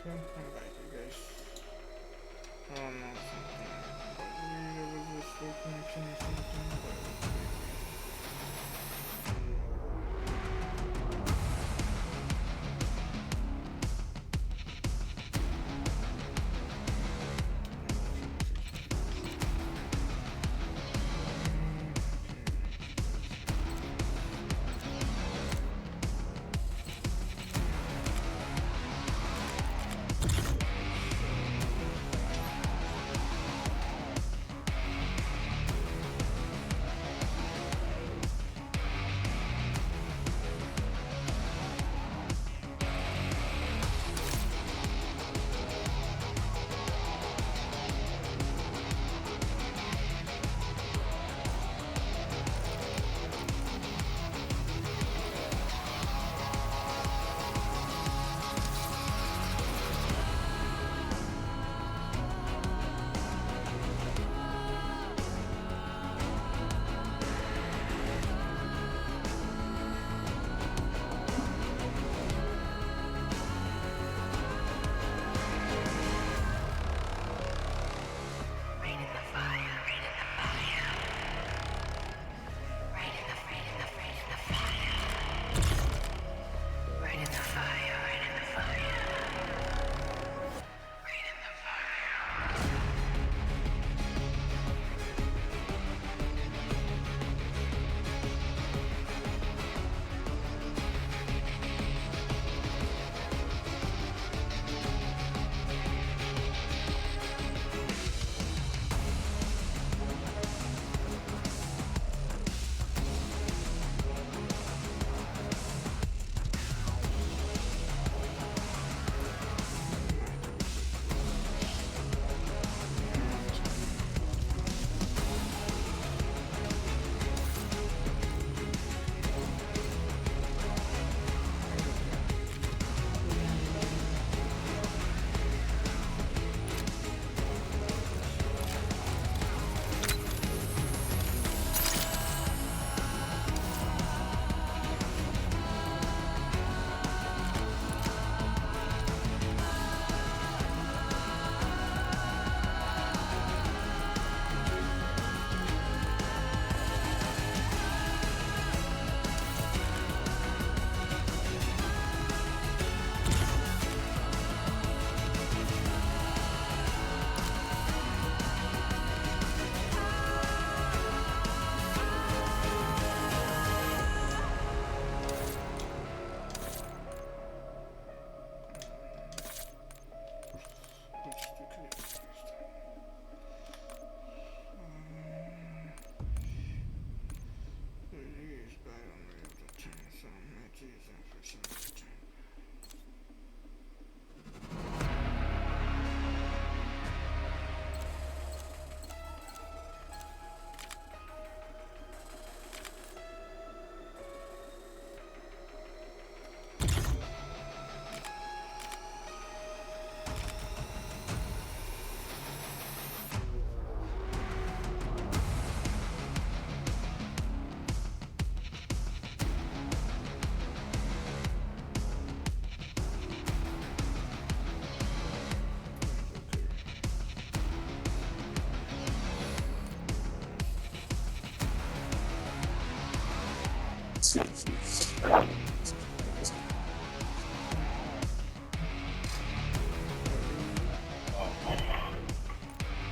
Okay, I'm back, you guys. I don't know something, but there was a slow connection or something, but it was crazy.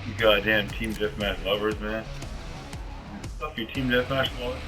You goddamn team deathmatch lovers, man. Stuff your team deathmatch lovers.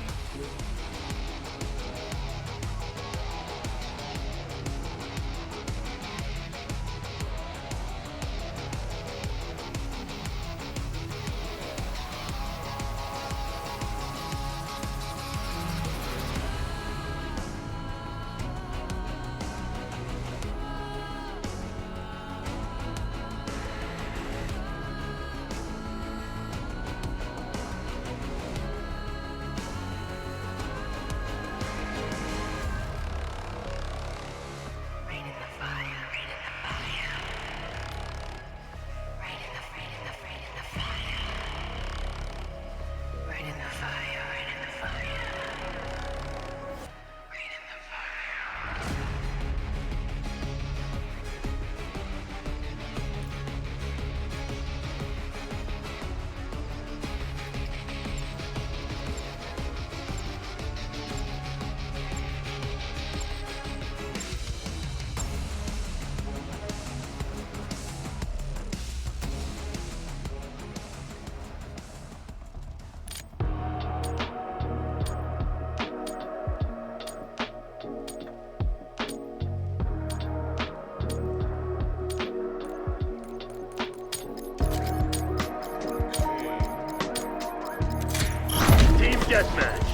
deathmatch.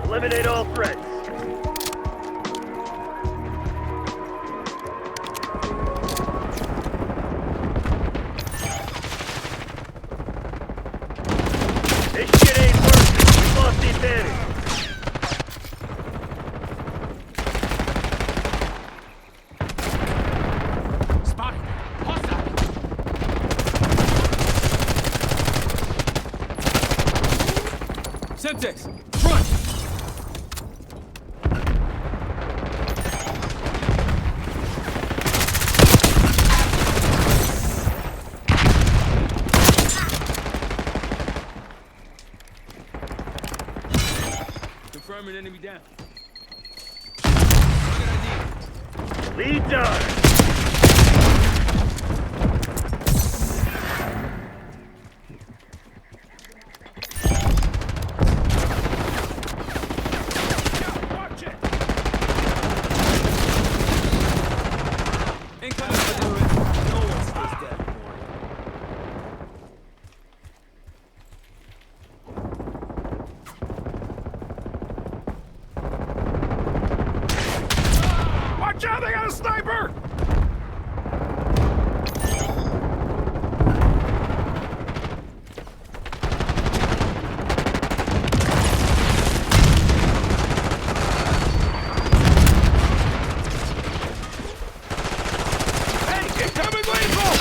Eliminate all threats. This shit ain't working. We lost the advantage. Spotted! Hostile! Semtex! Front! Confirming enemy down. Lead done. Incoming! No one stays dead. Watch out, they got a sniper! Hey, incoming lethal!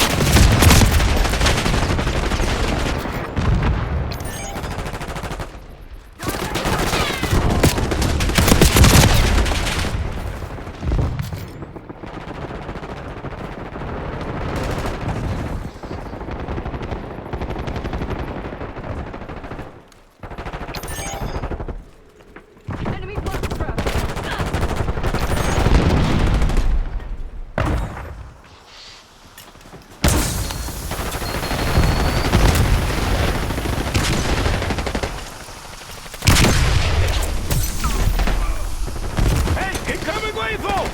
Enemy block trap. Hey, incoming lethal!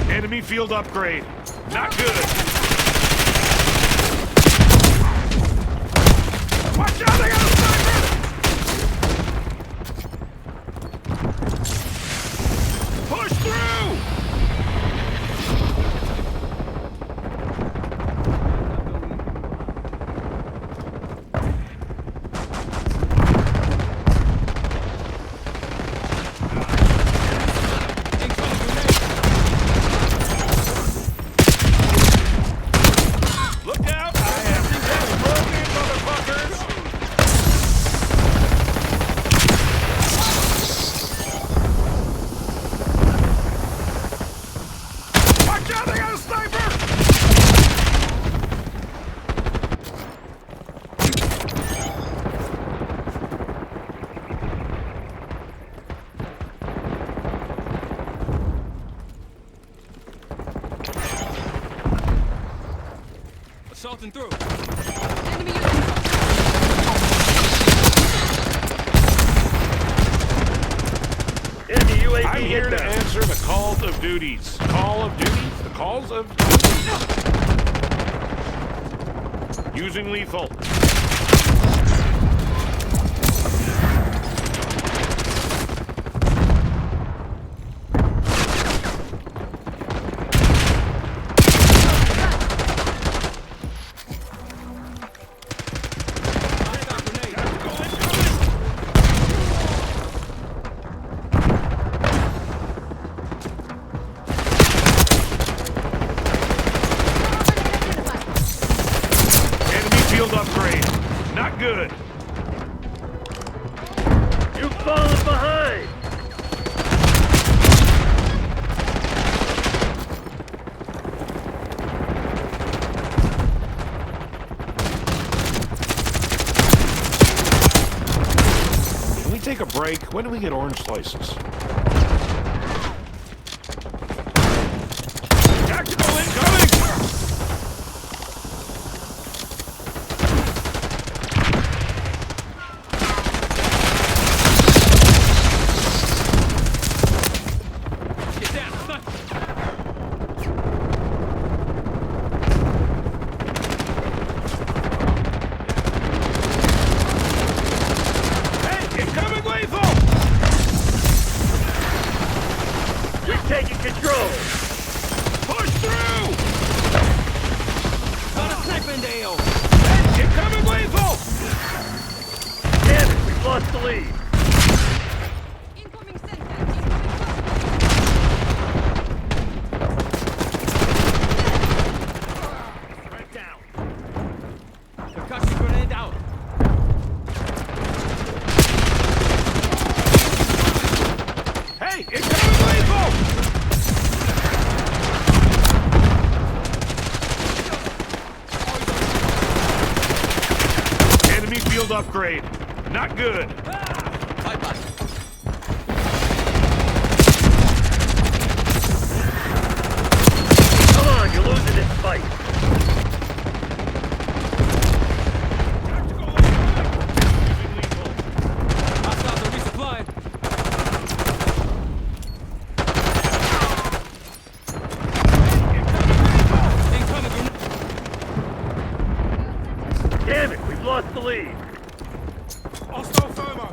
Enemy field upgrade. Not good. Watch out, they got a sniper! Push through! Look out! I have broken, motherfuckers! Watch out! They got a sniper! Assaulting through. Enemy unit. Enemy UAV I'm here to inbound. answer the calls of duties. Call of duties? The calls of duties. Using lethal. Hostile grenade. Enemy field upgrade. Not good. You've fallen behind. Can we take a break? When do we get orange slices? Tactical incoming! lead. Incoming center. Incoming Threat down. Concussion grenade out. Hey, incoming lethal! Enemy field upgrade. Not good. Bye-bye. Come on, you're losing this fight. Hostiles are resupplied. Incoming grenade. Damn it, we've lost the lead. Hostile thermo.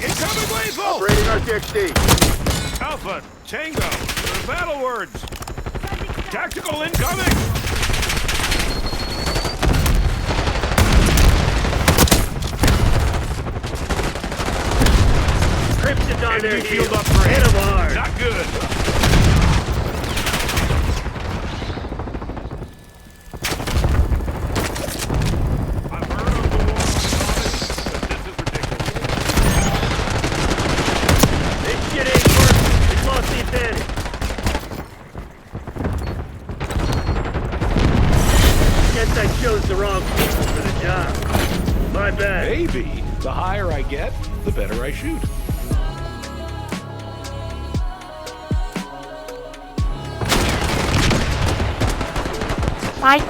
Incoming lethal! Operating RTXD. Alpha, Tango, the battle words. Tactical incoming! Crimson's on their Enemy heels. field upgrade. Hit 'em hard. Not good. I've heard of the war on zombies, but this is ridiculous. This shit ain't working. We've lost the advantage. Guess I chose the wrong people for the job. My bad. Maybe. The higher I get, the better I shoot. Bye.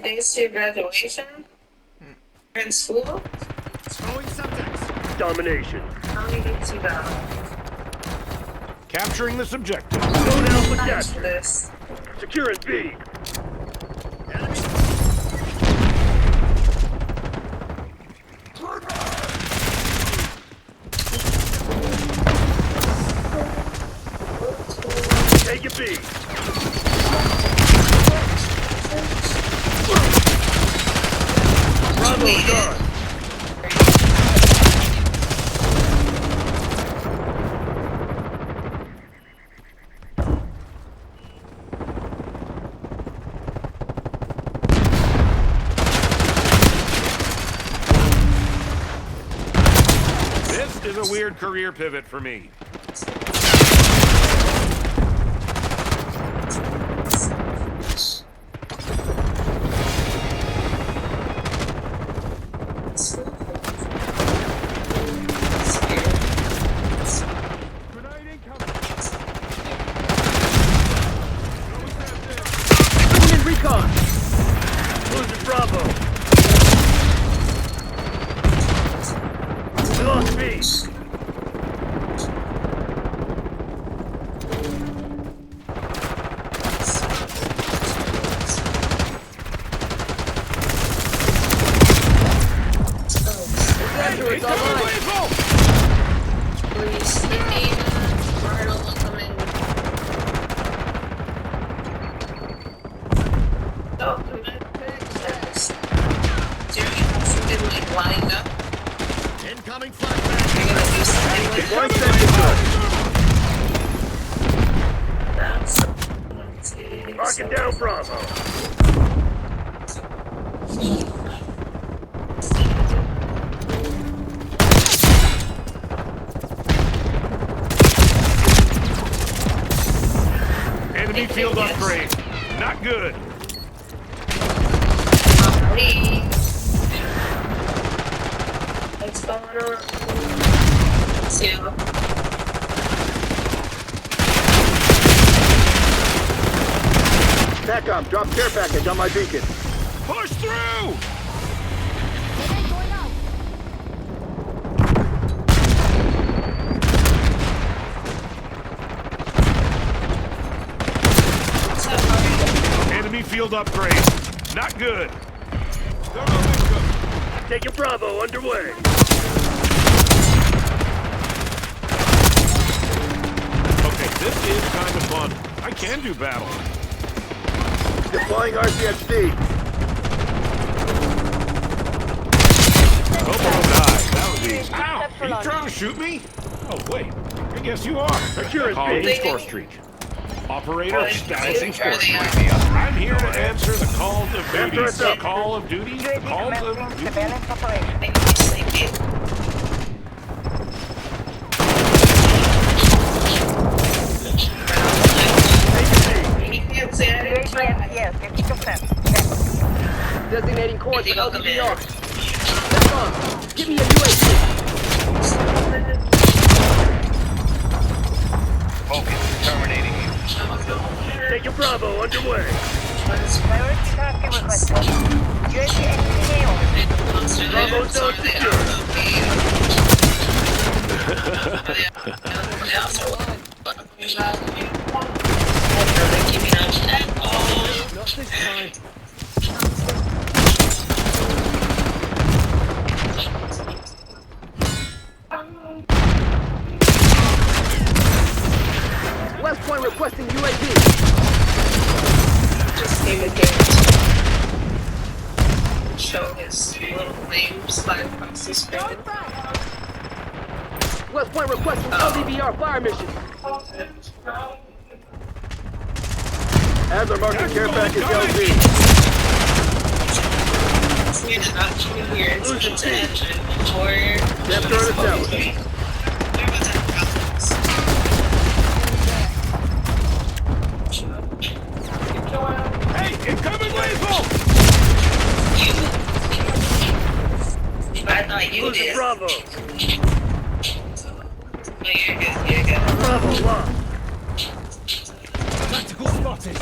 days to your graduation? You're in school? Domination. How many days you got? Capturing this objective. Zone Alpha Thanks for captured. this. Securing B. Take it B. Bravo done. This is a weird career pivot for me. Moving recon. Losing Bravo. We lost B. Graduates online. Please, Arnold will come in. Oh, come in. Do you have something like lined up? Incoming You're flashback. gonna do something like One second good. that? Marking down Bravo. Enemy field upgrade. Not good. Hey. What's going on? Two. TACOM, drop care package on my beacon. Push through! What's up, Mario? Enemy field upgrade. Not good. Taking Bravo underway. Okay, this is kind of fun. I can do battle. Deploying RCXD. I hope I don't die. That would be... Ow! Are you trying to shoot me? Oh, wait. I guess you are. Secure Calling B. in score streak. Operator, establishing score Charlie, streak. I'm here to answer the calls of After duty. us The up. call of duty? The calls of duty? I need to sleep. Designating course for LDVR. Give me a UAV. Focus, terminating you. Taking Bravo underway. Priority tasking requested. UAV entering Bravo zone secure. Not this time. West Point requesting UAV. Just came in here to show his little name slide across the screen. West Point requesting LDVR fire mission. Adler marking care package LZ. We're not coming here to get to engine or Capture and establish. Hey, incoming lethal! I thought you Losing did. Bravo. No, you're good, you're good. Bravo lost. Tactical spotted.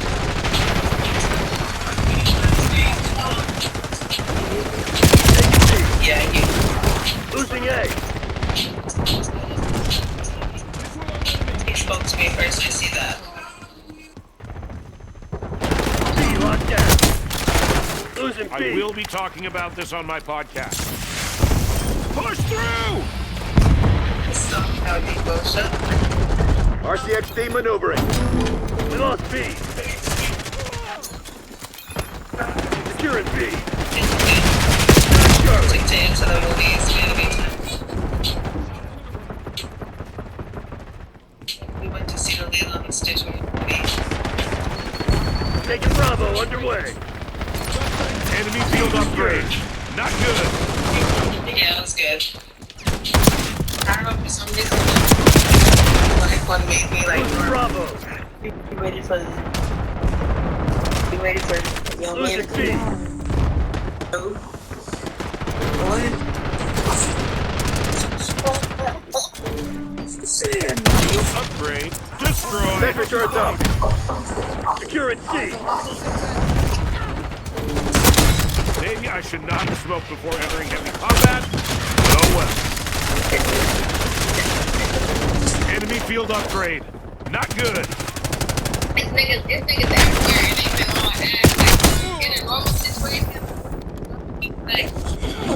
Yeah, you. Losing A. He spoke to me first. I see that. B locked down. Losing I B. will be talking about this on my podcast. Push through! Stop how deep goes up. RCXD maneuvering. We lost B. Securing B. Charlie. Took to into the movies. We went to see the Lilo and Stitch movie. Taking Bravo underway. Enemy field upgrade. Not good. Yeah, that was good. I don't know, for some reason, like, one made me, like, Losing Bravo. be ready for the young man Losing to B. Field upgrade. Destroy. Sector turrets up. Securing C. Maybe I should not have smoked before entering heavy combat. Oh well. Enemy field upgrade. Not good. This nigga's everywhere and they been on ass. Like, in a normal situation, like,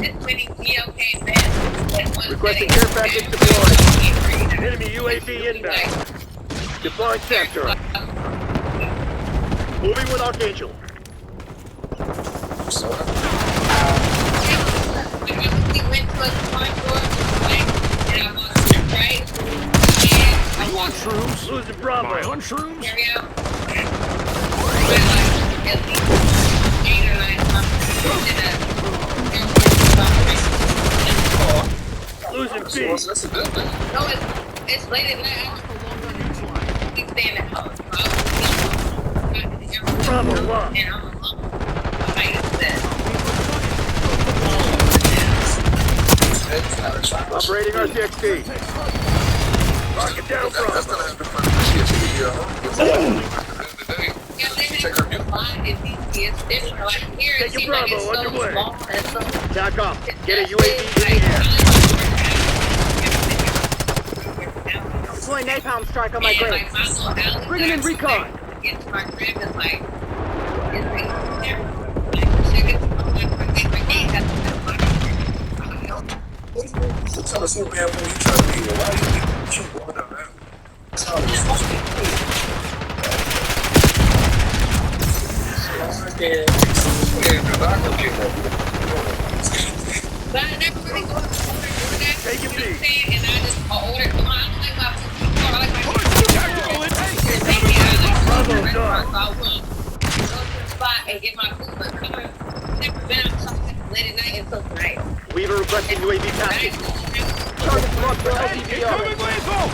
this winning be okay, man. Like, one Requesting setting, care package deployed. Enemy UAV inbound. Deploying sector. Moving with Archangel. We went to a front door, like, and I walked right, and I You on walked shrooms? Losing Am I Bravo. on shrooms? area. Went like at least 8 or 9 times in that Losing B. That's a good thing. No, it's late at night. We stay in the house. Bravo lost. And I'm alone. Like that. Operating RCXD. Lock it down, That's Bravo. gonna happen for this year. Yeah, they make a lot of these kids different. Like here, it Taking seems like Bravo it's so underway. small and so. TAC off. Get a UAV in the air. Deploy napalm strike on my grave. Bringing in recon. Get to my crib is like, it's like, Tell us what we have when you try to be here. Why are you keep going down there? That's how it's supposed to be. but I never really go to order that. Take it You know what I'm big. saying? And I just order. I don't like my food. I like my Push tactical intake. Bravo restaurant, done. so I will go to the spot and get my food. But I've never been outside late at night until tonight. Weaver requesting UAV package. Target marked for Hey, incoming lethal!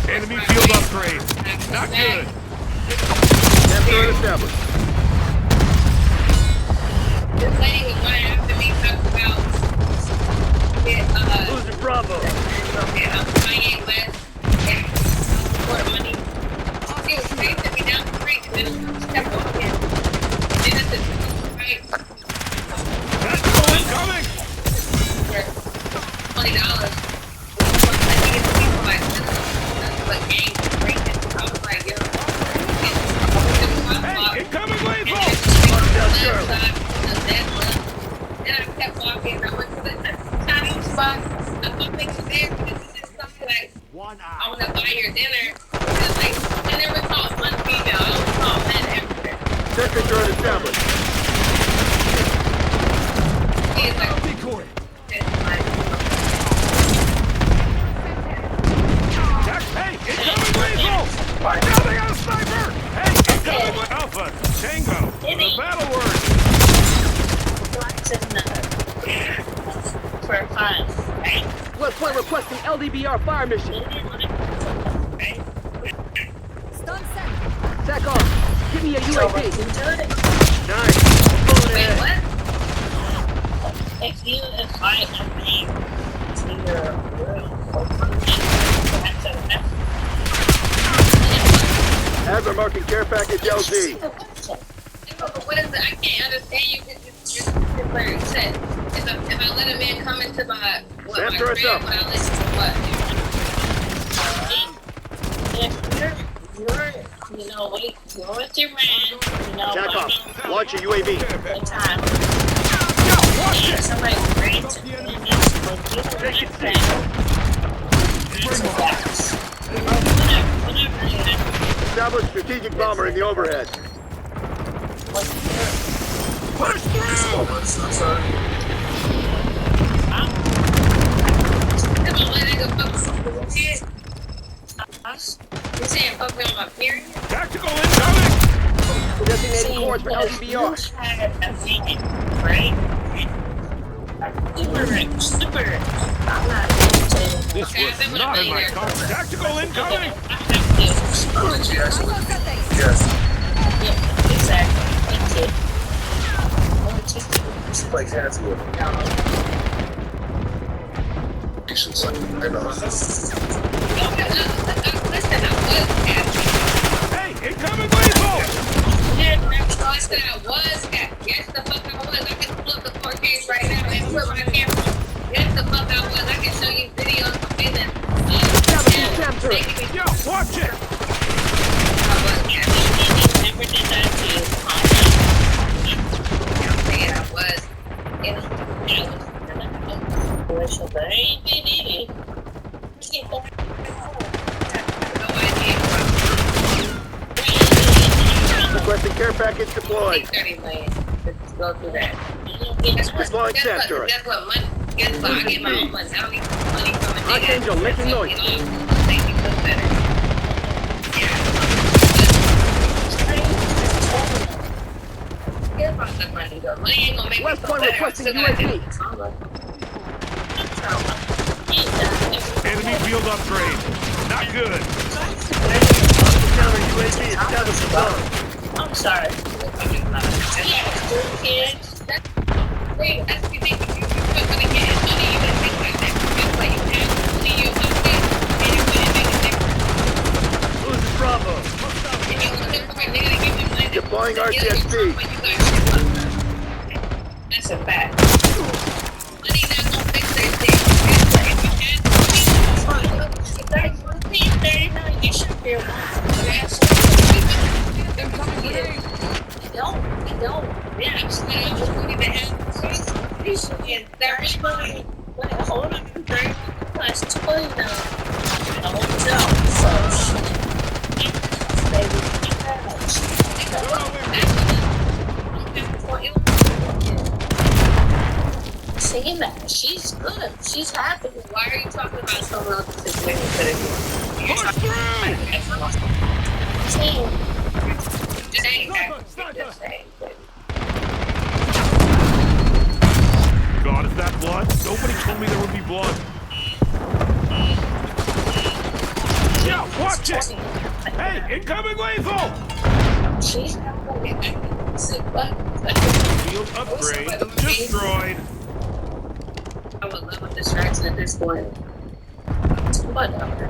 Enemy field upgrade. Not good. Sector established. This lady was running after me talking about Losing Bravo. Kanye West and for money. She was chasing me down the street and then she kept walking. Then at the right, Incoming! $20. I think it's people like this. That's what gang breaking. I was like, yo, Hey, incoming lethal! then I kept walking. I went to the tiny spot. I thought they were there because he did something like, I want to buy your dinner. And like, I never saw one female. I only saw men everywhere. Sector turret established. He's like, Hey, incoming lethal! Now they got a sniper! Hey, incoming with Alpha, Tango, the battle word! for fun. West Point requesting LDBR fire mission. TAC off. Give me a UAV. Nice. Wait, what? If you invite a man to your room, Hazard marking care package LZ. what is the I can't understand you because you're where you said if I let a man come into my what my Answer us crib, up. would I listen to what? You're you know, wait, you're with your man, you know, TACOM, launch a UAV. good time. Yeah, somebody great to me. Take it safe. Establish strategic bomber in the overhead. Push through! I'm sorry. Come on, let nigga fuck with shit. You saying fuck me on my period? Tactical incoming! Designated course for LDBR. You had a meeting, right? Super. I'm not This was not in my contract. Tactical incoming! Yes. Yeah, exactly. Thank you. She like hands with him. She's like, I know. Listen, I was happy. Hey, incoming lethal! I said I was happy. Yes, the fuck I was. I can pull up the 4Ks right now and put my camera. Yes, the fuck I was. I can show you videos of me that taking me. Yo, watch it! I was happy. Never did that to you. I'm saying I was. And I was a baby. No idea. Requesting care package deployed. 30 million. Let's go through that. Deploying SAM turret. Guess what? Guess what? I get my own money. I don't need money from a nigga. Archangel, making noise. Make me feel better. Yeah. About the money though. Money ain't gonna make me West feel Point better. requesting I'm still gonna UAV. Enemy field upgrade. Not good. Counter UAV established bomb. I'm sorry. Kids. That's the thing. You're gonna get money. You're gonna think like that. That's why you have money. You're gonna think. And you're gonna make a difference. Loses Bravo. And you're gonna think, right, they're gonna give you money. Deploying RCSP. That's a fact. Money not gonna fix everything. If you had money, you should be able to don't. Yeah, I'm just gonna just leave it at you should there's money. Wait, hold on. 30 plus 20 now. The hotel. So, saying that she's good, she's happy. Why are you talking about someone else's situation? Just saying. God, is that blood? Nobody told me there would be blood. Yeah, watch it! Hey, incoming lethal! She's Field upgrade destroyed. I would love a distraction at this point. Whatever.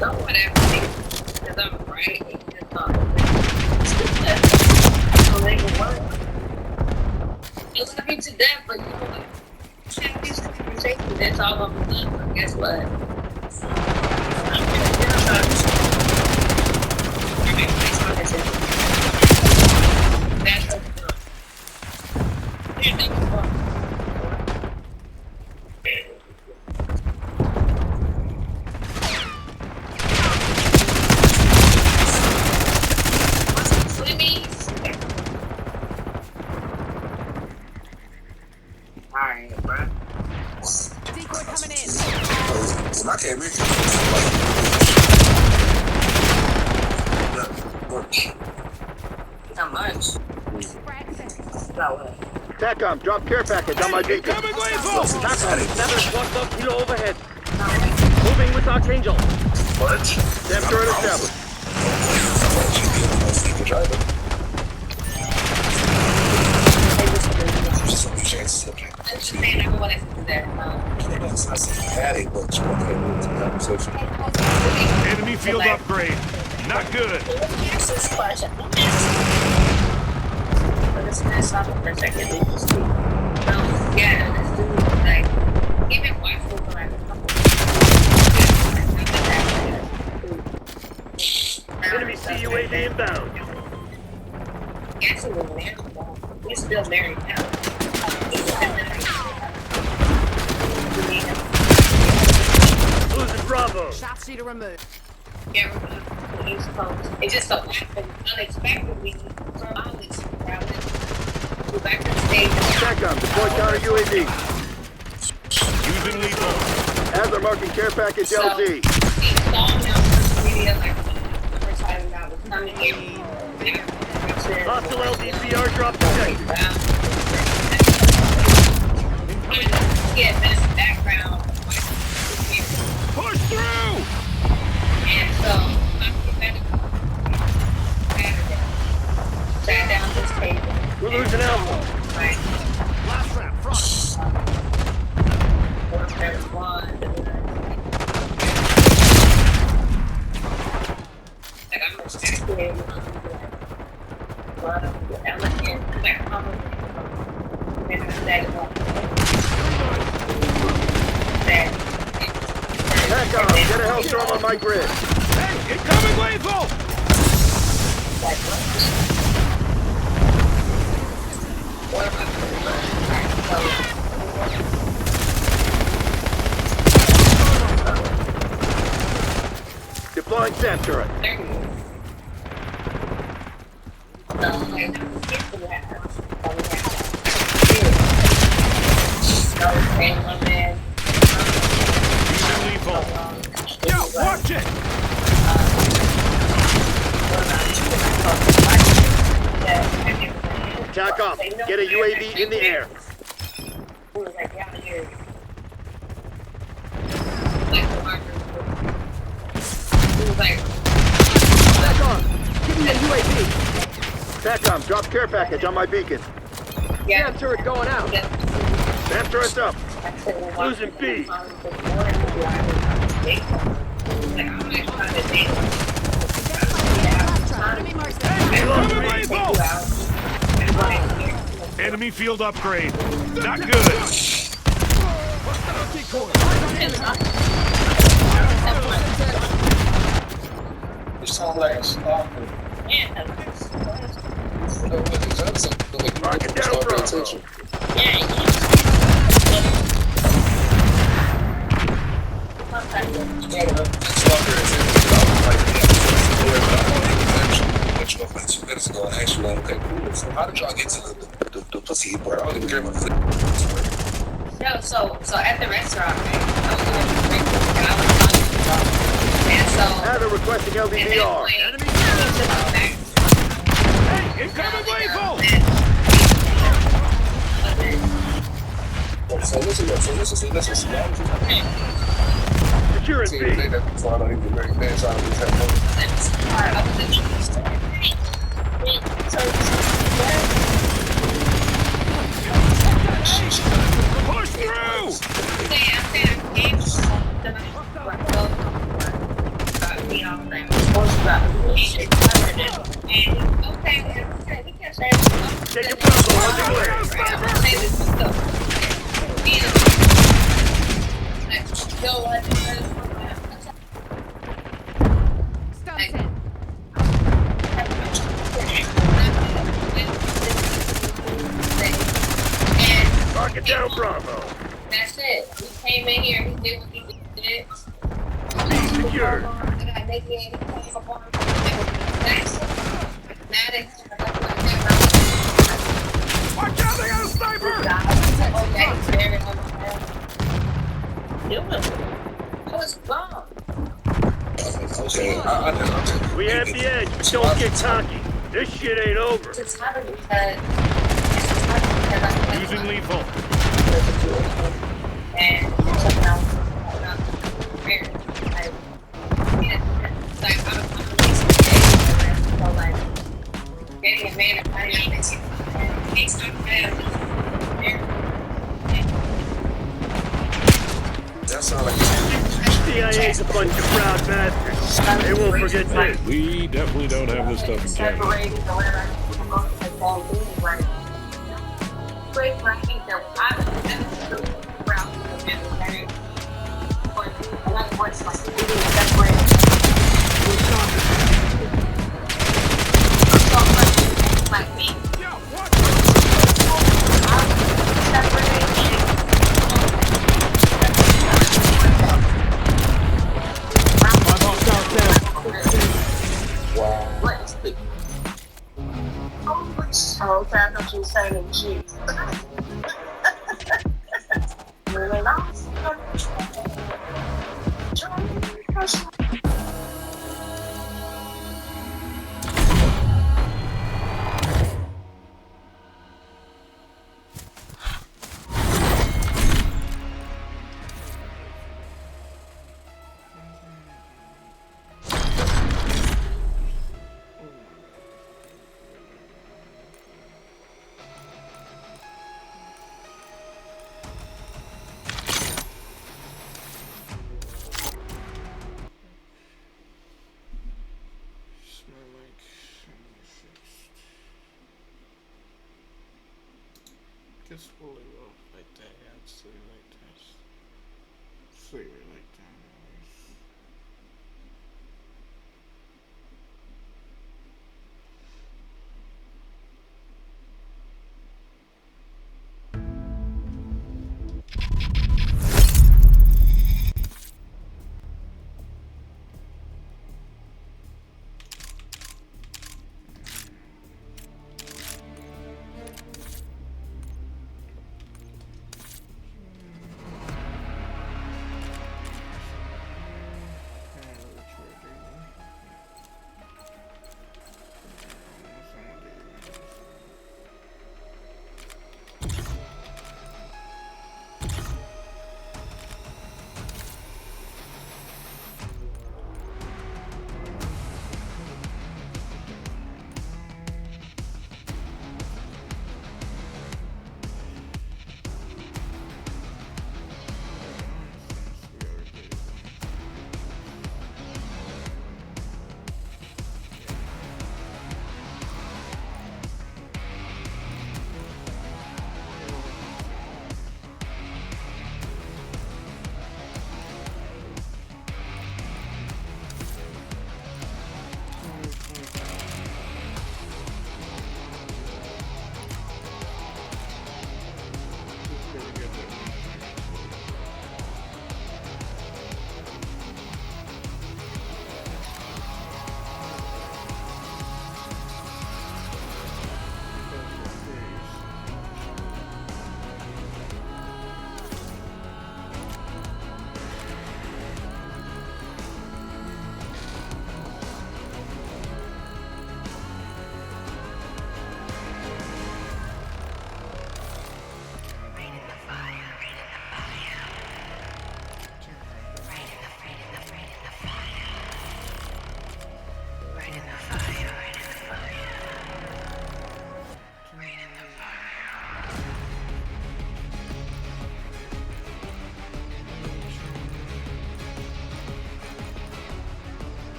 No, whatever. Because I'm right. I love you to death, but you know what? Have these conversations, that's all I'm doing. But guess what? I'm gonna do it. That's alright, bro. Decoy coming in. When I came in, Not much. Not what? TACOM, drop care package on my beacon. Incoming lethal! TACOM, 7 kilo overhead. Moving with Archangel. what? SAM turret established. The driver. Just a few chances. I understand everyone is there. I said you had it, but you wanted to move to the conversation. Enemy field upgrade. Not good. Let me ask this question. that's not the first second they just do. So, yeah, this dude, like, even white people like, Enemy CUAV inbound. yes, he was married, though. He's still married now. Losing Bravo. Sharpshooter removed. Yeah, we're going to the East Coast. It just so happened unexpectedly from all this traveling. Go back to the States. TACOM, deploy counter UAV. Using lethal. Hazard marking care package So, LZ. he saw me on social media, like, advertising I was coming here. Hostile LDCR drop detected. Yeah, this background. Push through! And so, I'm Saturday. Sat down this table. We're losing Alpha. Right. Last round, front. Like, I'm activated. But the elegant, like, and I said, TACOM, get a Hellstorm on my grid. Hey, incoming lethal! Deploying SAM turret. Using lethal. Yeah, watch it! TACOM, get a UAV in the air. TACOM, give me a UAV. TACOM, drop care package on my beacon. SAM turret going out. SAM turret's up. Losing B. Enemy marked. Incoming lethal! Enemy field upgrade. Not good. You sound like a stalker. Mark it down, Bravo. So how did y'all get to the pussy part? I don't even care about the No, so at the restaurant, right, I was going to drink and I was talking to them. And so, Hazard requesting and then LDVR. when he took me back, Hey, incoming lethal! So listen. Securing See, B. they don't even very bad, so I don't even have Push through! Take your Bravo on the clear. Stun 10. Mark it down, Bravo. That's it. He came in here, he did what he did. Secured. Now they Watch out, they got a sniper! I was gone. Okay, I We have the edge, but don't get cocky. This shit ain't over. It's hard because Using lethal. and something else. Like, I'm so like, getting a man of money, it's not bad. that sound like CIA's a bunch of proud bastards. They won't forget this. We definitely don't have this stuff in Canada. Separated, or whatever. great for I think that I would really proud of him. But a lot of words like that's where like me. Oh, okay, I thought you were saying in G. Really nice. Smell like 76. Guess we'll leave it off like that. Yeah, let's leave it like that. Let's leave it like that. Anyways.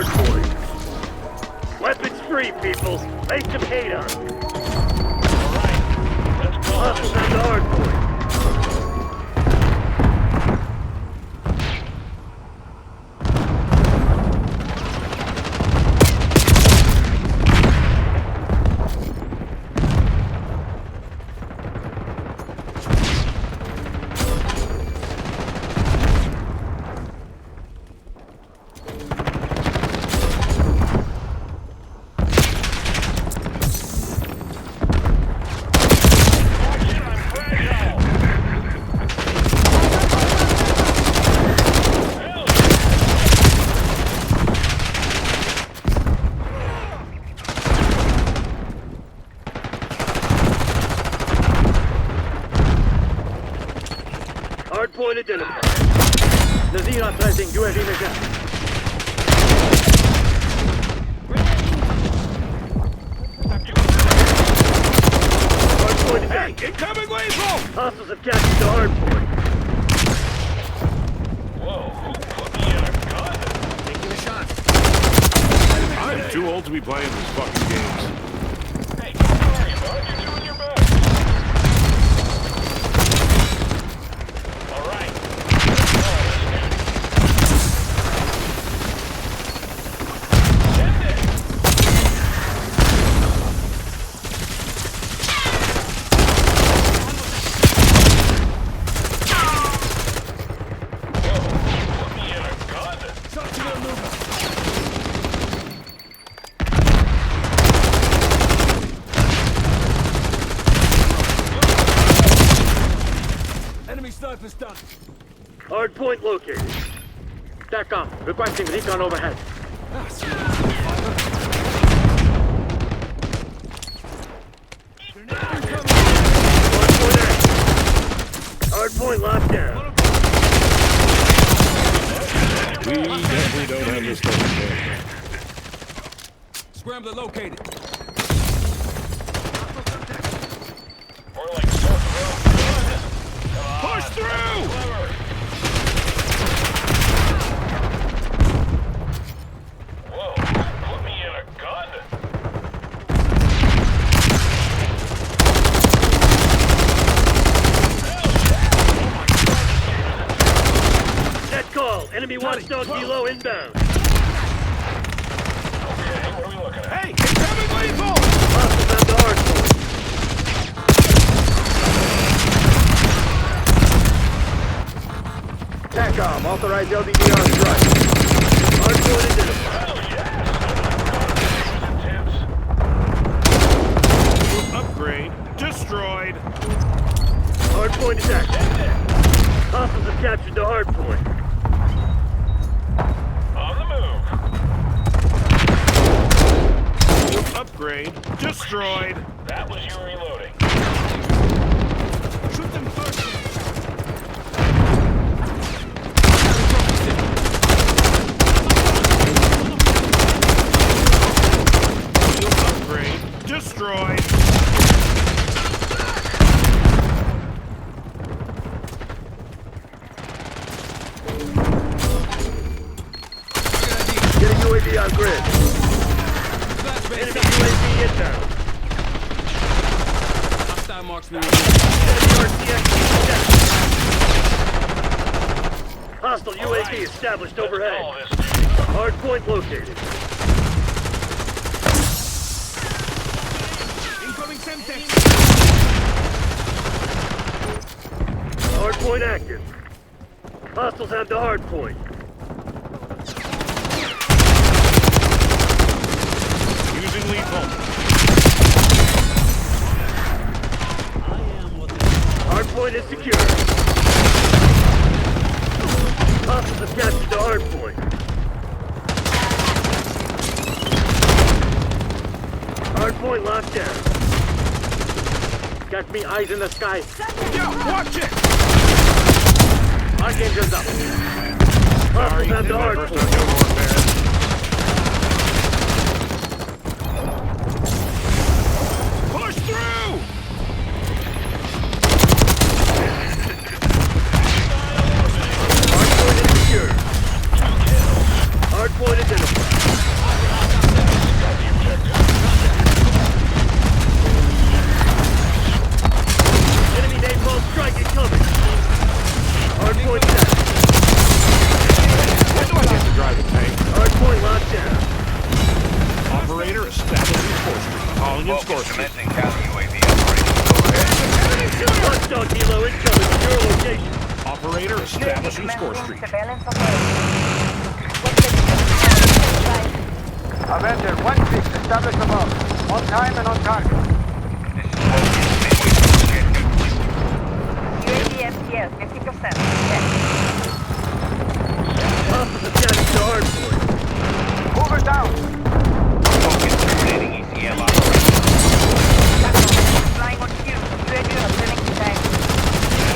hard point. Weapons free, people. Make some hate on. Hostiles at the hard point. Hardpoint identified. Nazir authorizing UAV mission. Hardpoint Hey, attack. incoming lethal! Hostiles have captured the hardpoint. Whoa, who put me in a gun? Taking a shot. I'm too old to be playing these fucking games. Hey, don't worry about it. You're doing your best. All right. Enemy sniper's done. Hardpoint located. TACOM, requesting recon overhead. Hardpoint active. Hardpoint locked down. We definitely don't have this fucking game. Scrambler located. More like Silk Road. Push through! Whoa, put me in a gun? Net call. Enemy watchdog below inbound. Okay, what are we looking at? Hey, incoming lethal! Hostiles at the hardpoint. TACOM, authorized LDD on strike. Hardpoint identified. Upgrade destroyed. Hardpoint is active. Hostiles have captured the hardpoint. On the move. Upgrade destroyed. That was you reloading. Shoot them first. Upgrade destroyed. Getting UAV on grid. Enemy UAV inbound. Hostile marksman. Enemy RCX checked. Hostile UAV established overhead. All this. Hardpoint located. Incoming Semtex. Hardpoint active. Hostiles have the hardpoint. Using lethal. Hardpoint is secure. Hostiles have captured the hardpoint. Hardpoint locked down. Got me eyes in the sky. Yo, watch it! Our game goes up. Sorry, Hostiles have the my first hardpoint. time doing warfare. Push through! Hardpoint is secure. Hardpoint identified. Calling in score streak. Commencing counter UAV operations overhead. Watchdog Hilo incoming to your location. Operator establishing score streak. Avenger, 1-6, establish above. On time and on target. This is Vulcan, midway to UAV MTS, 50%. Hostile attached to hardpoint. Move it down. Vulcan terminating ECM operations. Flying on cue. UAV returning to tank.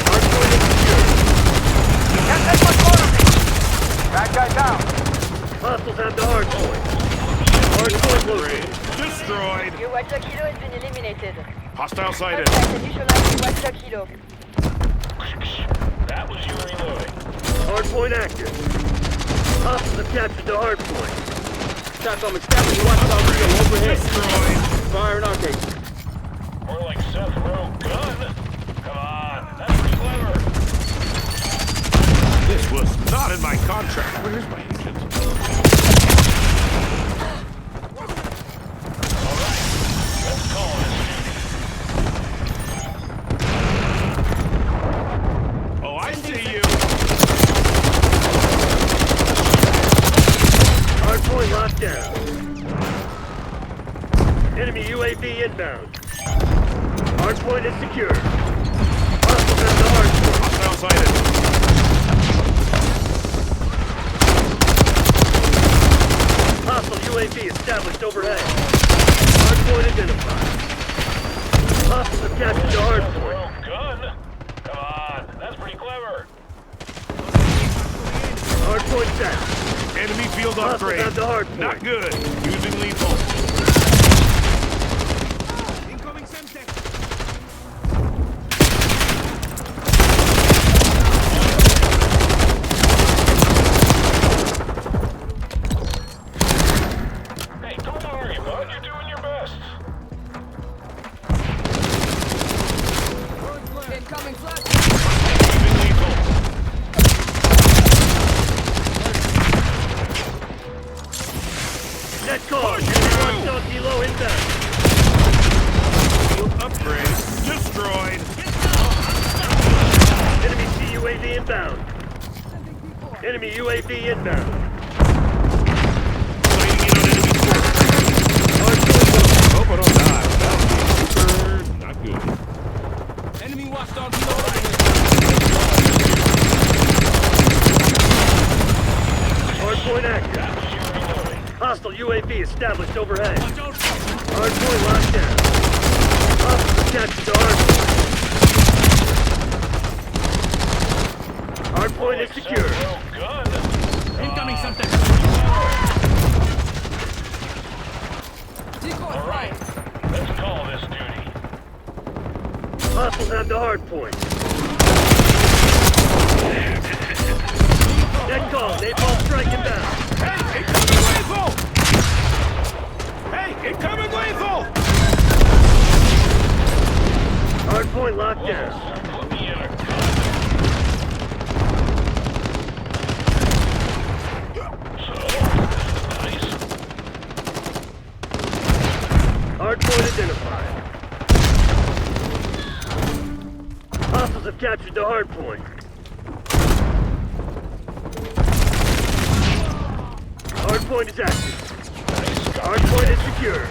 Hardpoint is secure. Can't take much more of it. Bad guy down. Hostiles have the hardpoint. Hardpoint located. Destroyed. Your Watchdog Kilo has been eliminated. Hostile sighted. Neutralizing Watchdog Kilo. That was you reloading. Hardpoint active. Hostiles have captured the hardpoint. SATCOM establishing watchdog Hilo overhead. Destroyed. Fire and arcade. More like Seth Rowe gun. Come on, that's pretty clever. This was not in my contract. Where's my agent? All right, let's call this duty. Oh, I see you. Hardpoint locked down. Enemy UAV inbound. Hardpoint is secure. Hostiles have the hardpoint. Hostile sighted. Hostile UAV established overhead. Hardpoint identified. Hostiles have captured the hardpoint. Gun. Come on, that's pretty clever. Hardpoint down. Enemy field Hostiles upgrade. have the hardpoint. Not good. Using lethal. Incoming Semtex. Hey, don't worry, bud. You're doing your best. Incoming flash. Using lethal. Net call. Enemy watchdog Hilo inbound. Field upgrade. Destroyed. Enemy CUAV inbound. Enemy UAV inbound. Sighting in on enemy force. Hardpoint located. Hope I don't die. That was super not good. Enemy Watchdog Kilo overhead. Hardpoint active. Hostile UAV established overhead. Hardpoint locked down. Hostiles attached to hardpoint. Hardpoint is secure. Gun. Incoming Semtex. Decoy flight. Let's call this duty. Hostiles have the hardpoint. Net call. Napalm strike inbound. Hey, incoming lethal! Hey, incoming lethal! Hardpoint locked down. Put me in a So, this is nice. Hardpoint identified. Hostiles have captured the hardpoint. Hardpoint is active. Hardpoint is secure.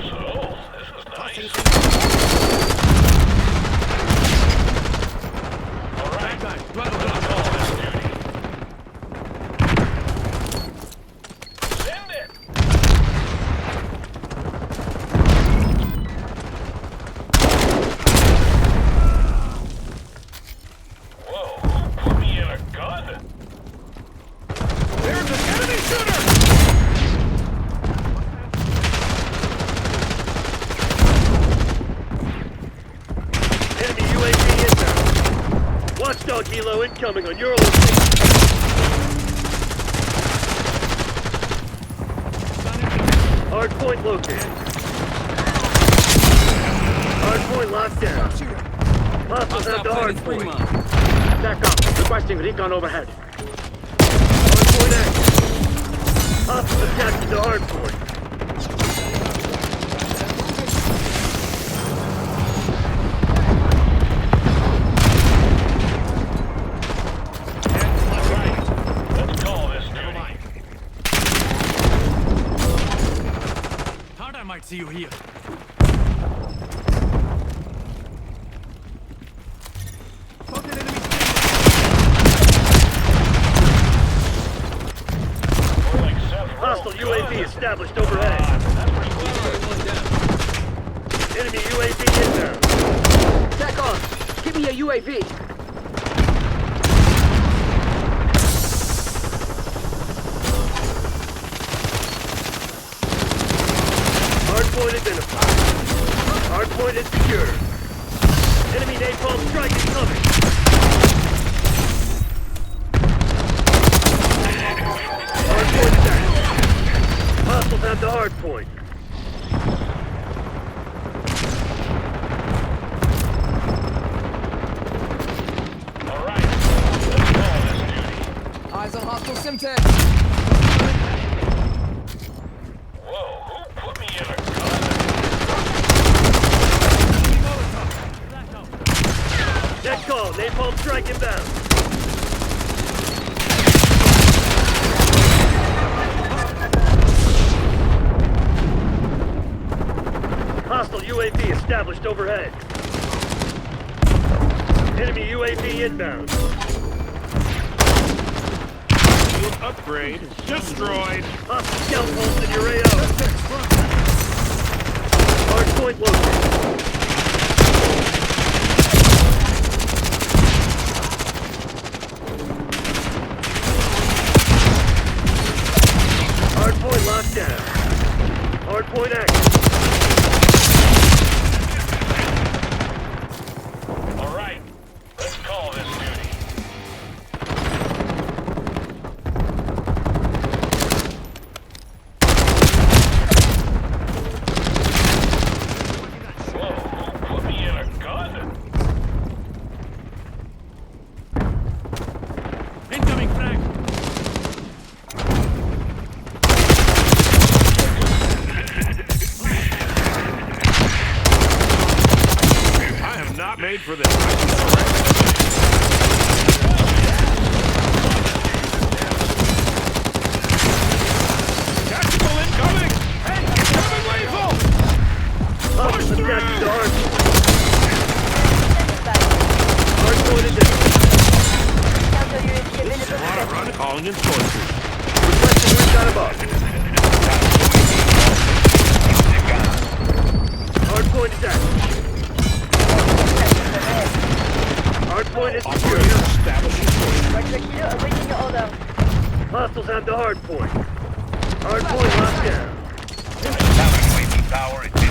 So, this is nice. All right, let's call this duty. Send it! Whoa, put me in a gun? There's an enemy shooter! Enemy UAV inbound. Watchdog Hilo incoming on your location. Hardpoint located. Hardpoint locked down. Hostiles have the hardpoint. SATCOM, requesting recon overhead. Hardpoint active. Hostiles have captured the hardpoint. see you here. Spotted enemy. Hostile UAV established overhead. Enemy UAV inbound. TACOM, give me a UAV. Hardpoint identified. Hardpoint is secure. Enemy napalm strike incoming. Hardpoint is active. Hostiles have the hardpoint. Eyes on hostile Simtex. Next call, napalm strike inbound. Hostile UAV established overhead. Enemy UAV inbound. Shield upgrade destroyed. Hostile scout pulse in your AO. Hardpoint located. Hardpoint locked down. Hardpoint active. All right, let's call this duty. Whoa, who put me in a gun? Incoming frag. I am not made for this. Tactical incoming! Hey, incoming lethal! Hostiles have captured the hardpoint. Hardpoint is in. On a run calling in sources. Requesting recon above. Hardpoint is active. Hardpoint is secure. Establishing sources. Hostiles have the hardpoint. Hardpoint locked down. Power at 50%.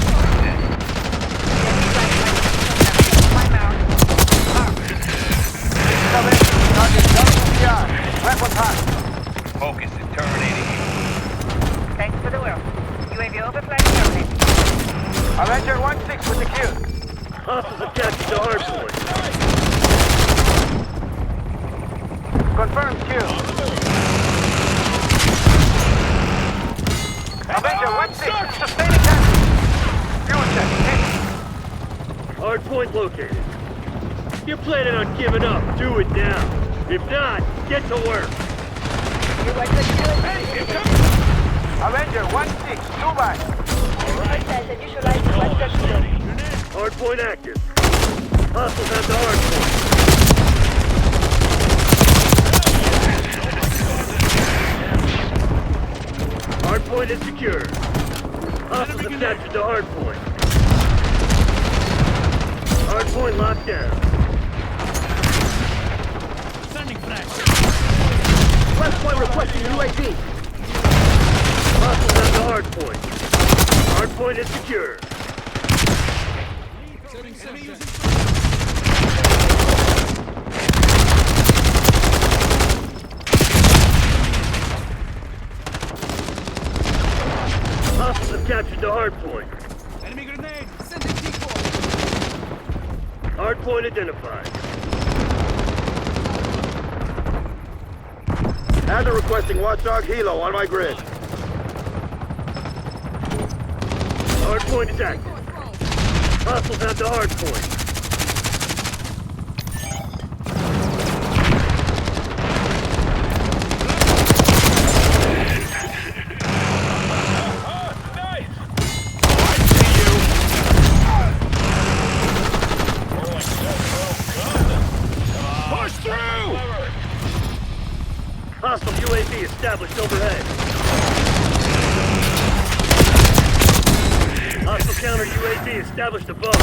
Focus is terminating. Thanks for the will. UAV overflight terminated. Avenger 1-6 with the queue. Hostiles have captured the hardpoint. Confirmed queue. Avenger 1-6 sustaining damage. Fuel check. Hardpoint located. If you're planning on giving up, do it now. If not, get to work. Hey, incoming! Avenger 1-6, Dubai. Hardpoint active. Hostiles have the hardpoint. Hardpoint is secure. Hostiles have captured the hardpoint. Hardpoint locked down. Sending flag. West point requesting UAV. Hostiles have the hardpoint. Hardpoint is secure. Hostiles have captured the hardpoint. Enemy grenade. Sending decoy. Hardpoint identified. Adder requesting Watchdog Helo on my grid. Hardpoint is active. Hostiles have the hardpoint. ahead. Hostile counter UAV established above.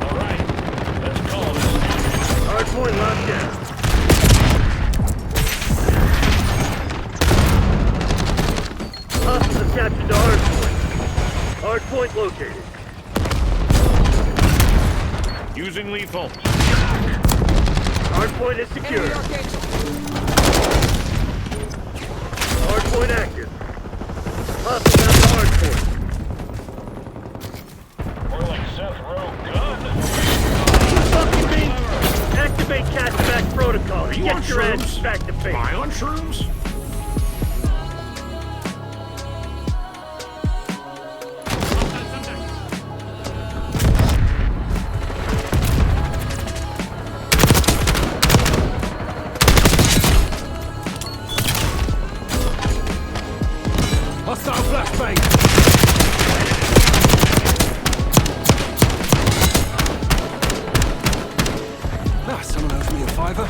All right, let's call this. Hardpoint locked down. Hostiles have captured the hardpoint. Hardpoint located. Using lethal. Hardpoint is secure. Enemy arcade. Hardpoint active. Hostiles have the hardpoint. More like Seth Rowe gun. Fucking me! Activate catch-back protocol. Are you Get on your ass shrooms? back to base. Am I on shrooms? Hostile flashbang. Ah, someone owes me a fiver.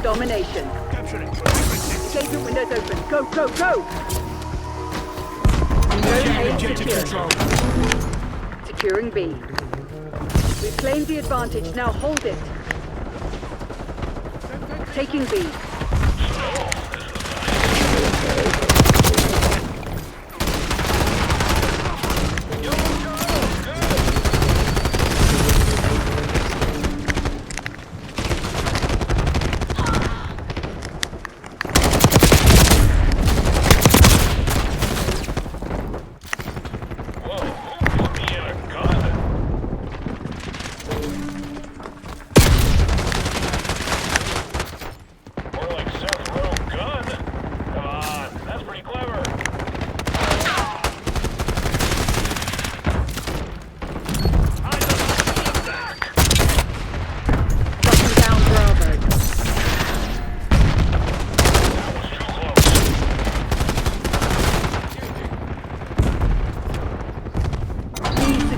Domination. capturing. Position. Engagement windows open. Go, go, go! Initiating objective control. Securing B. We've claimed the advantage, now hold it. Taking B.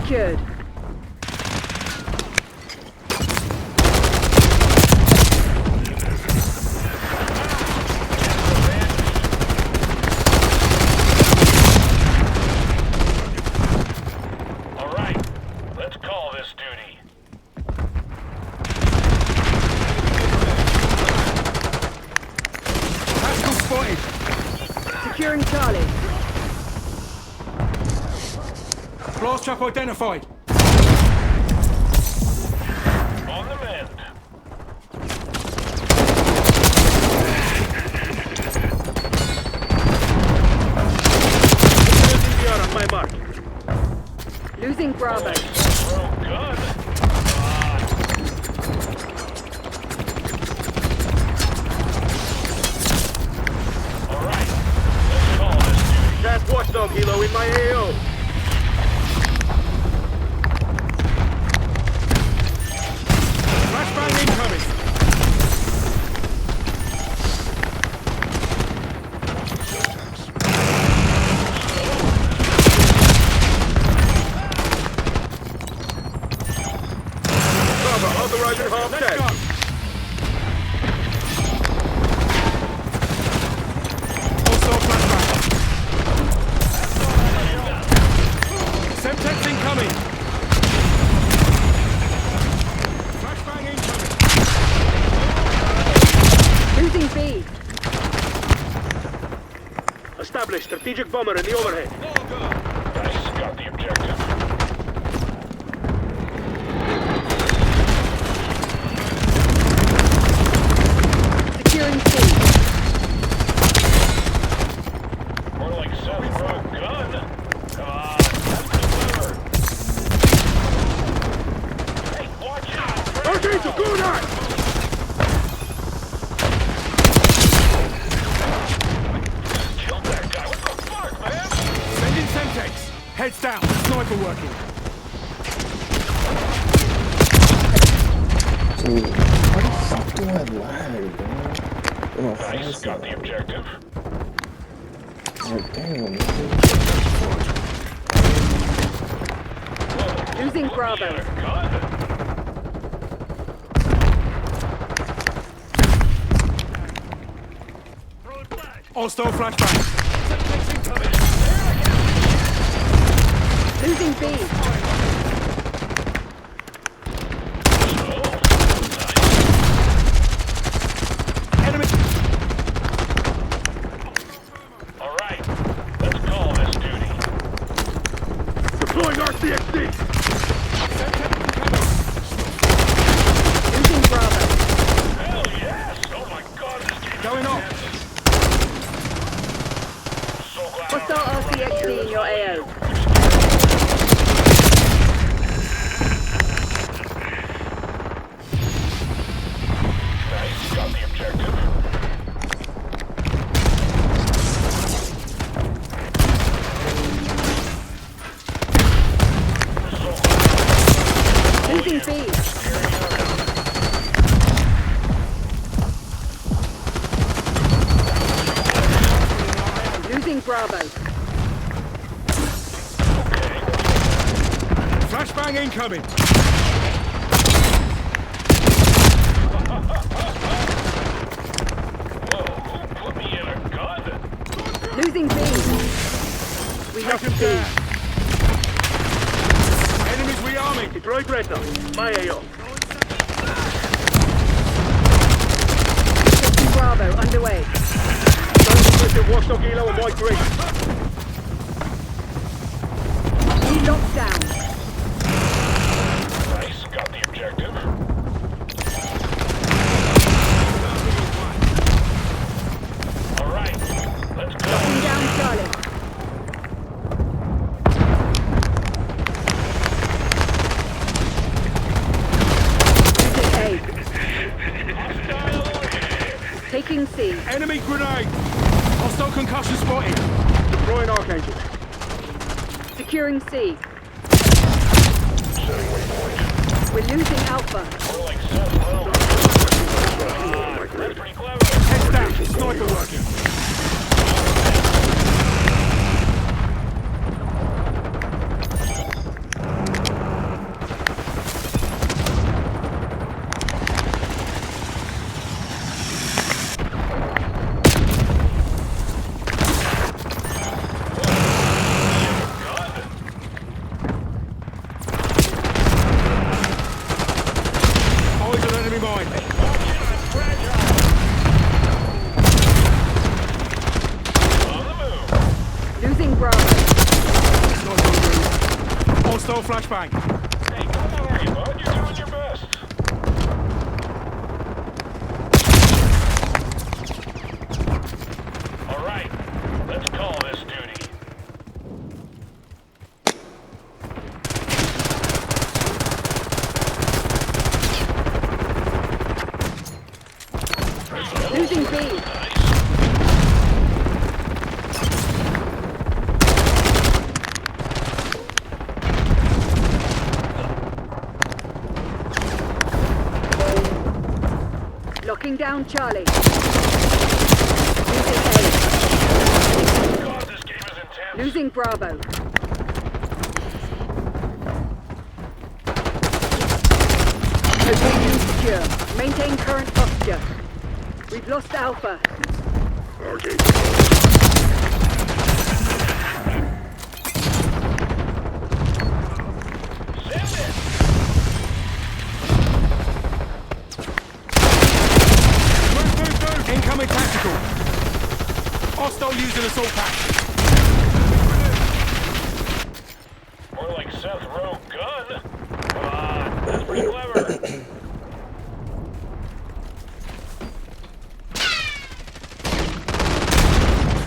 Secured. All right, let's call this duty. Tactical spotted. Securing Charlie. Blast trap identified. On the mend. CPR on my mark. Losing Bravo. Oh, gun. All right, let's call this duty. Task watchdog helo in my AO. Flashbang incoming. Bravo, authorizing half Let's tag. go. Hostile flashbang. Semtex incoming. Flashbang incoming. Losing B. Established strategic bomber in the overhead. Nice, got the objective. Securing C. More like Seth Rowe gun. Come on, that's clever. Hey, watch out! Okay, to go now! Killed that guy. What the fuck, man? Sending Semtex. Heads down. Sniper working. Dude, how the fuck do I lag, bro? Nice, got the objective. Oh, damn. Losing Bravo. Gun. Hostile flashbang. Losing B. Enemy. All right, let's call this duty. Deploying RCXD! Losing Bravo. Hell yes! Oh my god, this team Going on. so glad. Hostile RCXD in your AO. Nice, got the objective. Losing B. Losing Bravo. Flashbang incoming. Whoa, Losing B. We Take lost him B. down. Enemies rearming. Deploy Dreadnought. My AO. Taking Bravo underway. Consistent Watchdog Elo and White 3. We locked down. Nice, got the objective. All right, let's go. Locking down Charlie. Taking C. Enemy grenade. Hostile concussion spotted. Deploying Archangel. Securing C. We're losing Alpha. More like Seth Lowe. That's pretty clever. Heads down. Sniper working. Eyes on enemy mine. Losing Bravo. Sniper move. Hostile flashbang. Hey, don't worry, bud. You're doing your best. All right, let's call this duty. Losing B. Locking down Charlie. Losing A. God, this game is intense. Losing Bravo. Location secure. Maintain current posture. We've lost Alpha. Move. Incoming tactical. Hostile using assault pack. More like Seth Rowe gun. Come on, that's pretty clever.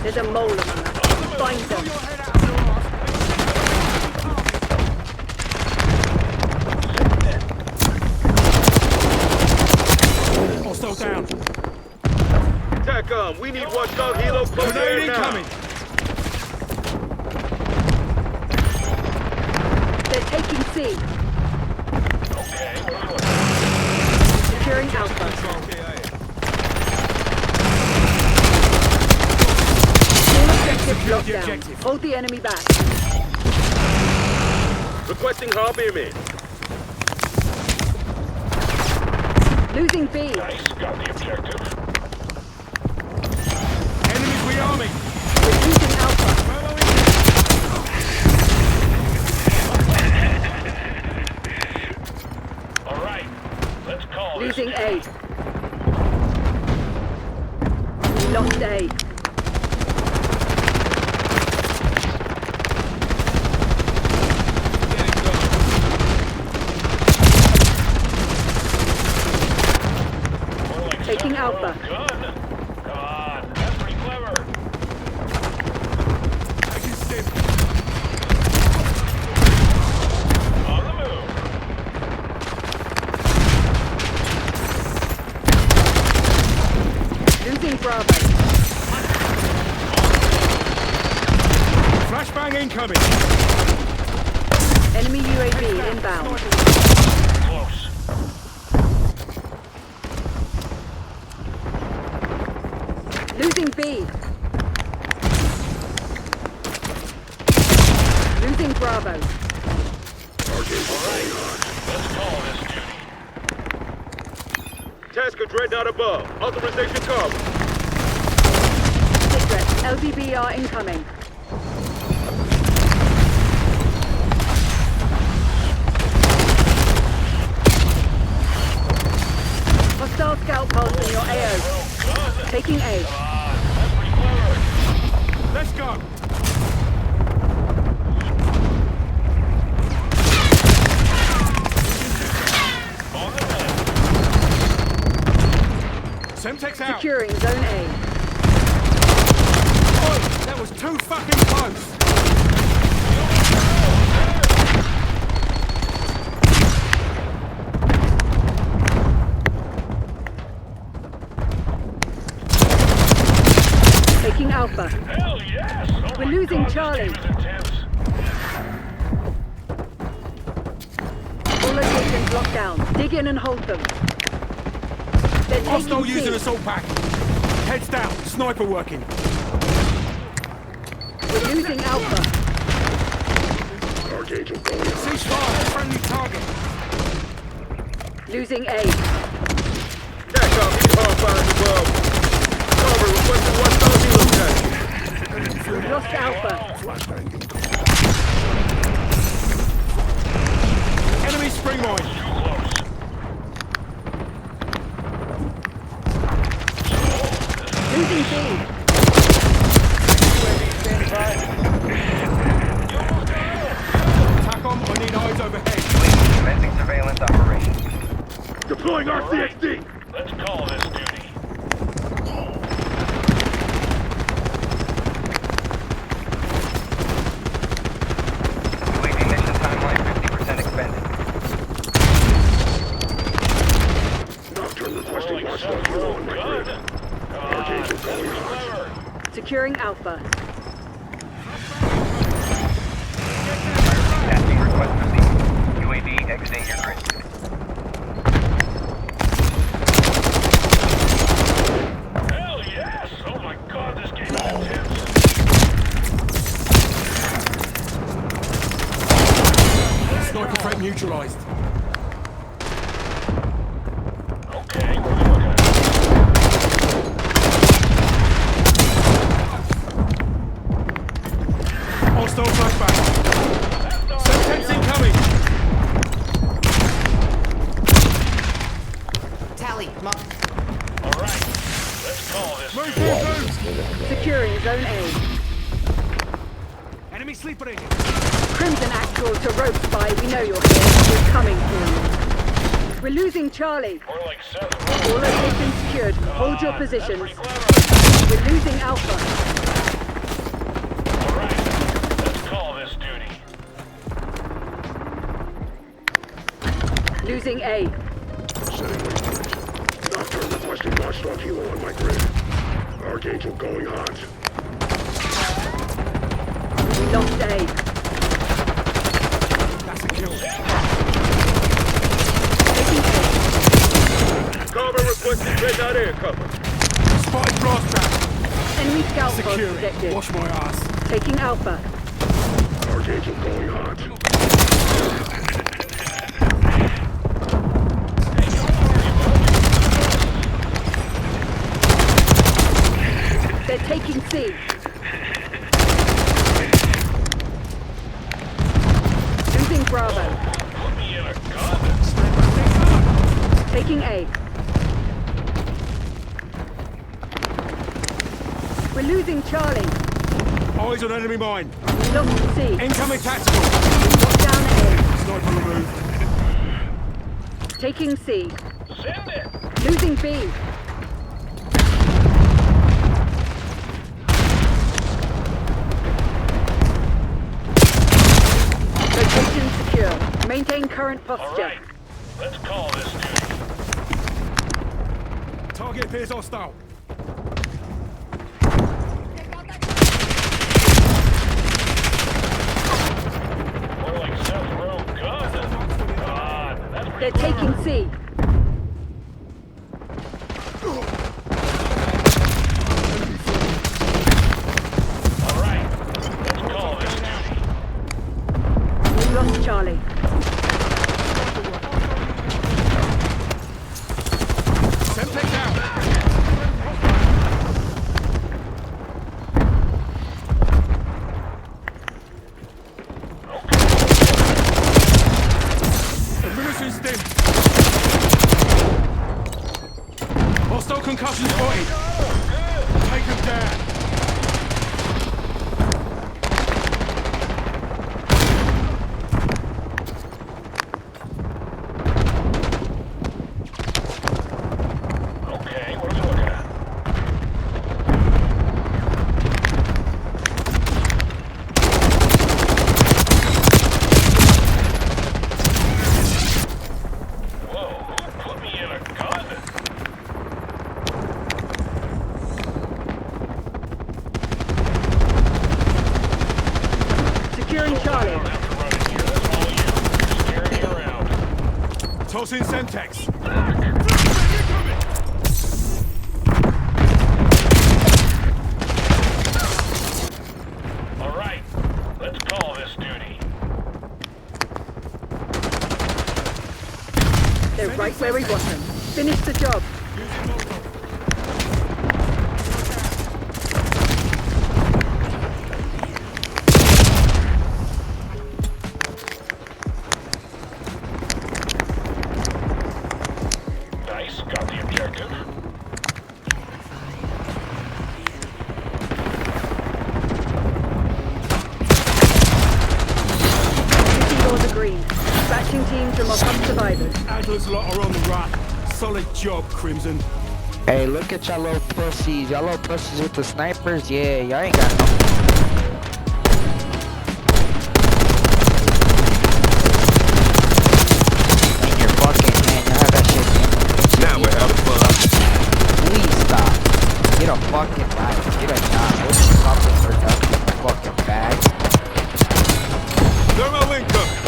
There's a mole among us. Find them. Hostile down. TACOM, we need Watchdog Helo close Grenade air now. incoming. They're taking C. Okay, what do you want? Securing Alpha. All objectives locked down. Hold the enemy back. Requesting Harbierman. Losing B. Nice, got the objective. Enemies rearming. We're losing Alpha. All right, let's call this. Losing A. We lost A. More like Taking Seth Alpha. Rowe gun. Come on, that's pretty clever. Taking stim. On the move. Losing Bravo. Flashbang incoming. Enemy UAV inbound. Close. Losing B. Losing Bravo. All right, let's call this duty. Tasker Dreadnought above. Authorization come. Cigarette LVBR incoming. Hostile scout pulse in your AO. Taking A. Let's go. Semtex out. Securing Zone A. Oh, that was too fucking close. Taking Alpha. Hell yes. Oh We're losing Charlie. All locations locked down. Dig in and hold them. They're Hostile taking using C. assault pack. Heads down. Sniper working. We're losing Alpha. Target agent going on. Ceasefire. Friendly target. Losing A. TACOM, he's hard firing above. Cover, requesting 1,000 location. We've lost Alpha. Enemy spring mine. Losing B. TACOM, I need eyes overhead. Commencing surveillance operation. Deploying RCXD. Let's call this duty. UAV mission timeline 50% expended. Nocturne requesting watchdog hero on my grid. Target agent going hot. Securing Alpha. Tasking request received. UAV exiting your grid. Hell yes! Oh my god, this game is intense. Sniper threat neutralized. Okay, we're looking. Hostile flashback. Semtex incoming. Tally, come on. All right, let's call this. Move. Securing Zone A. Enemy sleeper agent. Crimson Actual to Rope Spy. We know you're here. We're coming for you. We're losing Charlie. More like 7. All locations secured. Hold your positions. We're losing Alpha. All right, let's call this duty. Losing A. Setting waypoint. Nocturne requesting watchdog hero on my grid. Target agent going hot. We lost A. That's a kill. Taking A. Cover requesting red dot air cover. Spotted blast trap. Enemy scout pod Securing. detected. Wash my ass. Taking Alpha. Target agent going hot. They're taking C. Losing Bravo. Put me in a gun. Taking A. We're losing Charlie. Eyes on enemy mine. We lost C. Incoming tactical. Locked down A. Sniper removed. Taking C. Send it. Losing B. Location secure. Maintain current posture. All right, let's call this duty. Target appears hostile. More like Seth Rowe gun. God, that's They're pretty taking C. All right, let's call this duty. We lost Charlie. Semtex out. Tossing Semtex. All right, let's call this duty. They're right where we want them. Finish the job. Nice, got the objective. Yours agreed. Dispatching teams to mop up survivors. Adler's lot are on the run. Solid job, Crimson. Hey, look at y'all little pussies. Y'all little pussies with the snipers? Yeah, y'all ain't got no. In your fucking hand, y'all have that shit in. Now we're having fun. Please stop. Get a fucking life. Get a job. Go to something productive, fucking bag. Thermal incoming.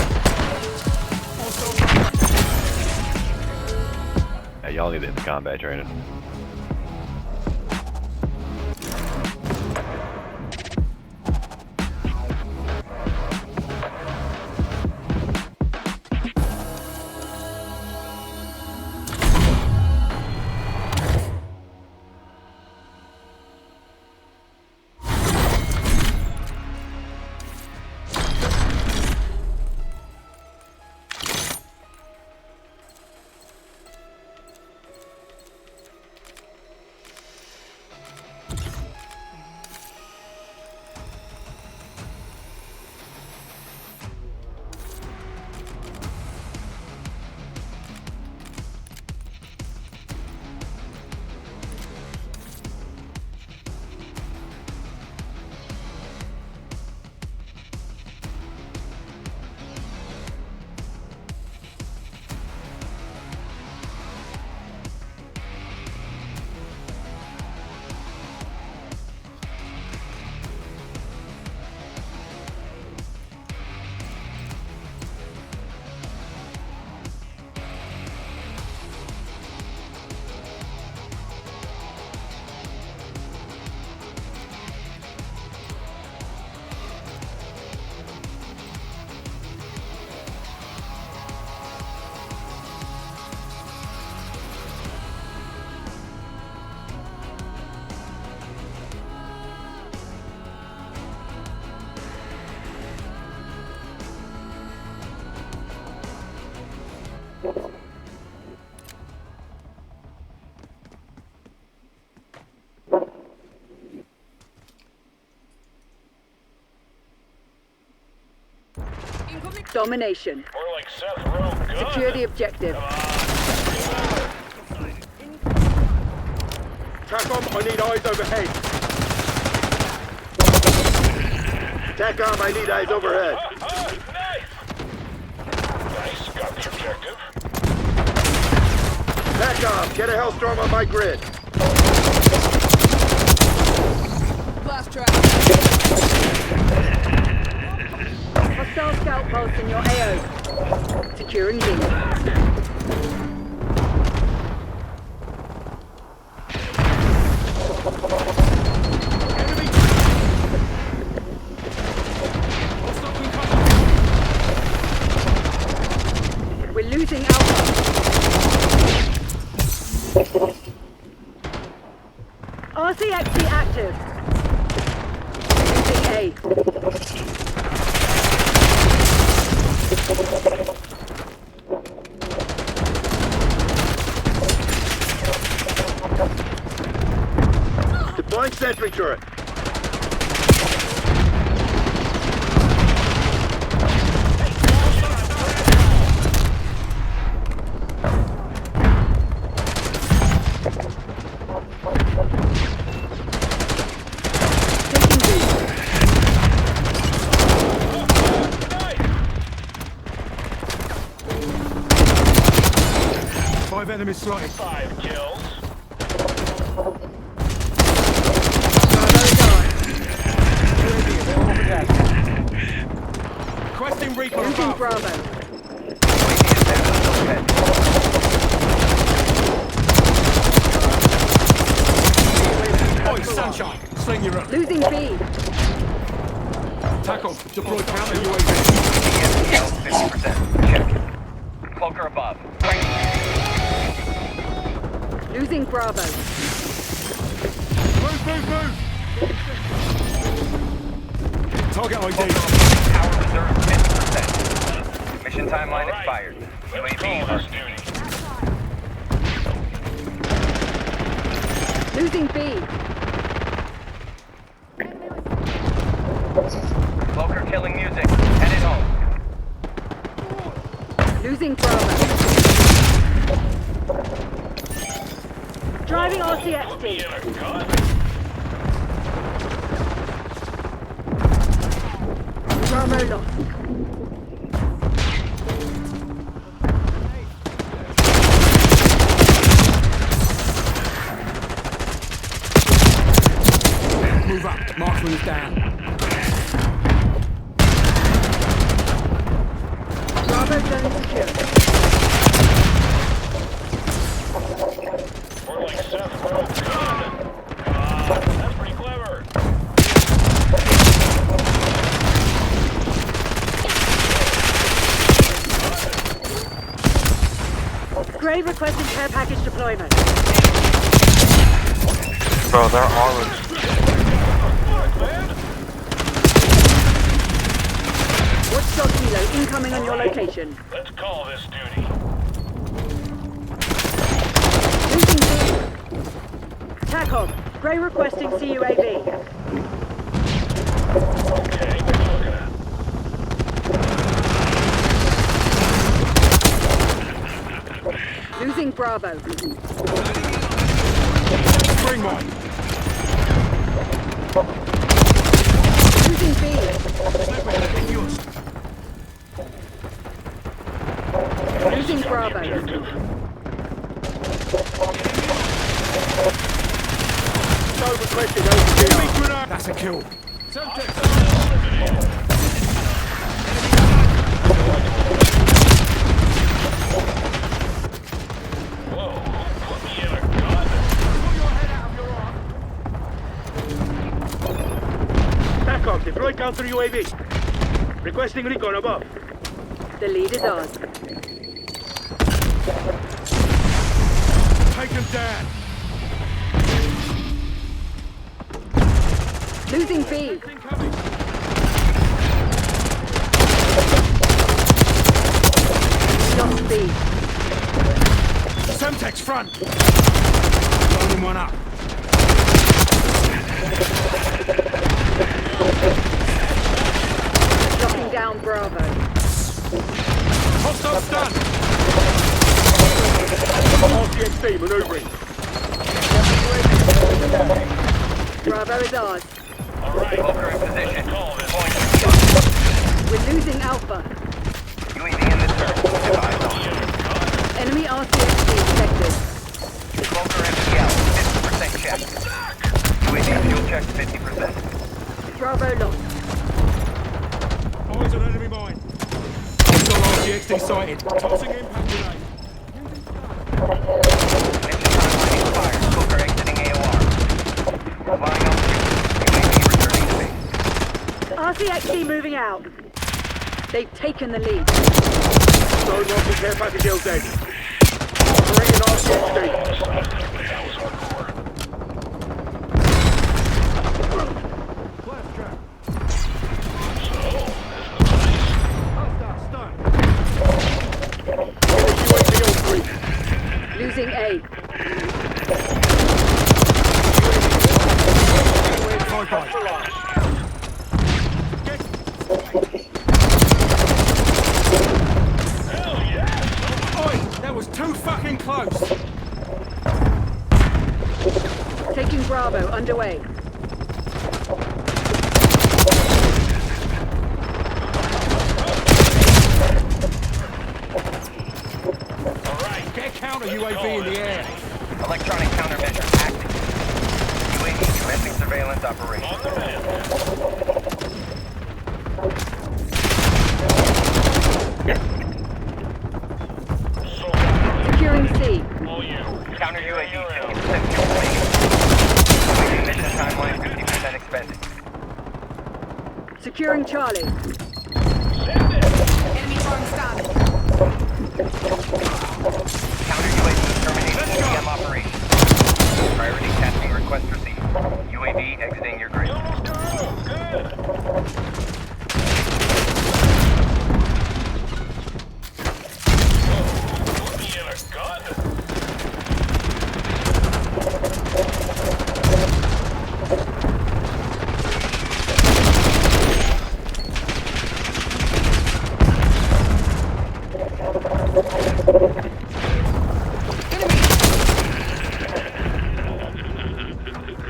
Yeah, y'all need to hit the combat training. Domination. We're like Seth Rogen. Good. Secure the objective. TACOM, I need eyes overhead. TACOM, I need eyes overhead. Nice, got the objective. TACOM, get a Hellstorm on my grid. Blast track. Hostile scout pulse in your AO. Securing link. We're losing Alpha. RCXD active. Losing A. Deploying sentry turret. Five enemies slotted. 5 kills. Requesting recon Losing above. Bravo. Okay. Sling your up. Losing B. Tackle. Deploy counter UAV. ESPL 50%. Check. Cloaker above. Losing Bravo. Move, move, move! Target ID. Power reserve 50%. Mission timeline expired. UAV first. Losing B. Cloaker killing music. Headed home. Losing Bravo. Driving RCXD. Bravo lost. Move up. Marksman is down. Bravo zone secure. We're like Seth Rogen. That's pretty clever. Gray requesting care package deployment. Bro, they're all in. Watchdog Kilo incoming on your location. Let's call this duty. Losing B. TACOM. Gray requesting CUAV. Okay, what are you looking at? Losing Bravo. Bring one. Losing B. Losing Bravo. So requested OCR. That's a kill. TACOM, deploy counter UAV. Requesting recon above. The lead is ours. Take him down. Losing B. Lost B. Semtex front. Loading one up. Knocking down Bravo. Hostile stun. RCXD maneuvering. Bravo is ours. Cloaker in position. Point. We're losing Alpha. UAV in the turret. Device on. Enemy RCXD detected. Cloaker MPL 50% check. UAV fuel check 50%. Bravo lost. Eyes on enemy mine. Hostile RGXD sighted. Tossing impact grenade. Mission timeline expired. Cloaker exiting AOR. Flying altitude. UAV returning to base. RCXD moving out. They've taken the lead. Zone 1 for care package LZ. Operating RCXD. Losing A. Oi, that was too fucking close. Taking Bravo underway. Get counter UAV in the air. Electronic countermeasure active. UAV commencing surveillance operation. Securing C. Counter UAV 50% fuel remaining. UAV mission timeline 50%. Securing Charlie. Enemy farm spotted. Counter UAV terminating EM operation. Priority tasking request received. UAV exiting your grid.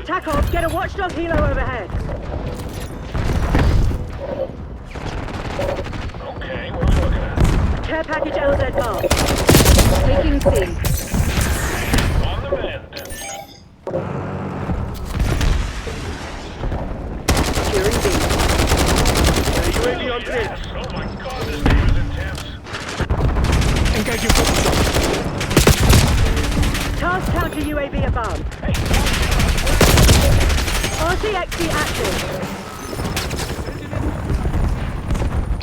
Takov, get a watchdog helo overhead. Okay, what are we looking at? Care package LZ marked. Taking C. On the mend. Securing B. UAV on grid. Oh my god, this game is intense. Engaging focal shot. Task counter UAV above. RCXD active.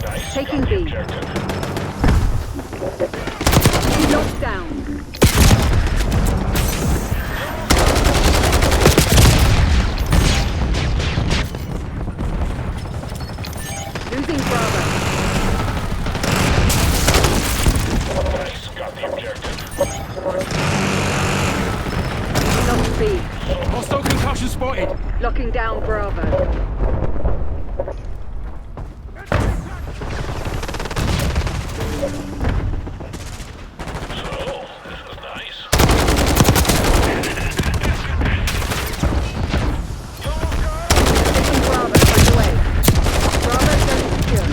Nice. Taking B. Objective. Locked down. Losing Bravo. Nice. Got the objective. Lost B. Hostile concussion spotted. Locking down Bravo. So, this is nice. Taking Bravo underway. Bravo zone secure.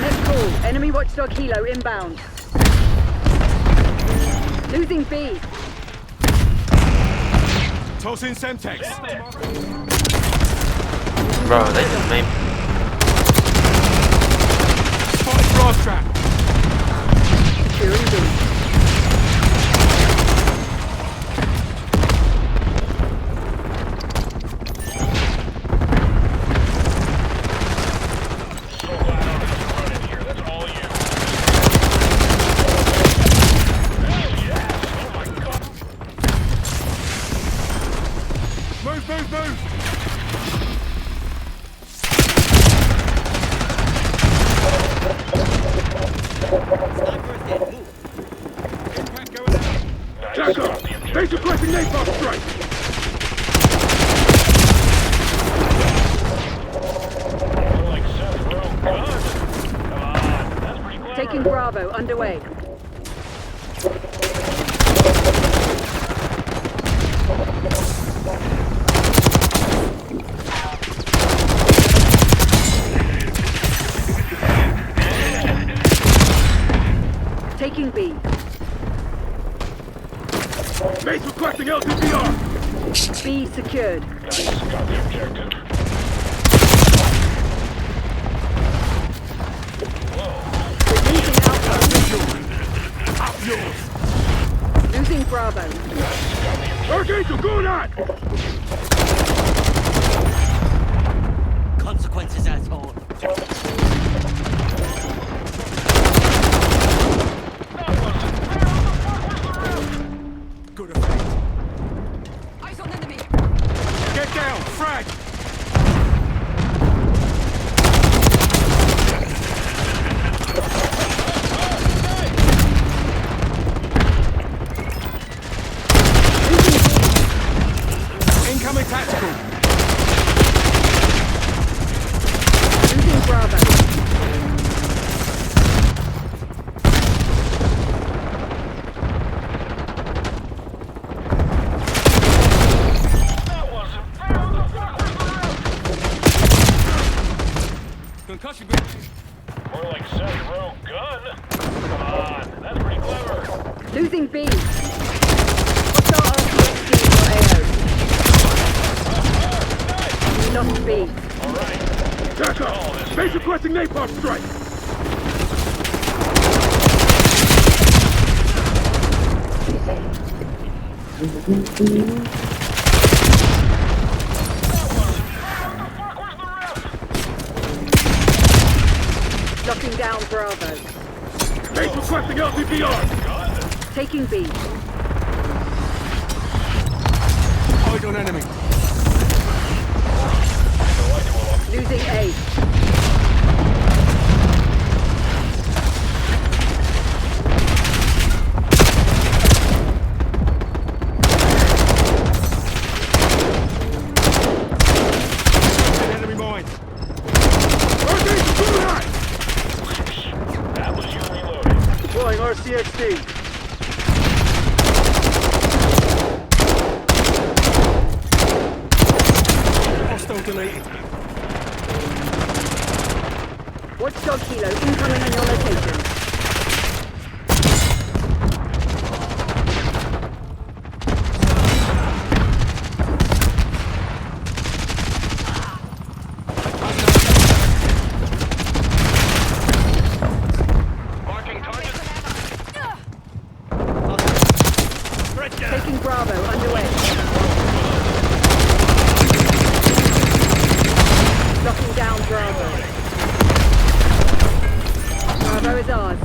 Next call. Enemy watchdog helo inbound. Losing B. Tossing Semtex. Bro, they just made Spotted blast trap. Securing B. So glad I was run in here. That's all you. Hell yes! Oh my god! Move. Impact going out. Nice. Jack up! Got the objective. Base requesting napalm strike! We're like Seth Rowe. Good. Come on. That's pretty clever. Taking Bravo underway. Taking B. Base requesting LTPR! B secured. Nice. Got the objective. Losing Alpha. Up yours. Losing Bravo. Archangel, going on! Consequences, asshole. Good effect. Eyes on enemy. Get down. Frag. Incoming tactical. Losing Bravo. Concussion group. More like Seth Rowe gun. Come on. That's pretty clever. Losing B. Hostile RCXD for AO. Lost B. Alright. Jack up! Base requesting napalm strike! down Bravo. Base requesting LVPR. Taking B. Eyes on enemy. Losing A. Enemy mine. That was your reloading. Deploying RCXD. Hostile deleted. Watchdog Kilo incoming on your location. Marking target. Taking Bravo underway. Locking down Bravo. Bravo is ours.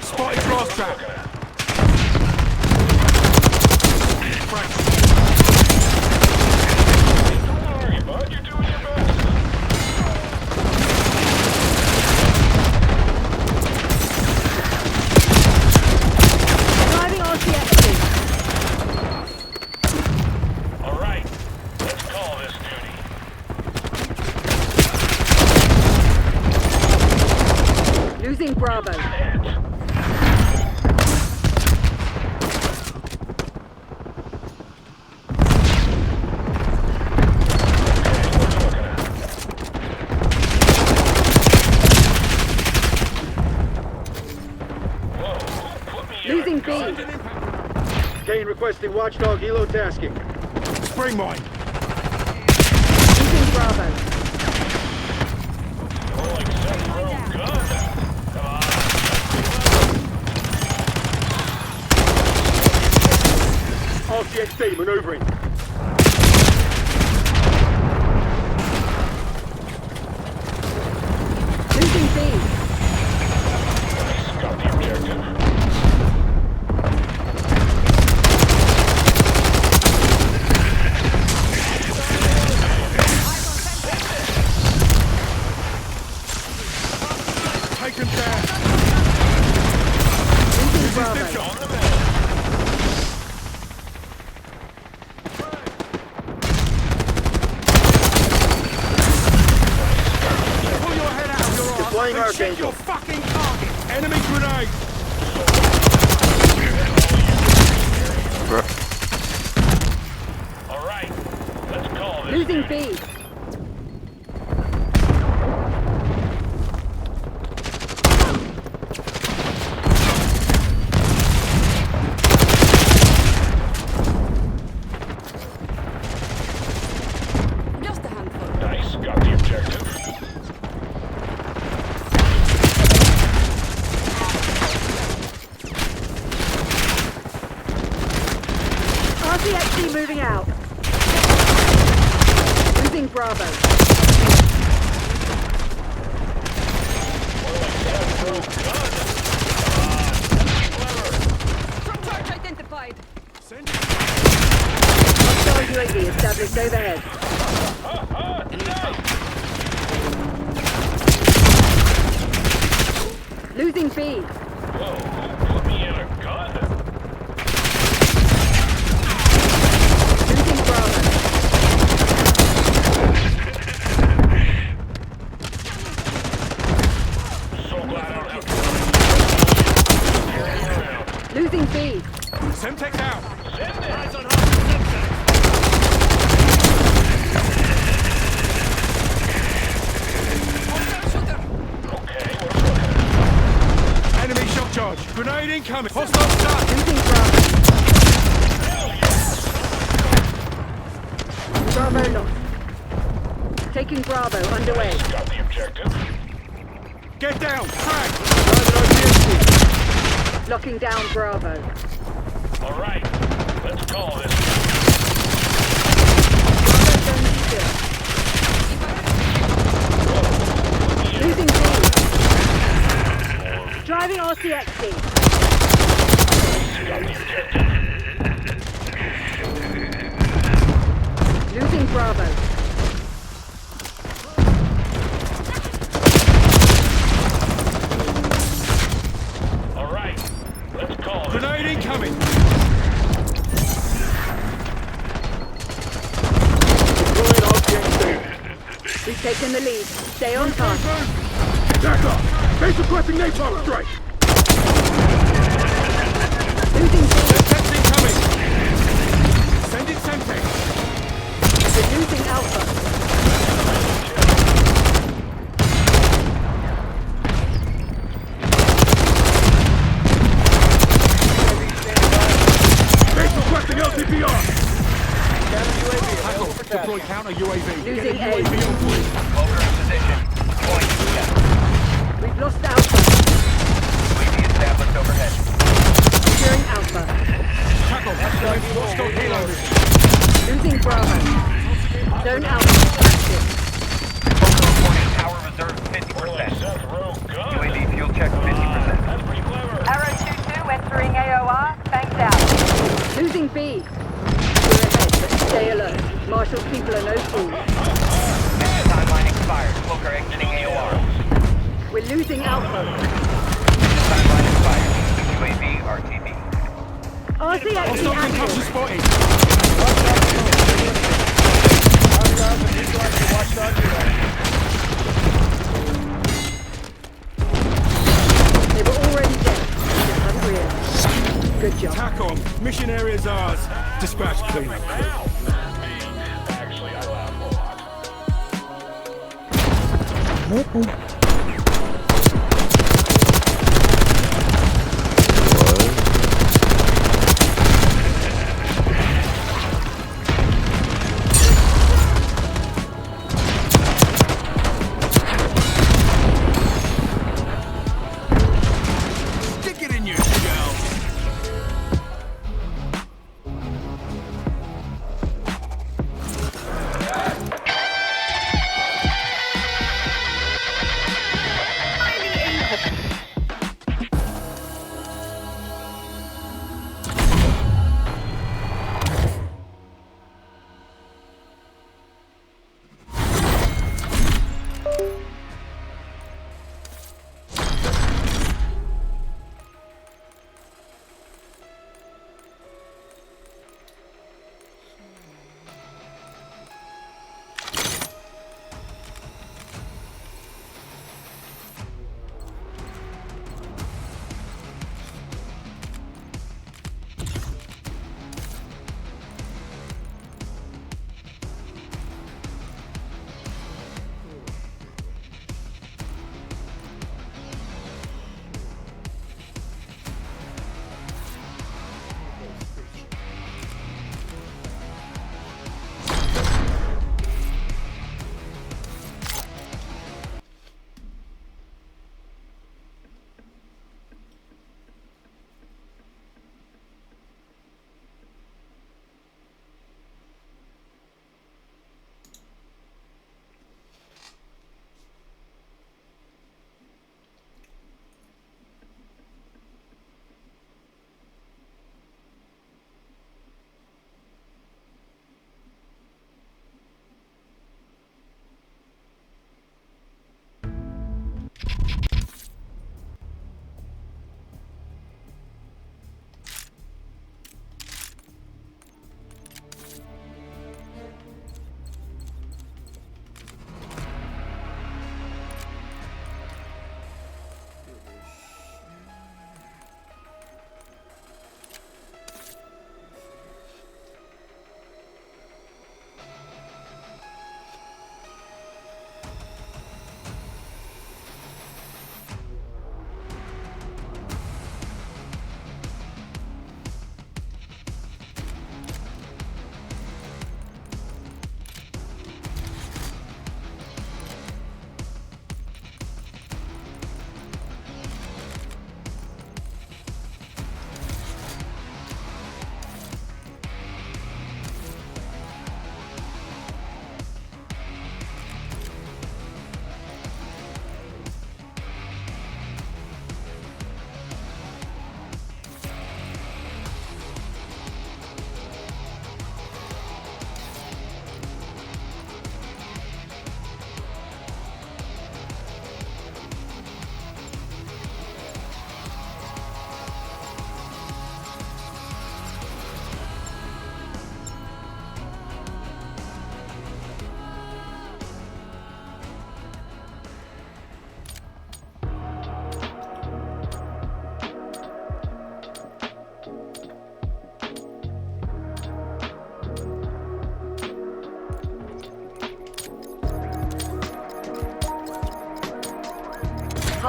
Spotted blast trap. Sorry, bud. You're doing your best. Driving RCXD. All right. Let's call this duty. Losing Bravo. Losing B. Kane requesting Watchdog Helo tasking. Spring mine. Losing Bravo. More like Seth Rowe gun. Come on. RCXD maneuvering. Losing B. Got the objective. Taken down. Losing Bravo. On the man. Pull your head out of your arse. Deploying and check Archangel. your fucking target. Enemy grenade. All right. Let's call this Losing duty. B. Just a handful. Nice. Got the objective. RCXD moving out. Losing Bravo. Drop charge identified. Hostile UAV established overhead. Losing B. Whoa, put me in a gun. Losing Bravo. So glad I don't have to. Losing B. Semtex out. Send it. Eyes on Enemy shock charge. Grenade incoming. Hostile start. Losing Bravo. Bravo lost. Taking Bravo underway. Got the objective. Get down. Frag. Locking down Bravo. All right. Let's call this. active. Losing B. Driving RCXD. Losing Bravo. All right, let's call it. Grenade incoming! Deploying RCXD. We've taken the lead. Stay on task. Back up! Base requesting napalm strike! Losing B. Semtex incoming! Send it Semtex! We're losing Alpha. Base requesting LTPR! Tackle, deploy counter UAV. Losing A. UAV on point. Vulgar in position. Deploying EF. We've lost Alpha. UAV established overhead. Securing Alpha. Tackle, deploy watchdog helo. Losing Bravo. Zone Alpha active. Vulgar reporting power reserve 50%. UAV fuel check 50%. Arrow 2-2 entering AOR. Thanks out. Losing B. We're ahead, but stay alert. Marshall's people are no fools. Mission timeline expired. Cloaker exiting AOR. We're losing Alpha. Mission timeline expired. UAV RTB. RCXD Hostile active. concussion spotted. They were already dead. Just hadn't realized. Good job. TACOM, mission area's ours. Dispatch cleanup crew. Actually, I laugh a lot. Stick it in your shell.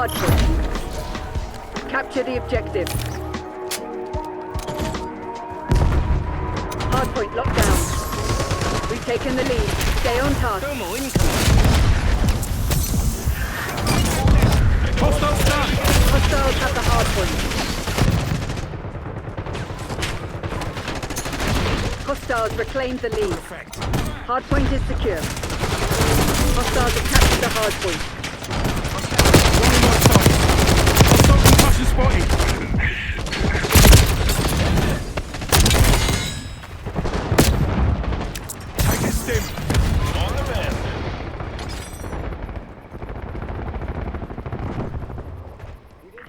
hard point. Capture the objective. Hard point locked down. We've taken the lead. Stay on task. Hostile stun! Hostiles have the hard point. Hostiles reclaimed the lead. Hard point is secure. Hostiles have captured the hard point. One more stop. Hostile concussion spotted. Take a stim. On the mend.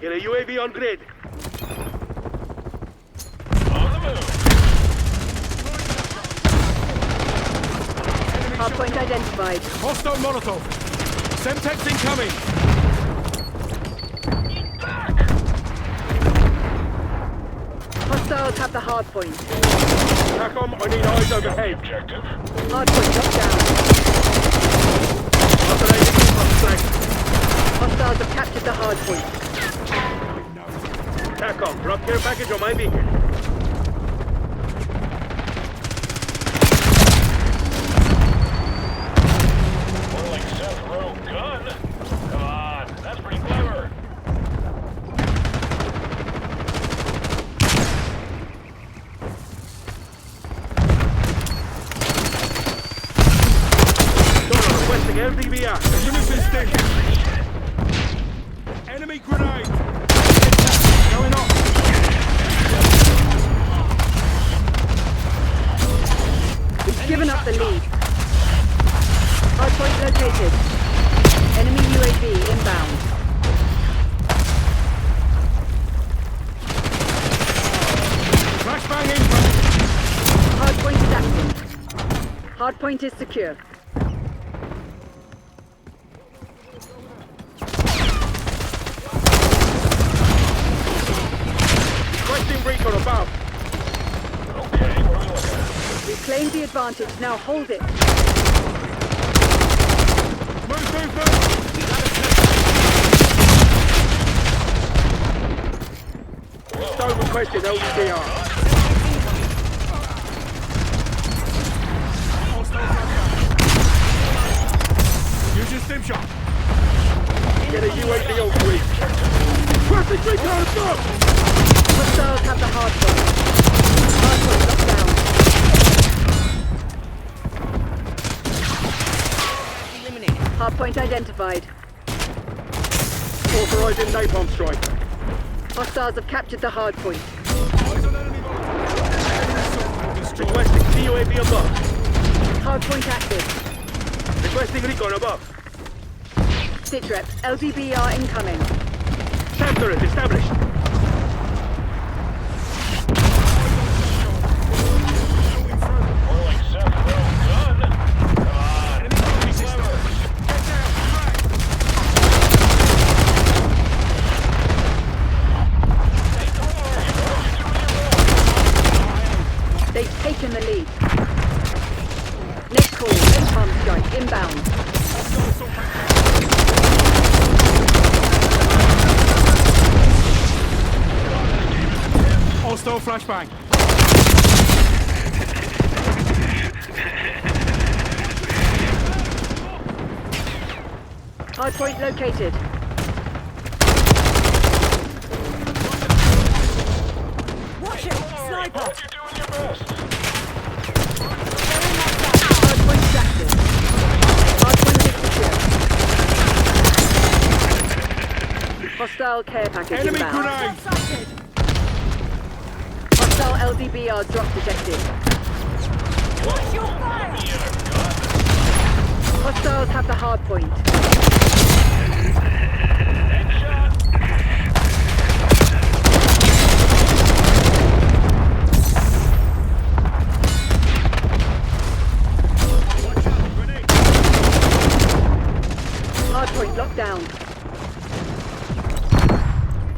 Get a UAV on grid. On the move. Hardpoint identified. Hostile Molotov. Semtex incoming. Hostiles have the hardpoint. TACOM, I need eyes overhead. Objective. Hardpoint locked down. Hostiles have captured the hardpoint. TACOM, drop care package on my beacon. Rolling Seth Rowe gun. Come on, that's pretty clever. Donor requesting LDBR. Unison stim. Enemy grenade. Going off. We've given up the lead. Hardpoint located. Enemy UAV inbound. Flashbang incoming. Hardpoint is active. Hardpoint is secure. Requesting recon above. Okay, what are we looking at? We've claimed the advantage. Now hold it. Move. Stone requesting LDBR. Use your stim shot. Get a UAV on grid. Requesting recon above. Hostiles have the hardpoint. Hardpoint locked down. Hardpoint identified. Authorizing napalm strike. Hostiles have captured the hardpoint. Requesting CUAV above. Hardpoint active. Requesting recon above. Sitrep, LDBR incoming. SAM turret established. Rolling Seth Rowe gun. Come on, pretty clever. They've taken the lead. Next call, napalm strike inbound. Hostile flashbang. Hardpoint located. Watch it, sniper! Hope you're doing your best. Hardpoint active. Hardpoint is secure. Hostile care package Enemy inbound. grenade. Hostile LDBR drop detected. Hostiles have the hard point. Hard point locked down.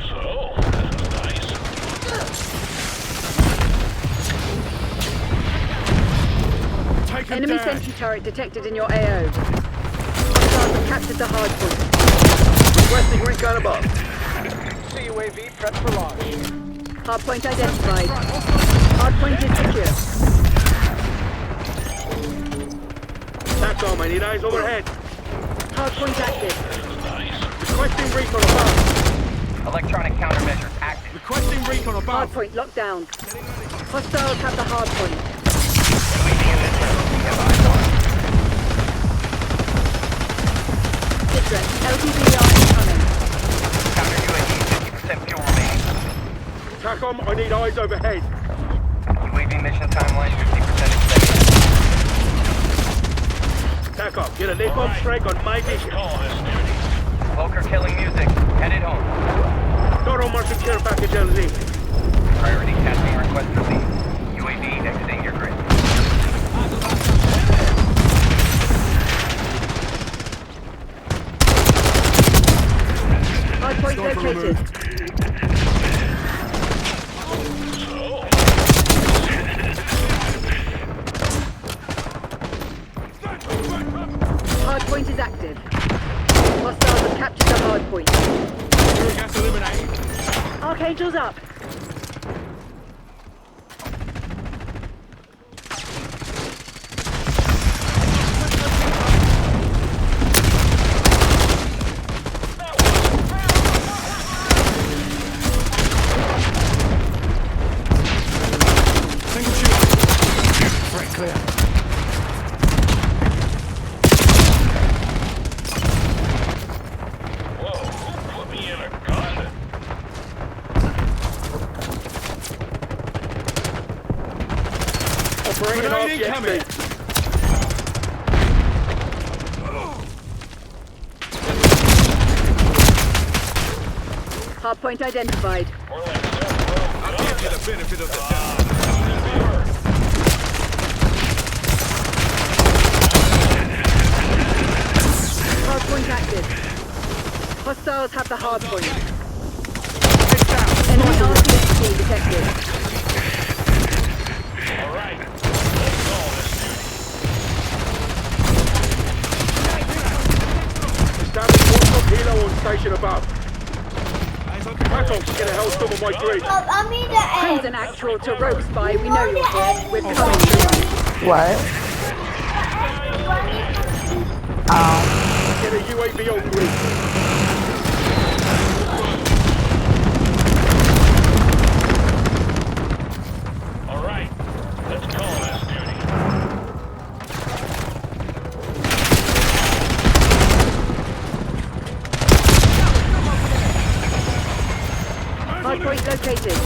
So, this is nice. Take him Enemy down. sentry turret detected in your AO. Hostiles have captured the hard point. Requesting recon above. CUAV prep for launch. Hardpoint identified. Hardpoint is secure. SATCOM, I need eyes overhead. Hardpoint active. Requesting recon above. Electronic countermeasures active. Requesting recon above. Hardpoint locked down. Hostiles have the hardpoint. UAV in this room. We have eyes on. Citrus, LTVR incoming. Counter UAV, 50% fuel remaining. SATCOM, I need eyes overhead. UAV mission timeline, 50% extended. SATCOM, get a napalm strike on my beacon. Volker killing music. Headed home. Toro market care package LZ. Priority tasking request received. UAV exiting your grid. Hardpoint located. Hardpoint is active. Hostiles have captured the hardpoint. Gas eliminated. Archangel's up. Single shooter. Threat clear. Operating off Grenade incoming. GXD. Hardpoint identified. I'll give you the benefit of the doubt. Hardpoint active. Hostiles have the hardpoint. Heads down. Enemy RCXD detected. Establish one torpedo on station above. SATCOM, get a hellstorm on my grid. Crimson actual to rogue spy. We know you're here. We're coming to you. What? Get a UAV on grid. Hardpoint located.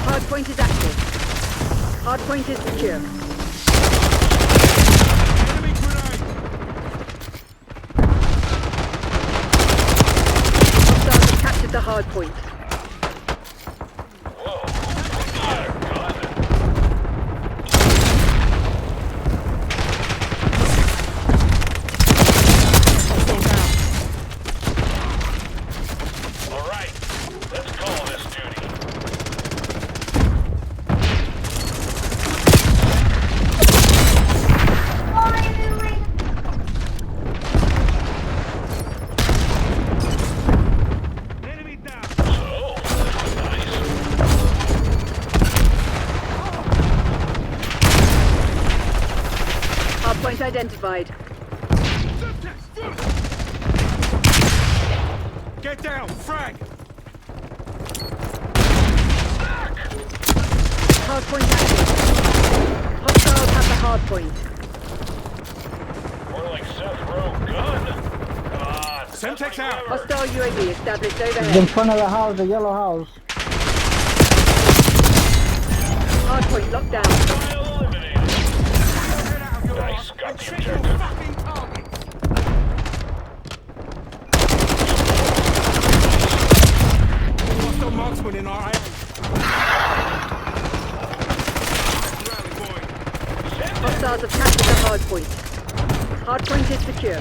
Hardpoint is active. Hardpoint is secure. Enemy grenade. Hostiles have captured the hardpoint. Hardpoint identified. Get down, frag! Hardpoint active. Hostiles have the hardpoint. More like Seth Rowe gun. Semtex out! Hostile UAV established It's in overhead. front of the house, the yellow house. Hardpoint locked down. Nice, got the objective. Hostile marksman in our eye. Hostiles have captured the hardpoint. Hardpoint is secure.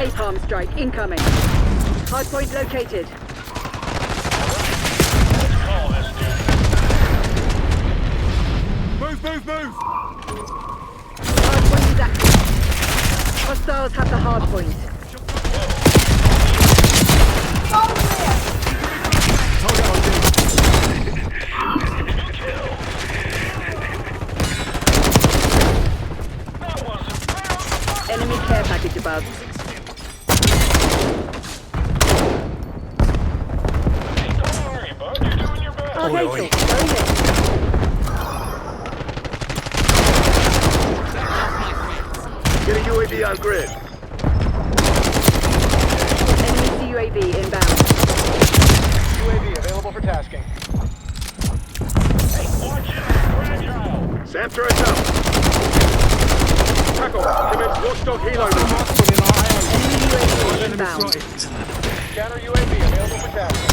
napalm strike incoming. Hardpoint located. Move, move, move! Hardpoint is active. Hostiles have the hardpoint. Enemy care package above. Oh, hey, Phil. Go ahead. Get a UAV on grid. Enemy UAV inbound. UAV available for tasking. Sam turret's up. Tackle. Commence watchdog helo. Enemy UAV inbound. Counter UAV available for tasking.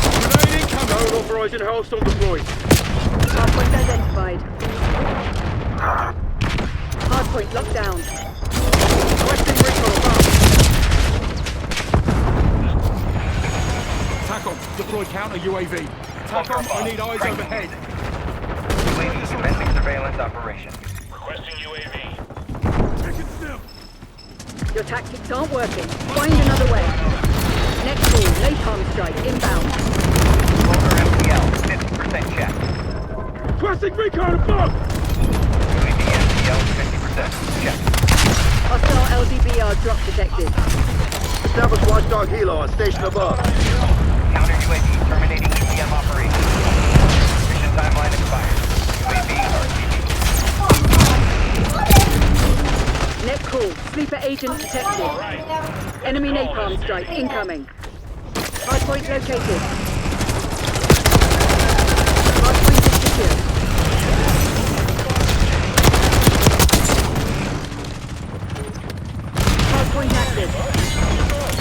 Drone authorizing Hellstorm deployed. Hardpoint identified. Hardpoint locked down. Requesting recon above. TACOM, deploy counter UAV. TACOM, I need eyes overhead. UAV commencing surveillance operation. Requesting UAV. Your tactics aren't working. Find another way. Next call, napalm strike inbound. Loader MPL, 50% check. Requesting recon above. UAV MPL, 50% check. Hostile LDBR drop detected. Establish watchdog helo on station above. Counter UAV terminating ECM operation. Mission timeline expired. UAV RTB. Net call, sleeper agent detected. Enemy napalm strike incoming. Hardpoint located. Hardpoint is secure. Hardpoint active.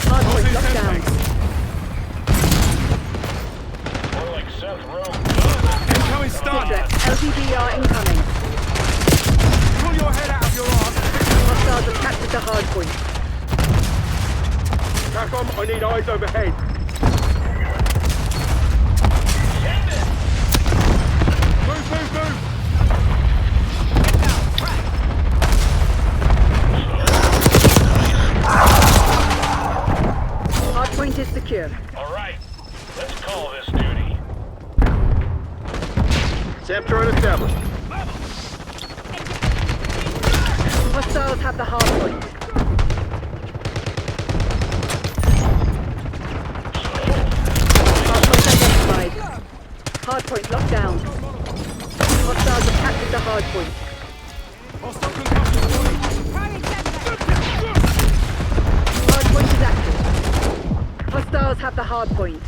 Hardpoint locked down. Incoming stun. LTBR incoming. Pull your head out of your arm. Hostiles have captured the hardpoint. TACOM, I need eyes overhead. Move, move, move! Hardpoint is secure. All right, let's call this duty. Sam turret established. Hostiles have the hardpoint. Hardpoint identified. Hardpoint locked down. Hostiles have captured the hardpoint. Hardpoint is active. Hostiles have the hardpoint.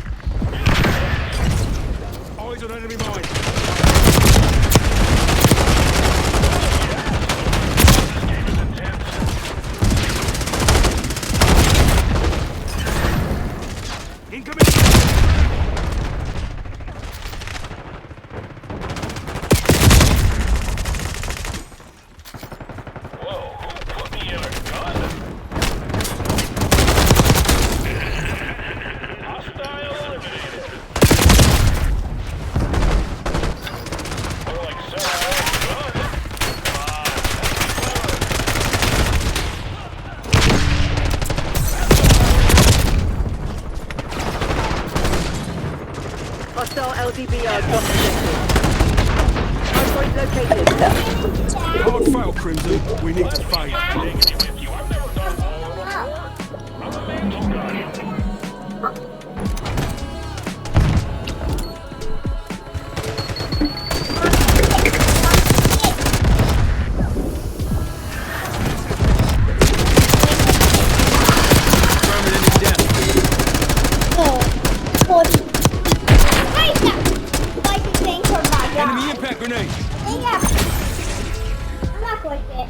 Eyes on enemy mine. Hostile LDBR drop detected. Hardpoint located. Hard fail, Crimson. We need to fight. Enemy impact grenade. I'm not going to.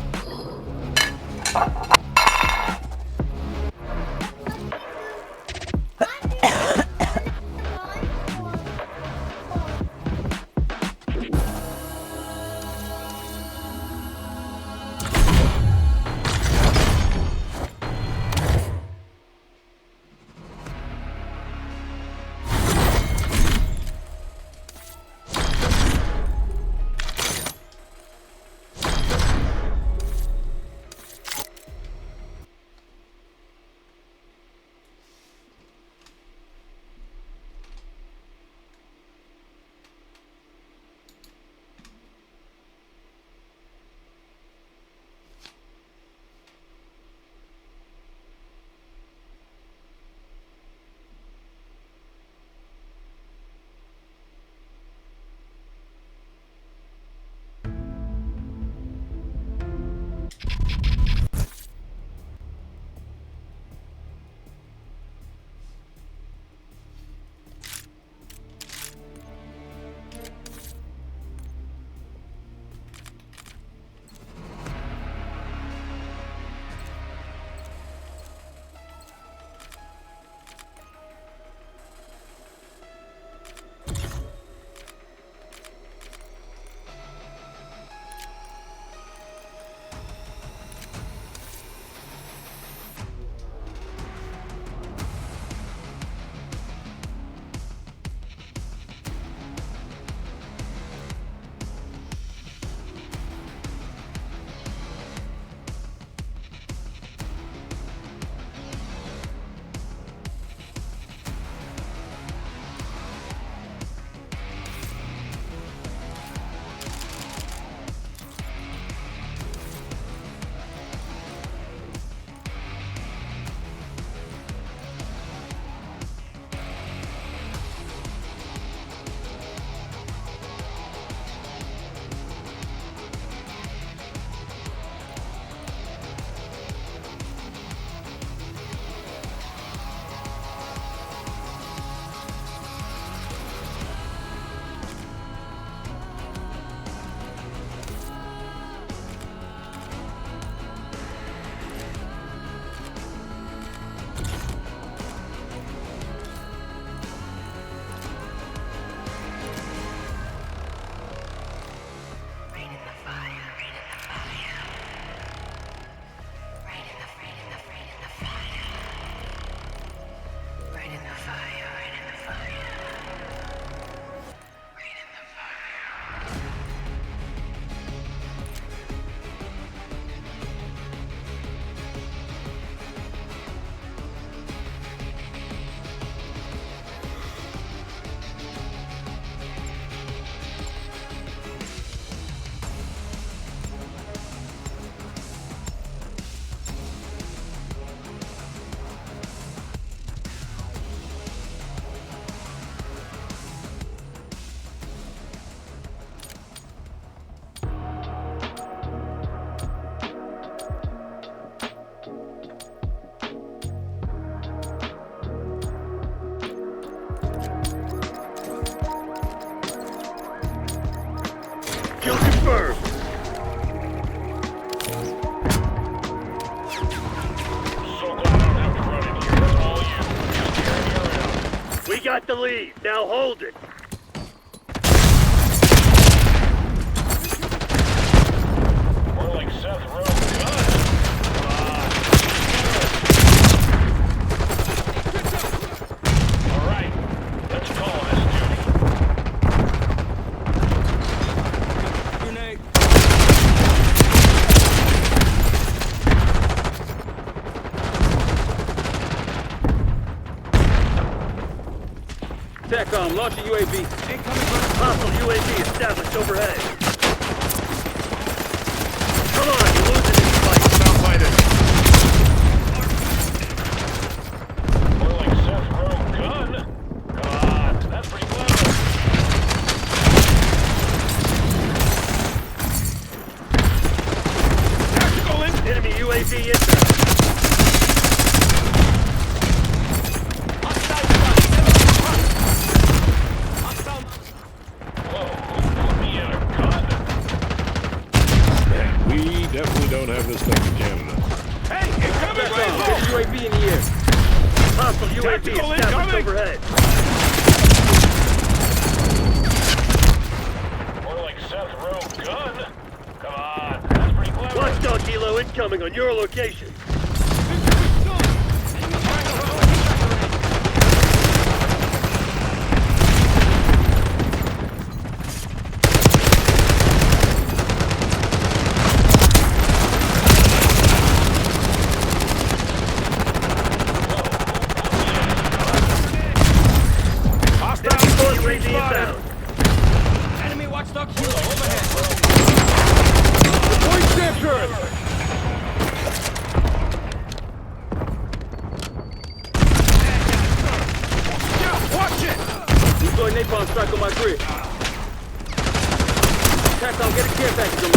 got the lead. Now hold it. More like Seth Rowe. Gun. All right. Let's call this duty. Grenade. TACOM, launch a UAV. Hostile UAV established overhead. Come on, you're losing this fight. Stop fighting. More like Seth Rowe. Gun. Come on. That's pretty clever. Tactical in. Enemy UAV inbound. We definitely don't have this stuff in Canada. Hey, incoming rifle! UAV in the air. Hostile UAV Tactical established incoming! overhead. More like Seth Rowe. Gun. Come on. That's pretty clever. Watchdog helo incoming on your location. UAV inbound. Enemy watchdog helo overhead. Deploy SAM turret. Watch it! Deploy napalm strike on my grid. TACOM, get a care package on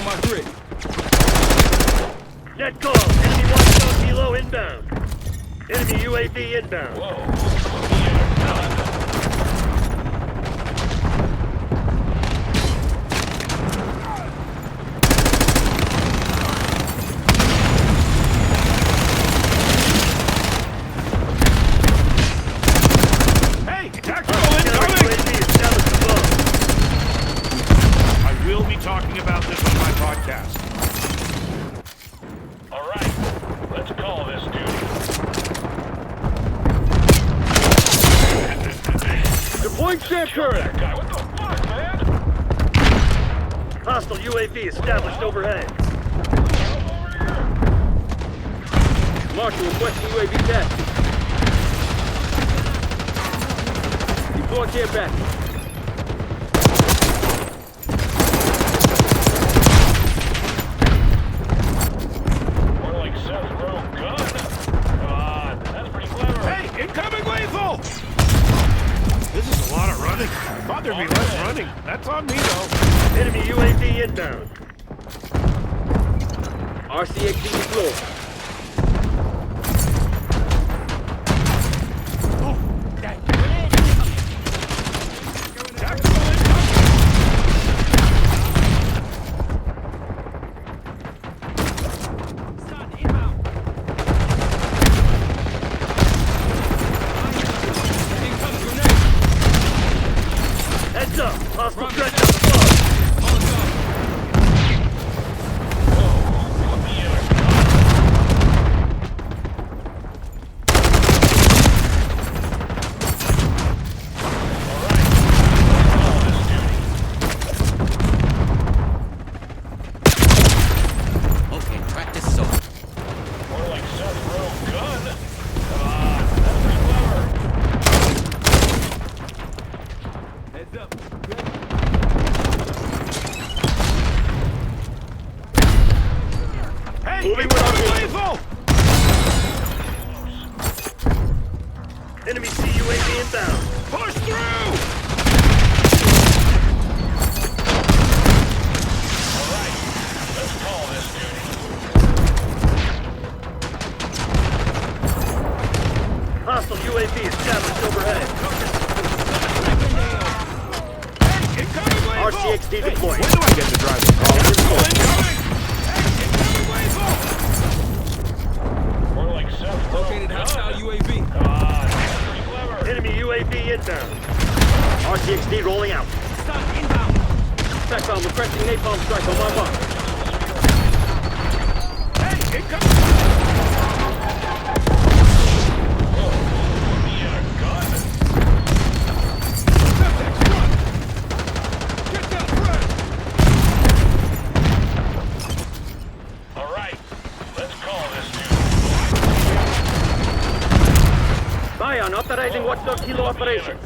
my grid. Net call. Enemy watchdog helo inbound. Enemy UAV inbound. Hey, tactical incoming! UAV established above. I will be talking about this on my podcast. All right, let's call this duty. Deploying SAM turret. That guy, what the fuck, man? Hostile UAV established overhead. Marshal requesting UAV test. Deploy care package. More like Seth Rowe. Gun. Come on, that's pretty clever. Hey, incoming lethal! This is a lot of running. I thought there'd be less running. That's on me, though. Enemy UAV inbound. RCXD deployed. Heads up! Hostile threat up above! Okay, practice is over. More like Seth Rowe. Gun. Come on, that's pretty clever. Heads up. Hey, Moving incoming with lethal! Enemy CUAV inbound. Push through! All right, GXD deployed. When do I get to drive the car? More like Seth Located hostile UAV. Come on, that's pretty clever. Enemy UAV inbound. RTXD rolling out. Stun inbound. SATCOM requesting napalm strike on my mark. Hey, incoming. Ion authorizing Watchdog Kilo operations.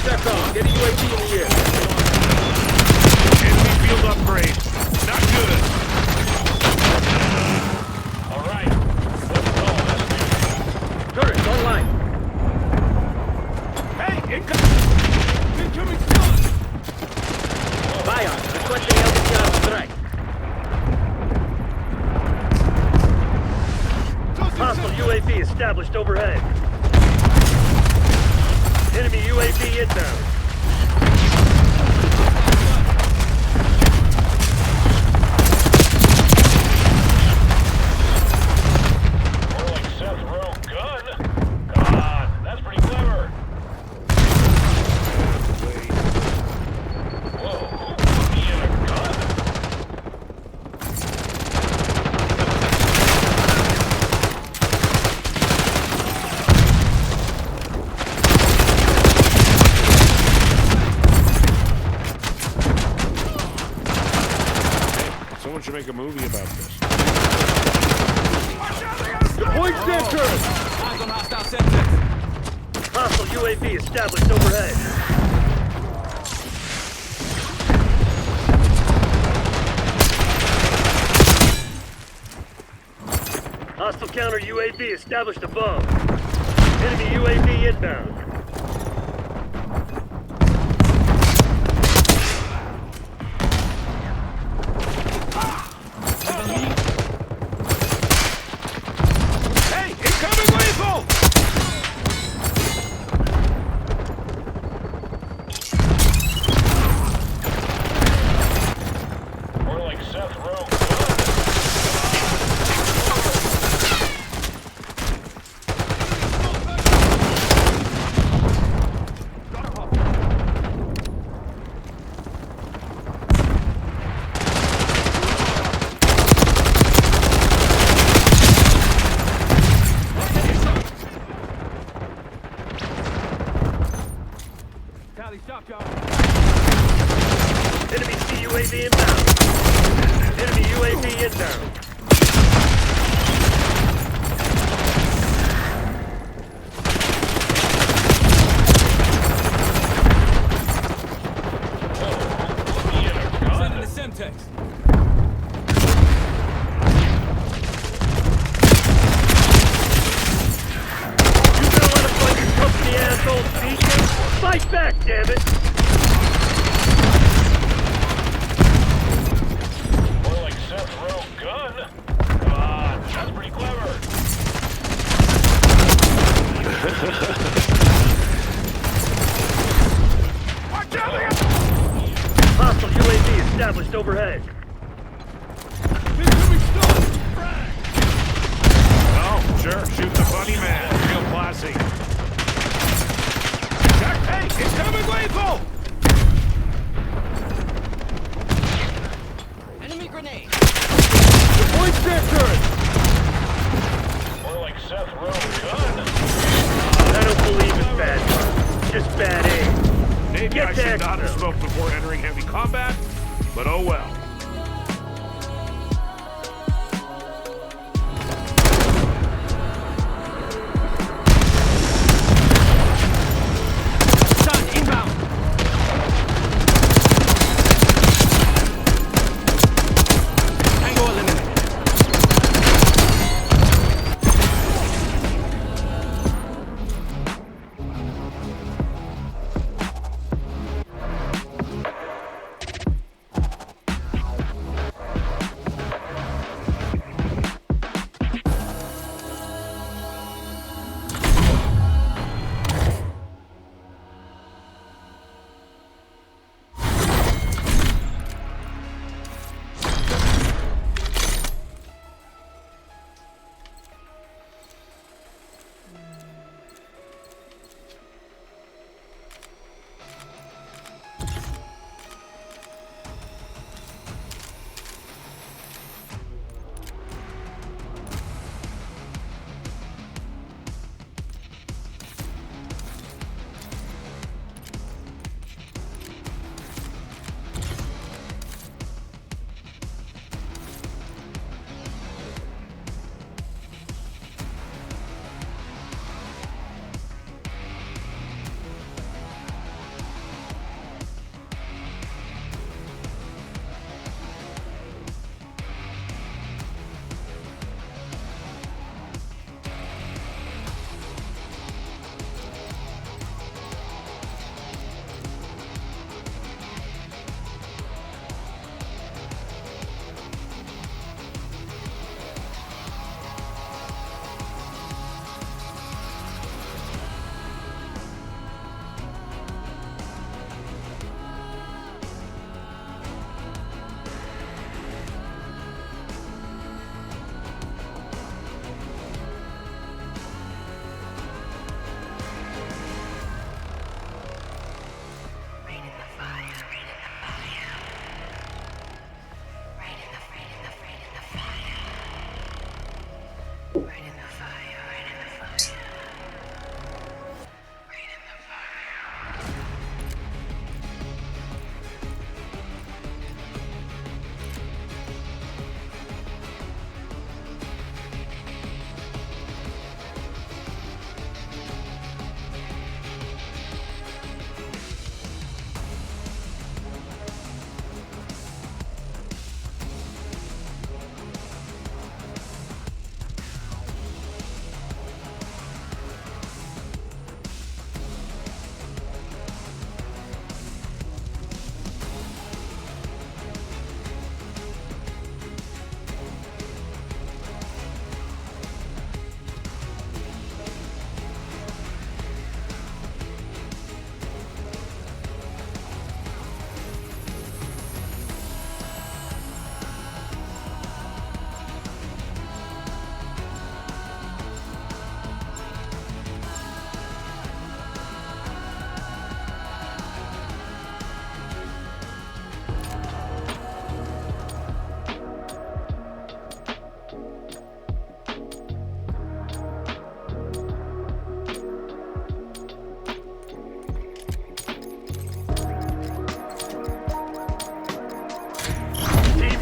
SATCOM, get a UAV in the air. Enemy field upgrade. Not good. All right. Let's call this. Turret online. Incoming stun! Ion requesting LBTR strike. Hostile UAV established overhead. Enemy UAV inbound. More like Seth Rowe gun. Come on, that's pretty clever. Someone should make a movie about this. Deployed center! Eyes on hostile center. Hostile UAV established overhead. Hostile counter UAV established above. Enemy UAV inbound. Hey, incoming lethal! More like Seth Rowe. Tally, stop, y'all. Enemy CUAV inbound. Enemy UAV inbound. Sending the Semtex. You gonna let us like your company asshole speaking? Fight back, damn it! More like Seth Rowe gun. Come on, that's pretty clever. Watch out! Hostile UAV established overhead. Incoming stun! Oh, sure. Shoot the funny man. Real classy. Hey, incoming lethal! Enemy grenade! Deployed center! More like Seth Rowe gun. I don't believe it's bad guns, just bad aim. Maybe Get I should that not have stuff. smoked before entering heavy combat, but oh well. Stun inbound! Tango eliminated.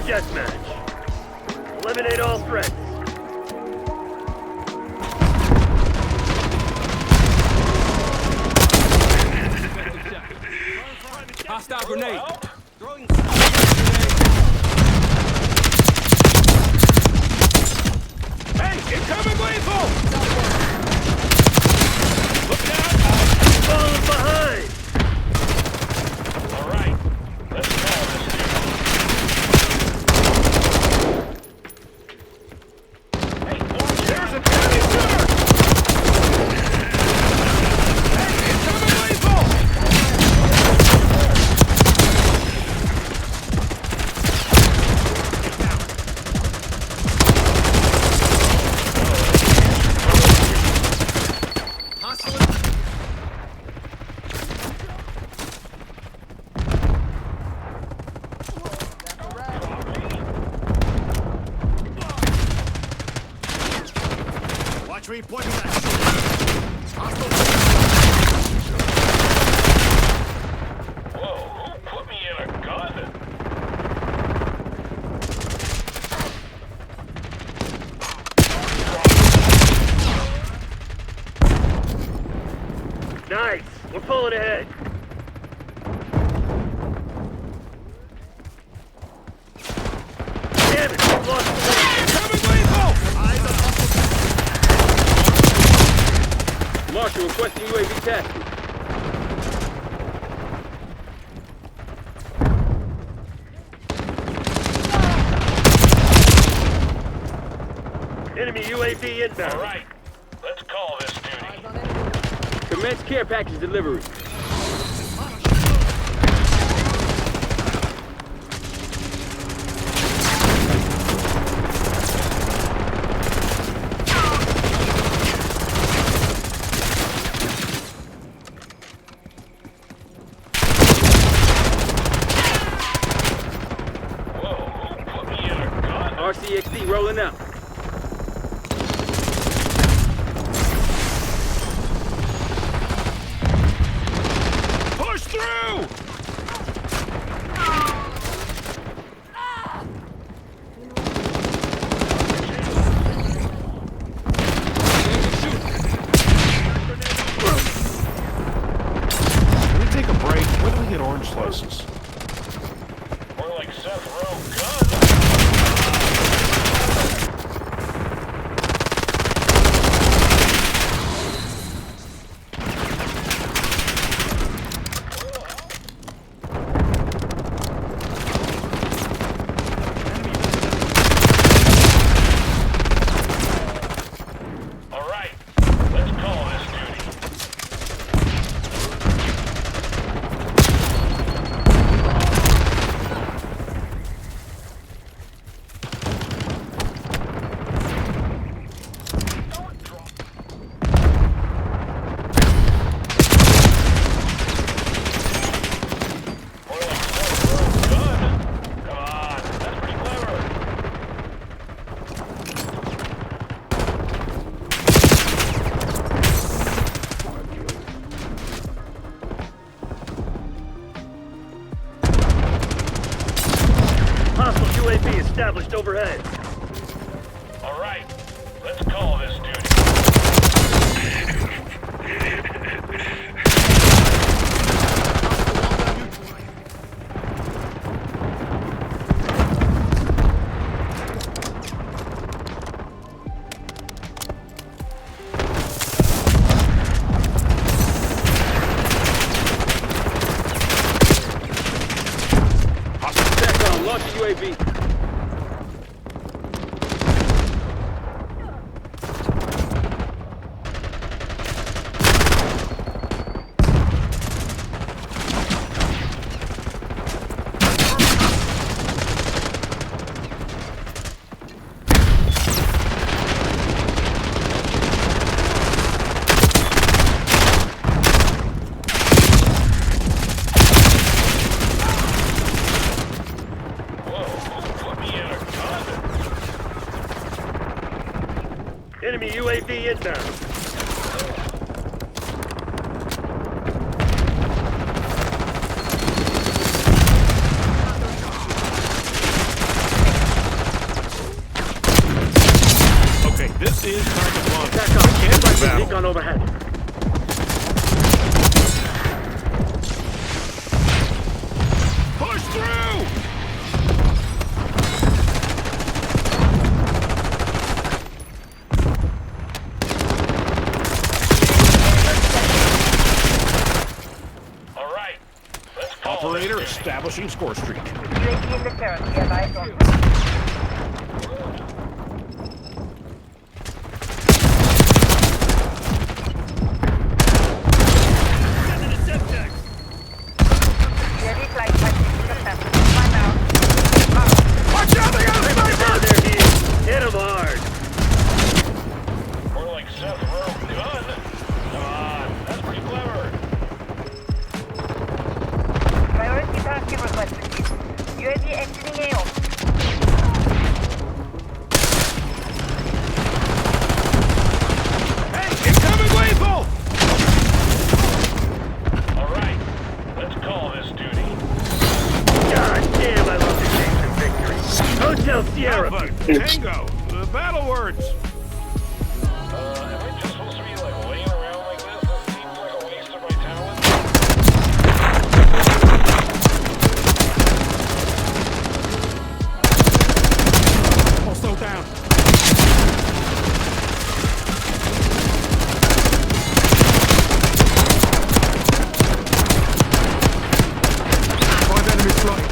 deathmatch. Eliminate all threats. Hostile grenade. Hey, incoming lethal! Look out! Falling behind! All right, let's call this dude. Hey, there's an enemy shooter! Hey, incoming lethal! Watch where you pointing that. Whoa, who put me in a gun? Nice! We're pulling ahead. Damn it! We've lost the lead. Incoming lethal! Marshal requesting UAV taxi. Enemy UAV inbound. All right, let's call this duty. Commence care package delivery. Whoa, who put me in a gun? RCXD rolling out. Push through! Can we take a break? When do we get orange slices? More like Seth Rowe gun. All right, let's call this duty. More like Seth Rowe gun. Come on, that's pretty clever. Hostile UAV established overhead. All right, let's call this duty. SATCOM, launch the UAV. Enemy UAV inbound. is target one. TACOM, stand by for recon overhead. Push through! All right. Let's call Operator establishing score streak. UAV in the turret. Be advised on. UAV flight time 50%. Climb out. Watch out! They got a sniper! There he is. Hit him hard. More like Seth Rowe gun. Come on, that's pretty clever. Priority tasking request received. UAV exiting AO. Hey, incoming lethal! All right, let's call this duty. God damn, I love the games and victory. Hotel Sierra. Alpha, Tango, the battle words. Am I just supposed to be like laying around like this? This seems like a waste of my talent. Also down. Five enemy flight.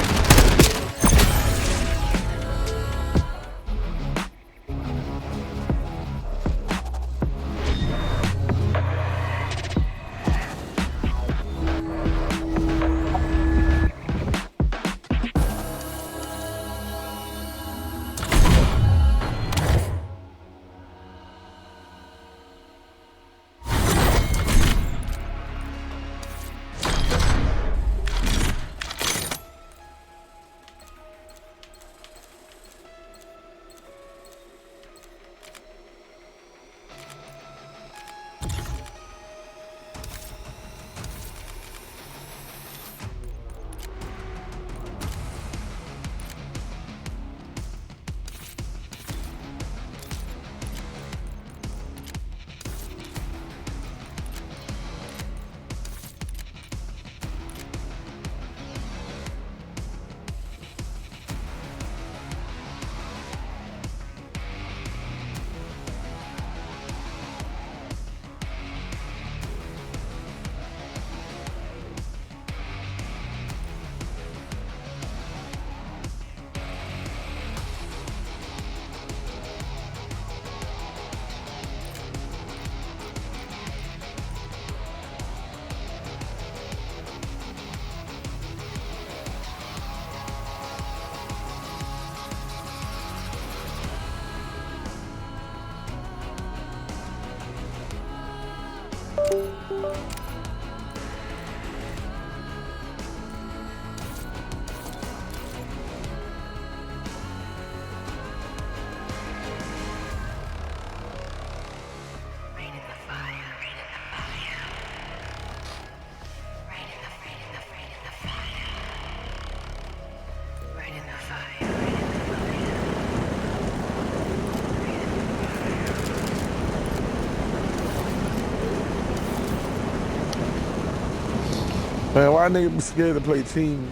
Man, why niggas be scared to play team?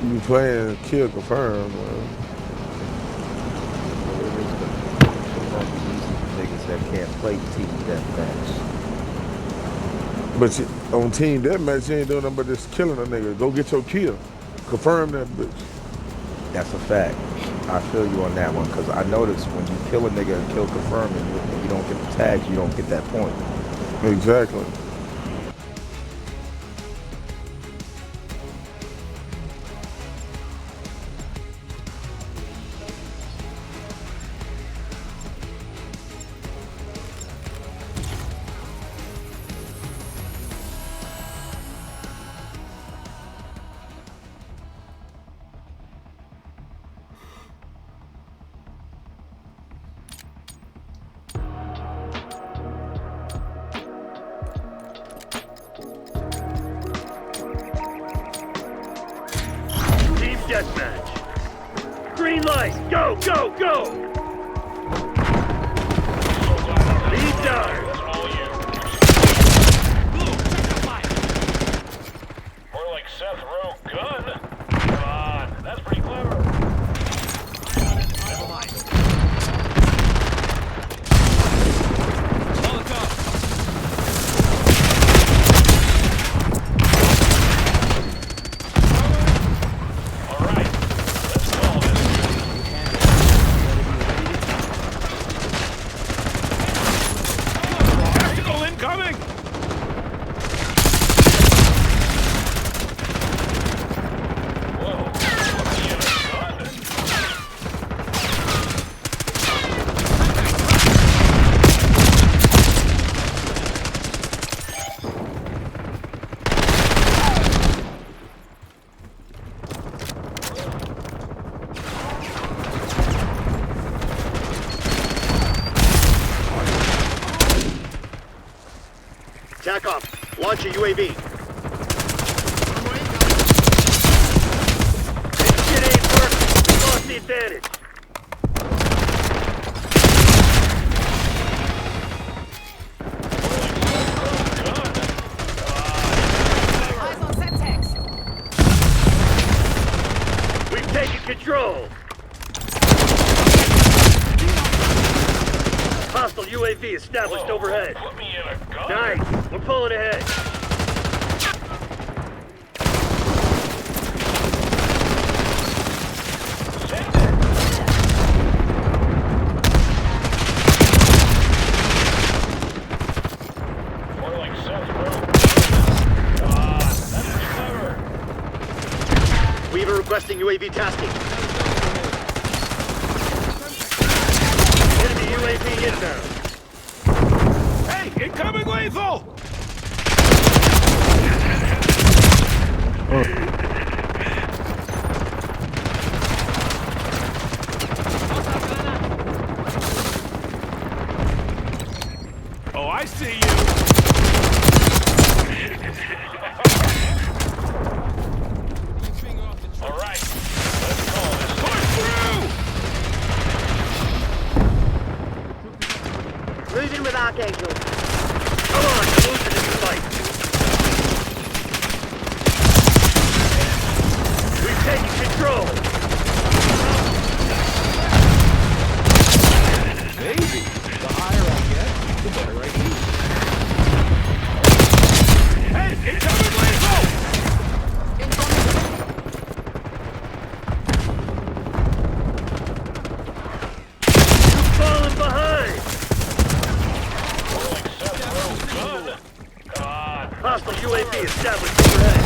You be playing kill confirm, man. Niggas that can't play team deathmatch. But on team deathmatch, you ain't doing nothing but just killing a nigga. Go get your kill. Confirm that bitch. That's a fact. I feel you on that one, because I noticed when you kill a nigga and kill confirm and you don't get the tags, you don't get that point. Exactly. Deathmatch. Green light. Go, go, go. Seth Rowe gun. Come on, that's pretty clever. Never mind. Incoming! TACOM, launch a UAV. This shit ain't working. We lost the advantage. Eyes on Semtex. We've taken control. Hostile UAV established overhead. Put me in a gun. Nice. We're pulling ahead. More like Seth Rowe. Come on, that's pretty clever. Weaver requesting UAV tasking. Enemy UAV inbound. Hey, incoming lethal! Oh, I see you. All right, let's call this. Push through! Moving with Archangel. Come on, you're losing this fight. We've taken control. Maybe. The higher I get, the better I do. Hey, incoming lethal! You've fallen behind. More like Seth Rowe gun. Come on. Hostile UAV established overhead.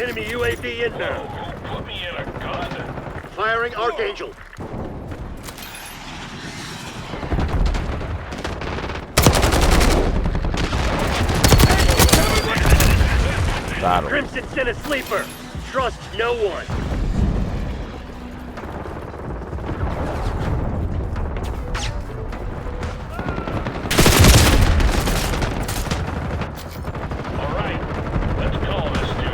Enemy UAV inbound. Put me in a gun. Firing Archangel. Got him. Crimson sent a sleeper. Trust no one. All right, let's call this duty.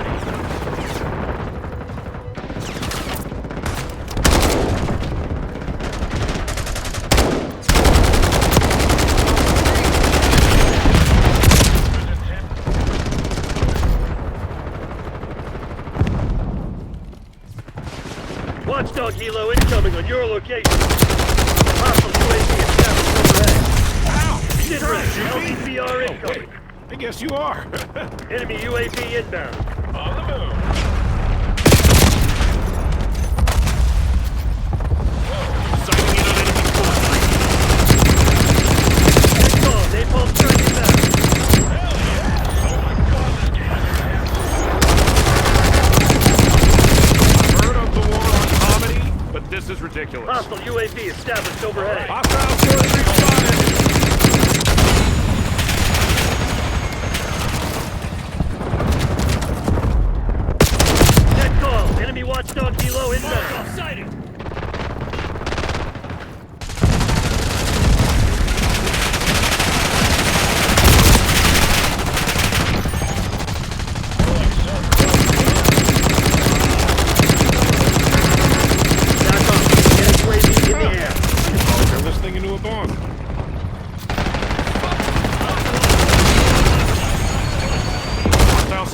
Watchdog helo incoming on your location. Hostile UAV established overhead. Shit, LCPR incoming. I guess you are. Enemy UAV inbound. On the move. Sighting in on enemy force. Good call. Napalm striking back. Hell yes! Oh my god, this Heard of the war on comedy, but this is ridiculous. Hostile UAV established overhead. Hostile forces spotted. Net call. Enemy watchdog helo inbound. sighted! UAV in the air. Turn this thing into a bomb. Hostile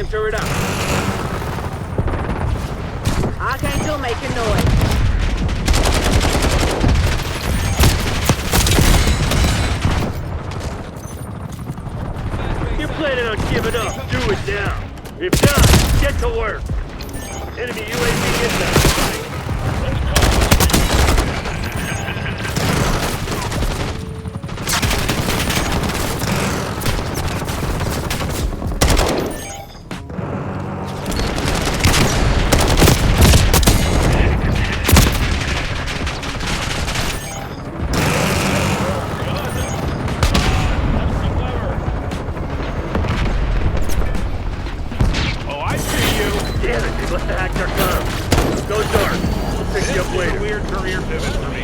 Second turret out. Archangel making noise. You're planning on giving up. Do it now. If not, get to work. Enemy UAV inbound. Oh, I see you. Damn it, they let the hacker come. Go dark. We'll pick you up This is later. a weird career pivot for me.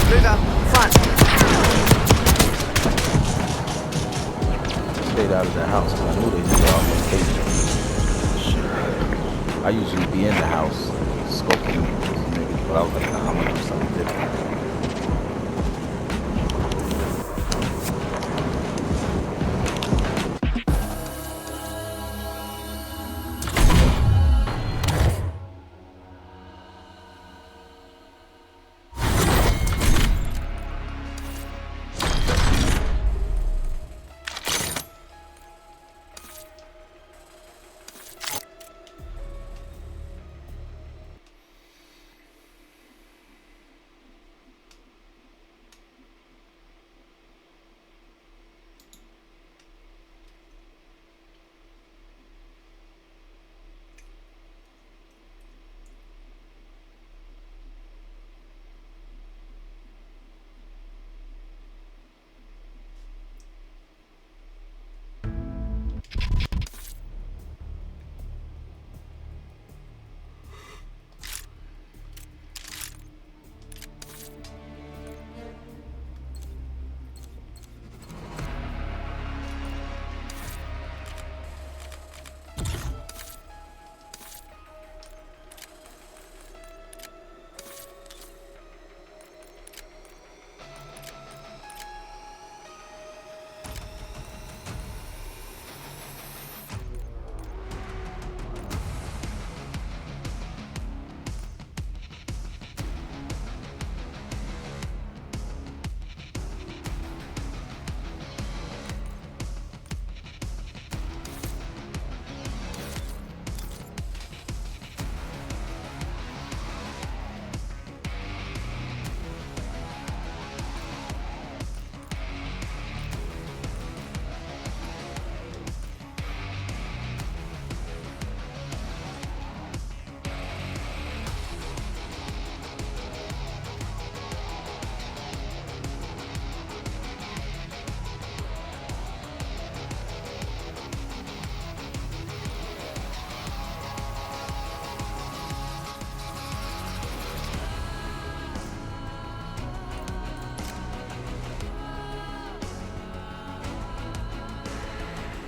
Move up. Front. Stayed out of the house because I knew they was off location. I usually be in the house scoping these niggas, but I was like, nah, I'm gonna do something different.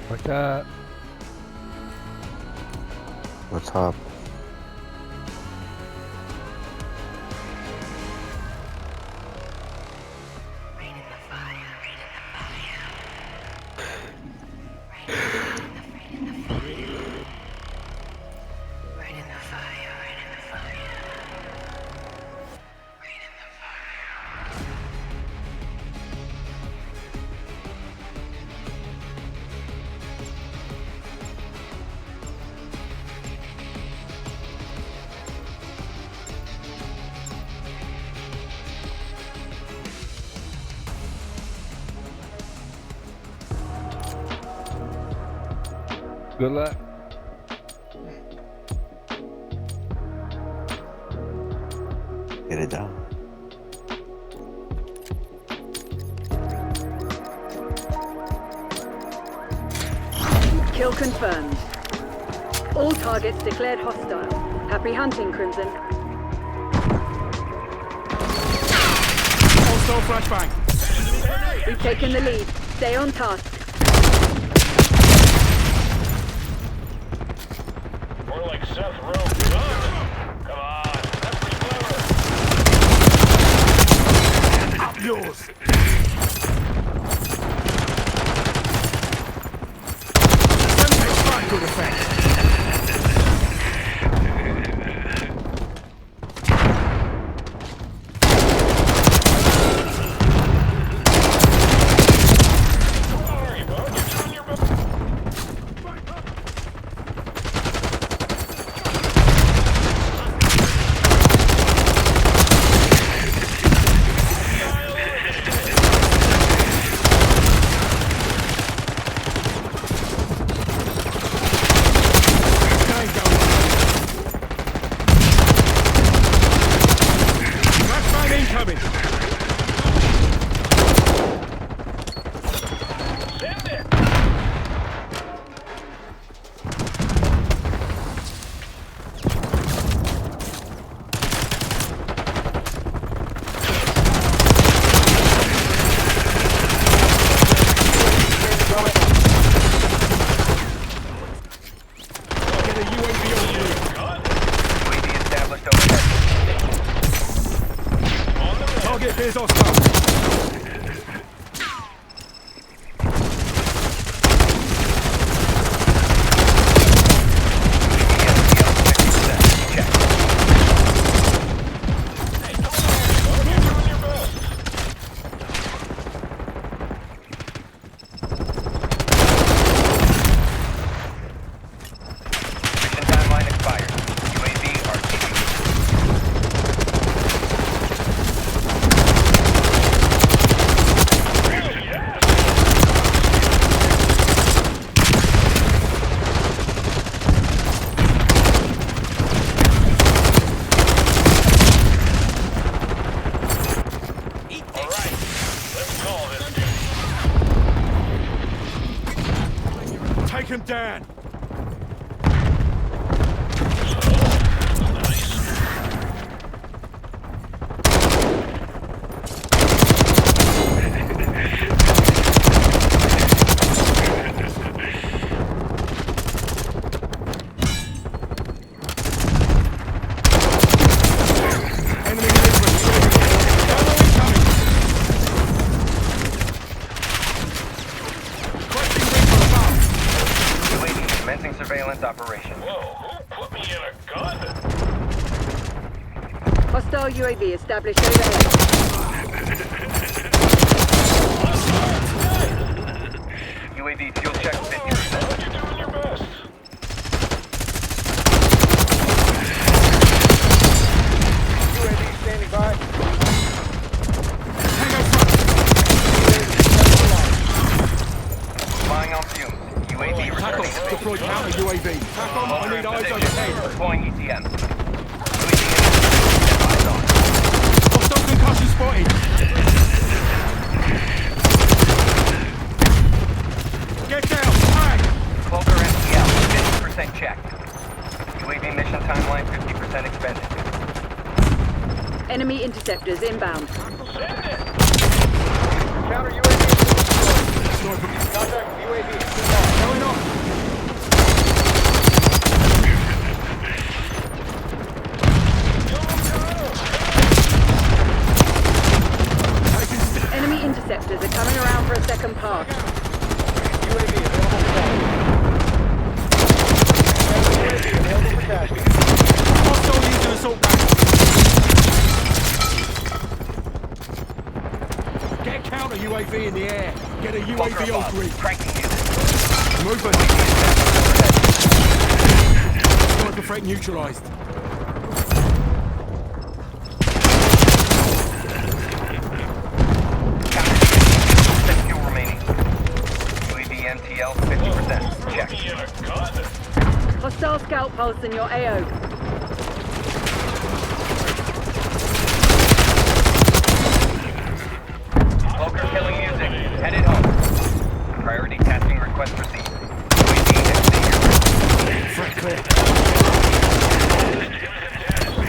What's up? What's up? Good luck. Get it done. Kill confirmed. All targets declared hostile. Happy hunting, Crimson. Hostile flashbang. We've taken the lead. Stay on task. More like Seth Rowe gun. Come on, that's pretty clever. Up yours. Semtex front, good effect. Here's our stuff. Take him down! Surveillance operation. Whoa, who put me in a gun? Hostile UAV established overhead. UAV fuel check 50%. You're doing your best. UAV standing by. Flying on fumes. UAV returning. Deploy counter UAV. TACOM, I need eyes overhead. Deploying ETM. Hostile concussion spotted. Get down, frag! Cloaker MTL, 50% checked. UAV mission timeline 50% expended. Enemy interceptors inbound. Counter UAV. Contact UAV. Going on. Enemy interceptors are coming around for a second pass. UAV available for tasking. Hostile using assault rifle. Get counter UAV in the air. Get a UAV on grid. Movement. Sniper threat neutralized. Fuel remaining. UAV MTL 50%. Check. Hostile scout pulse in your AO. Cloaker killing music. Headed home. Priority tasking request received. UAV exiting. Threat clear.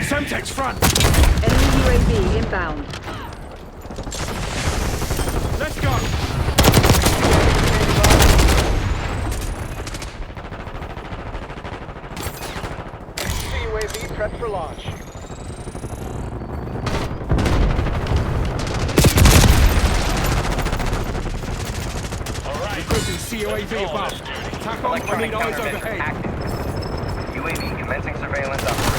Semtex front. Enemy UAV inbound. Let's go. UAV prepped for launch. Recruiting CUAV above. TACOM, I Electronic need eyes countermeasure overhead. active. UAV commencing surveillance operation.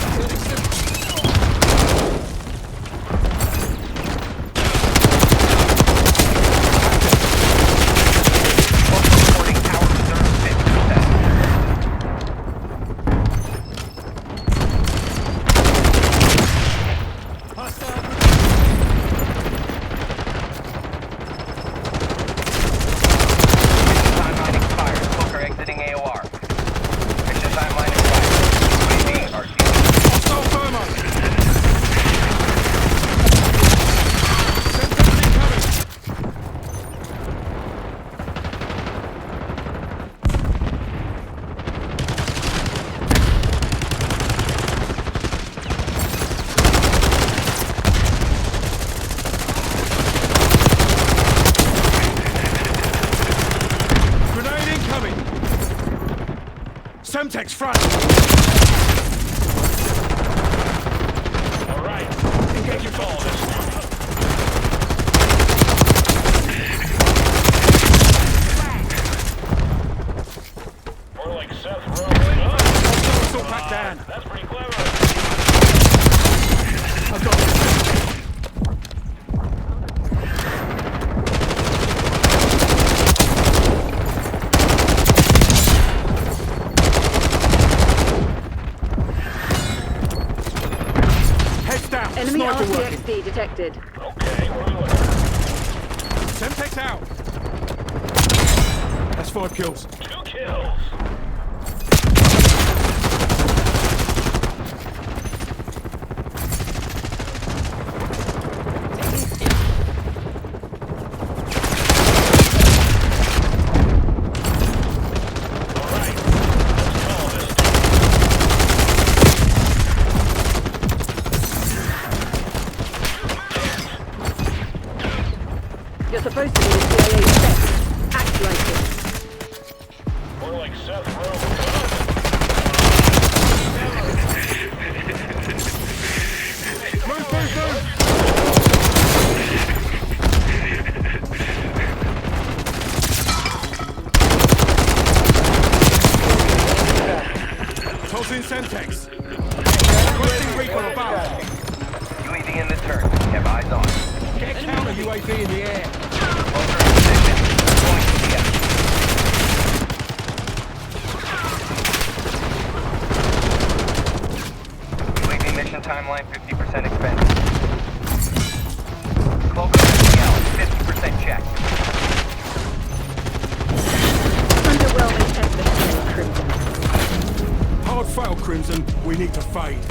Semtex front! Alright. Engage your Call this. More like Seth Rogen. Back down. That's pretty clever. I've got it. Enemy RCXD detected. Okay, where are we looking? Semtex out. That's 5 kills. 2 kills. You're supposed to be the CIA spec. Act like it. More like Seth Rogen. Tossing Semtex. Requesting recon above. UAV in the turn. Have eyes on. Get counter UAV in the air. UAV mission timeline 50% expended. Cloak CL 50% check. Underwhelming effort, Crimson. Hard fail, Crimson. We need to fade.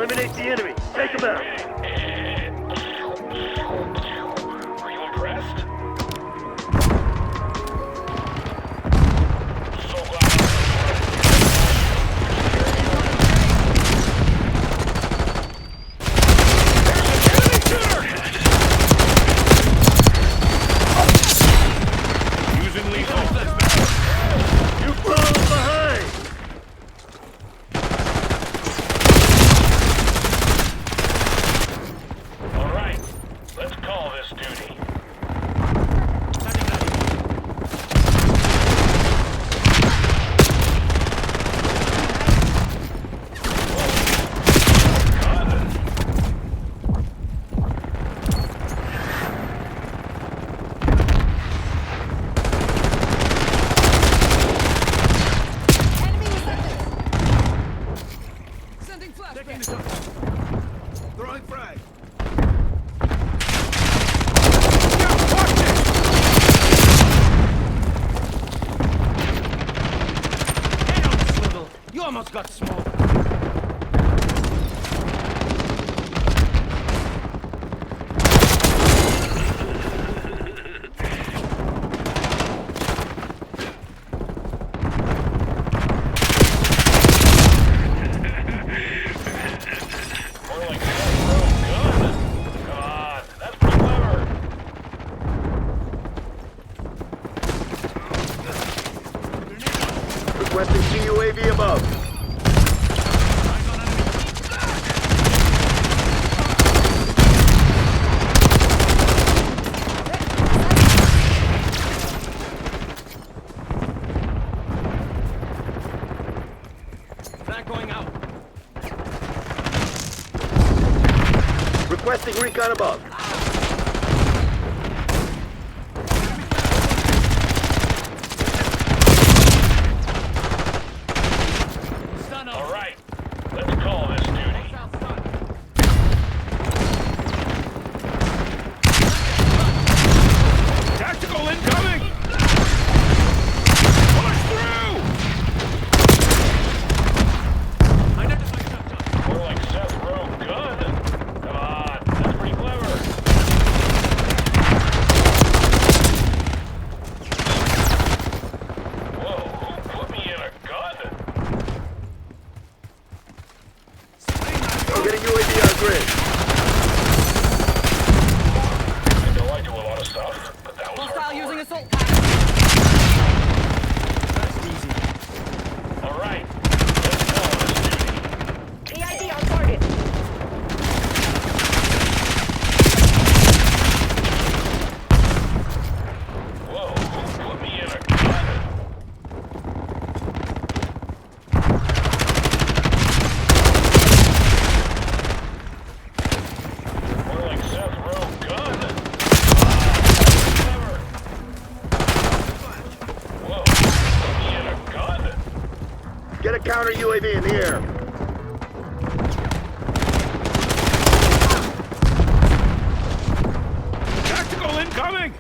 Eliminate the enemy. Take him out. Are you impressed? So glad using lethal. You fall behind. All right, let's call this duty. Sending flashbang. Throwing frag. Head on the swivel. You almost got smoked. More like Seth Rogen gun. Come on, that's pretty clever. Requesting CUAV above. Flag going out. Requesting recon above. All right, let's call this duty. Tactical incoming! Push through! More like Seth Rogen gun. Come on, that's pretty clever. Whoa, who put me in a gun? I'm getting UAV on grid. I know I do a lot of stuff, but that was Hostile hardcore. using assault pack. All right, let's call this duty. EID on target. Whoa, who put me in a gun? More like Seth Rogen gun. Clever. Whoa, put me in a gun? Get a counter UAV in the air. Tactical incoming!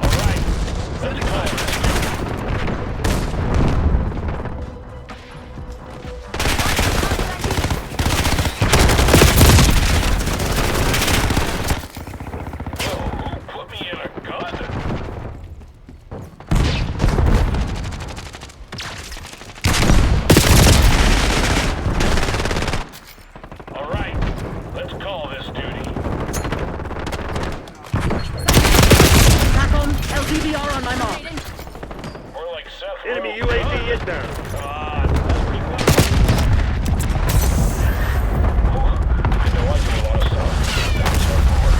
All right, let's call this duty. Whoa, who put me in a gun? All right, let's call this duty. Back on. LTVR on my mark. More like Seth Enemy Rogen UAV gun. inbound. Come on, that's pretty clever. I know I do a lot of stuff. That was hardcore.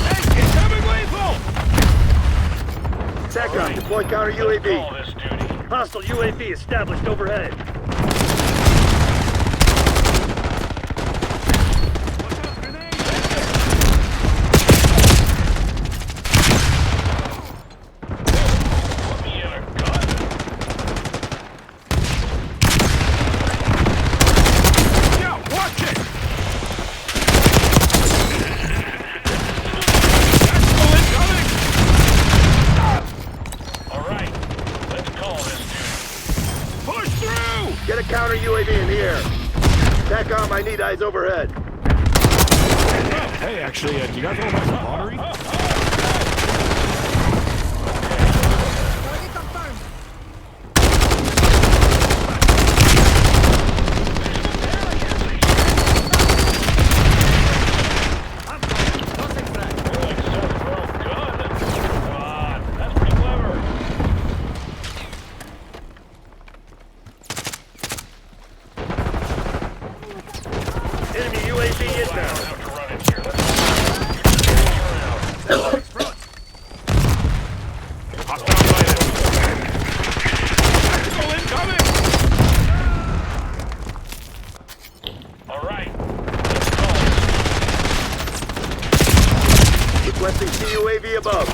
Hey, incoming lethal! SATCOM, deploy counter Let's call UAV. this duty. Hostile UAV established overhead. Put me in a gun. Yeah, watch it! Tactical incoming! TACOM, I need eyes overhead. Hey, actually, do you guys want to buy some lottery? Enemy UAV inbound. Requesting CUAV above.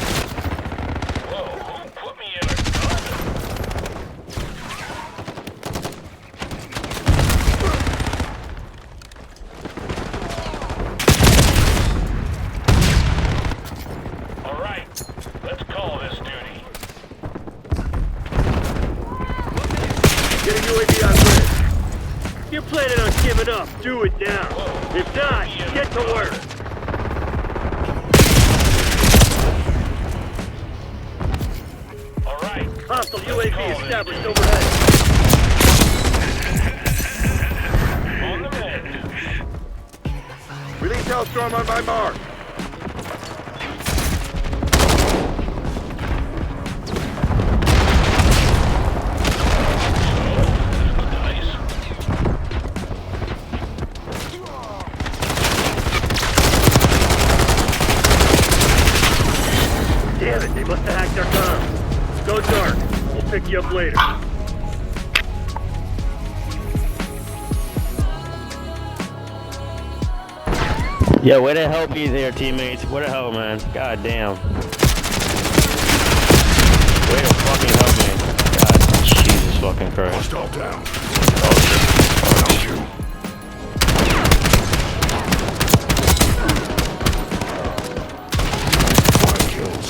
Get a UAV on grid. You're planning on giving up. Do it now. If not, get to work. Hostile UAV established overhead. On the mend. Release Hellstorm on my mark. Damn it, they must have hacked our comms. Go dark. We'll pick you up later. Yeah, where the hell be there, teammates? Where the hell, man? God damn. Where the fucking hell, man? God, Jesus fucking Christ. Hostile down. Oh, shit. Kills.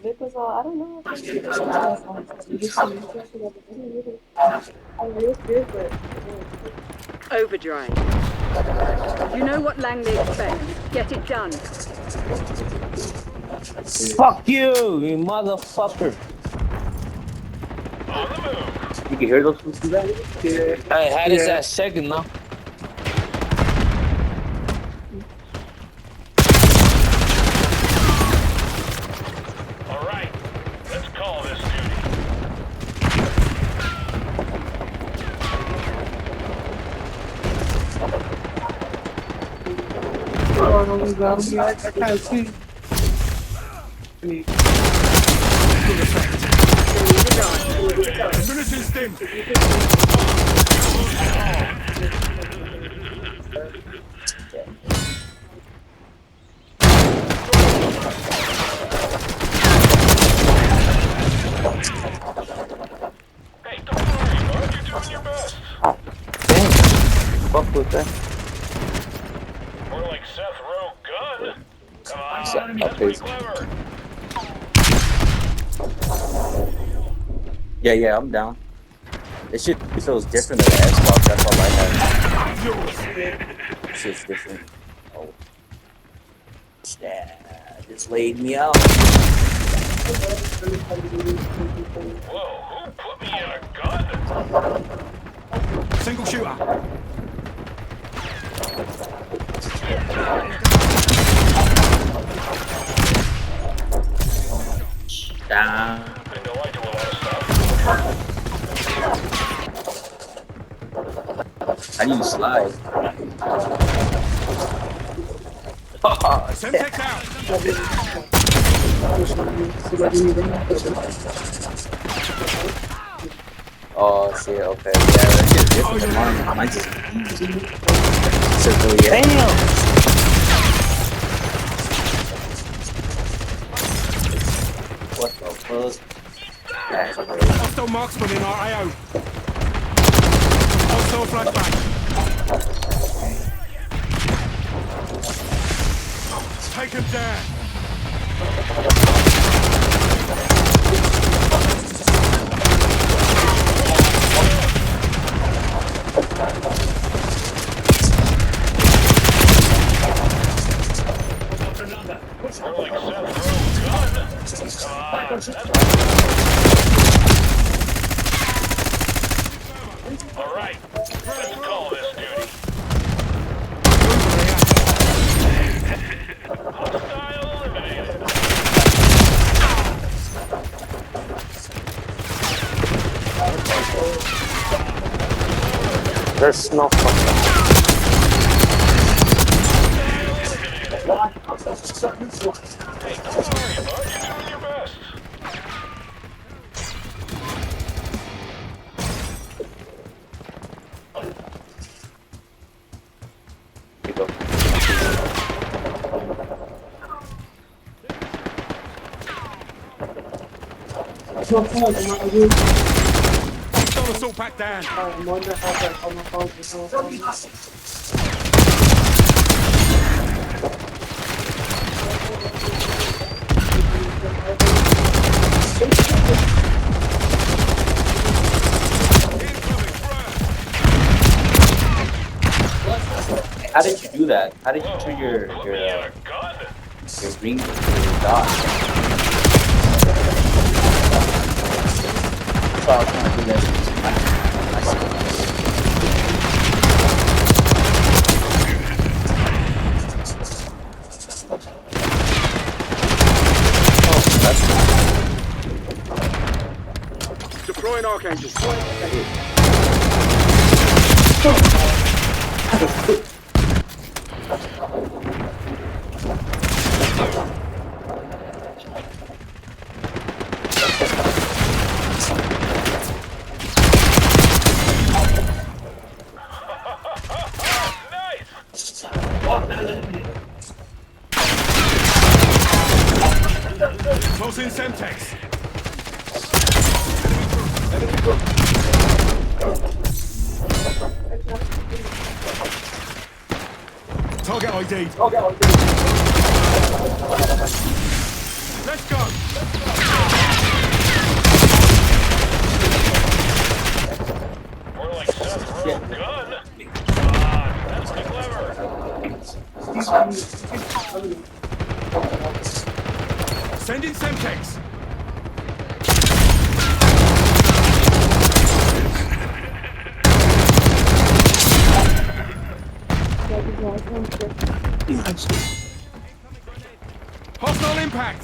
Because I don't know if it's last time. You just see me I'm real good, but Overdrive. You know what Langley expects. Get it done. Fuck you, you motherfucker. You can hear those from today? Hey, how does that second now? I can't see. Ammunition stim. Fuck with that. More like Seth Rowe gun. Come on, Okay. that's pretty clever. Yeah, I'm down. This shit feels different than the Xbox. That's all I have. This shit's different. Oh, yeah, just laid me out. Whoa, who put me in a gun? Single shooter. Down. I know I do a lot of stuff. How do you slide? Semtex out. Oh shit, okay. Yeah, that shit's different than mine. Mine's just easy. Civilian. Damn! What the fuck? That's crazy. Hostile marksman in our AO. Hostile flashback. Take him down. More like Seth Rowe gun. Come on, that's all right. Let's call this duty. Hostile eliminated. There's no fucking. Hey, don't worry, bud. You're doing your best. Hostile assault pack down. How did you do that? How did you turn your green to your dot? So I was trying to do that. Deploying Archangel. Toss in Semtex. Target ID. Let's go. More like Seth Rowe gun. Come on, that's pretty clever. Send in Semtex. Hostile impact.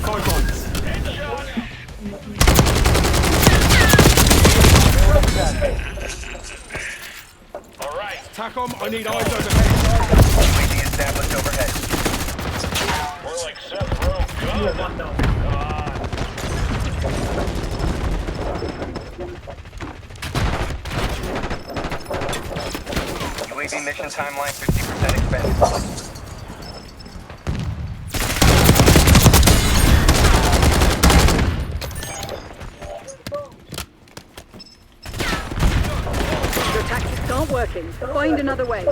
Five points. TACOM, I need eyes overhead. UAV established overhead. More like Seth Rogen. Good. Come on. UAV mission timeline 50% expended. Your tactics aren't working. Find another way.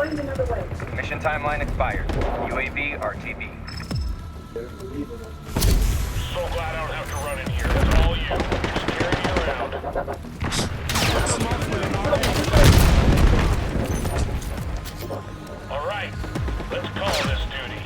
Mission timeline expired. UAV RTB. So glad I don't have to run in here. That's all you. Just carry me around. All right. Let's call this duty.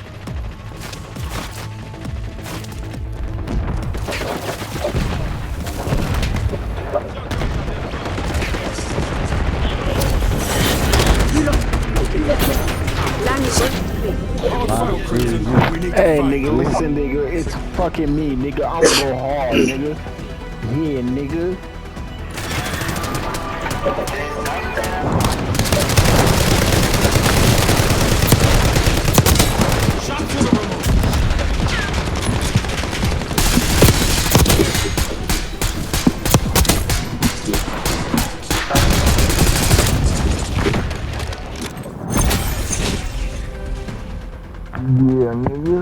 Hey, nigga, listen, nigga. It's fucking me, nigga. I'm gonna go hard, nigga. Yeah, nigga. Yeah, nigga.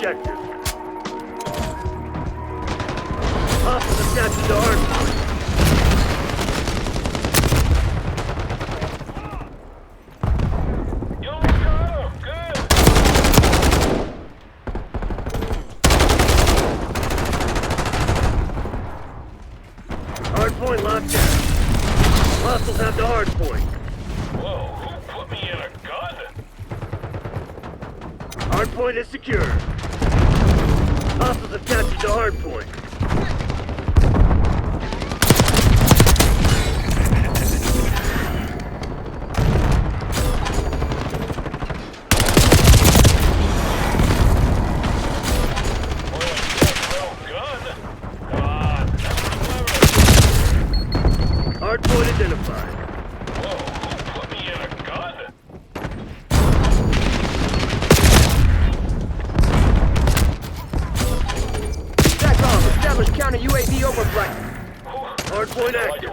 objective. Hostiles have captured the hard point. Hard point locked down. Hostiles have the hard point. Whoa, who put me in a gun? Hard point is secure. Hostiles have captured the hard point. Hard point identified. Whoa, who put me in a gun? SATCOM, establish counter UAV overflight. Hard point active.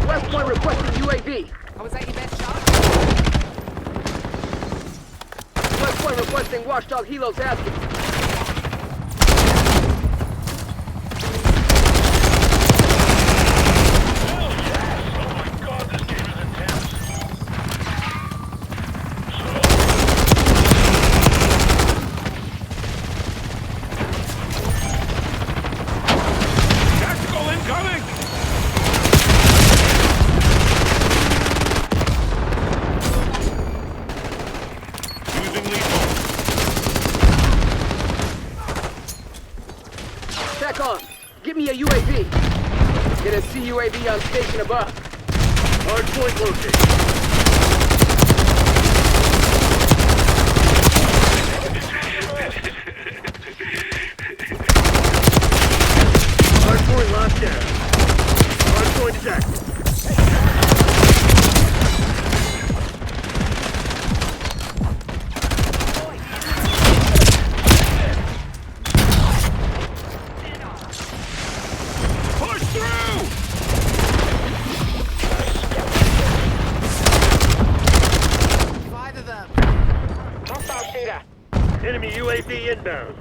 West point requesting UAV. Oh, was that your best shot? West point requesting watchdog helos asking. Tactical incoming! Using lethal. SATCOM, give me a UAV. Get a CUAV on station above. Hard point located. Hard point locked down. Hard point is active. Push through! Five of them. Hostile shooter. Enemy UAV inbound.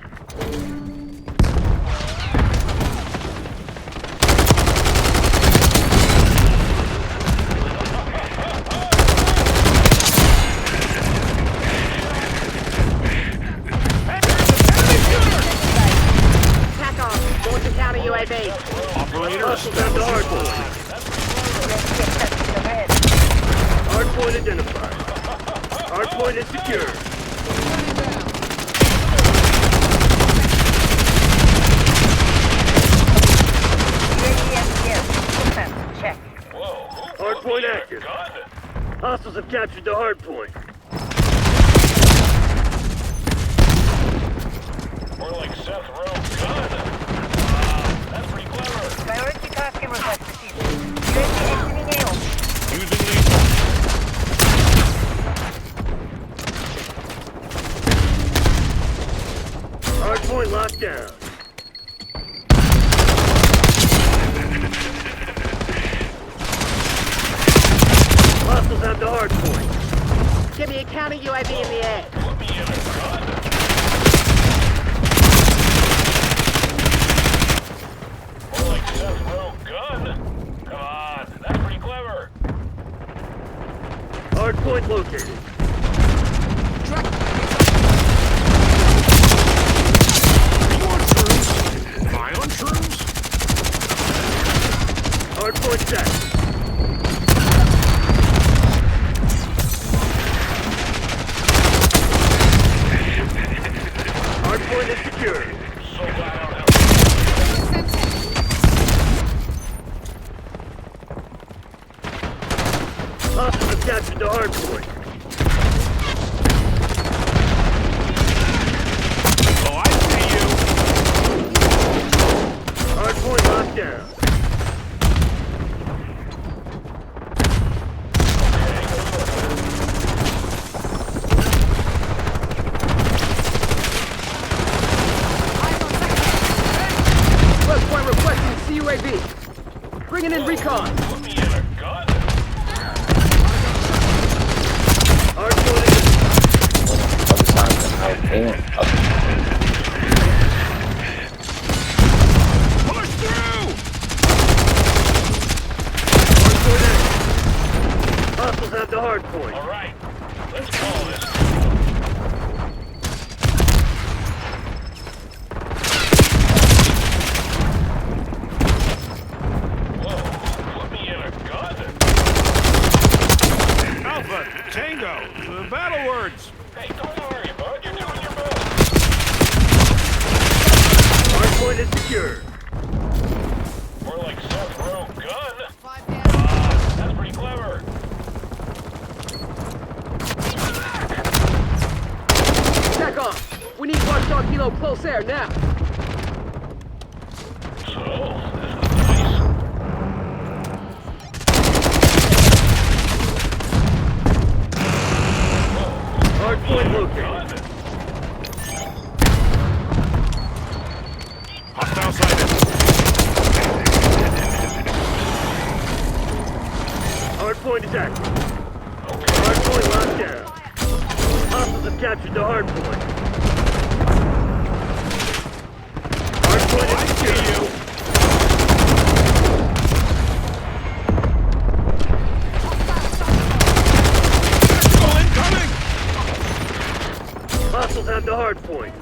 SATCOM, going to counter UAV. Hostiles have the hard point. Hard point identified. Hard point is secure. Check. Hard point active. Hostiles have captured the hard point. More like Seth Rowe gun. That's pretty clever. Priority tasking request received. UAV exiting AO. Using lethal. Hard point locked down. Hostiles have the hard point. Give me a counter UAV in the air. Put me in a gun. More like Seth Rowe gun. Come on, that's pretty clever. Hard point located. You on shrooms? Am I on shrooms? Hard point set. Hard point is secure. So glad I don't have Hostiles have captured the hard point. Oh, I see you. Hard point locked down. West point requesting CUAV. Bringing in recon. Put me in a gun. Hard point is Other side of the house. hard point. All right, let's call this. Alpha, Tango, the battle words. Hey, don't worry, bud. You're doing your best. Hardpoint is secure. More like Seth Rowe gun. That's pretty clever. Back off. We need watchdog helo close air now. So, this is nice. Hardpoint located. Hostile sighted. Hardpoint is active. Hardpoint locked down. Hostiles have captured the hardpoint. Hardpoint is secure. Hostiles have the hardpoint.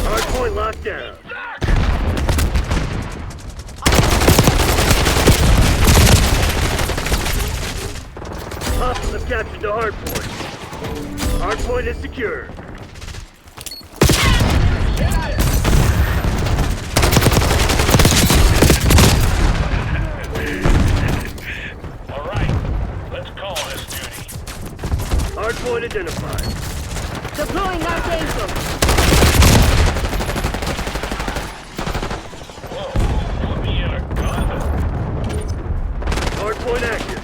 Hardpoint locked down. Hostiles have captured the hardpoint. Hardpoint is secure. All right, let's call this duty. Hardpoint identified. Deploying Archangel. Whoa, put me in a gun. Hardpoint active.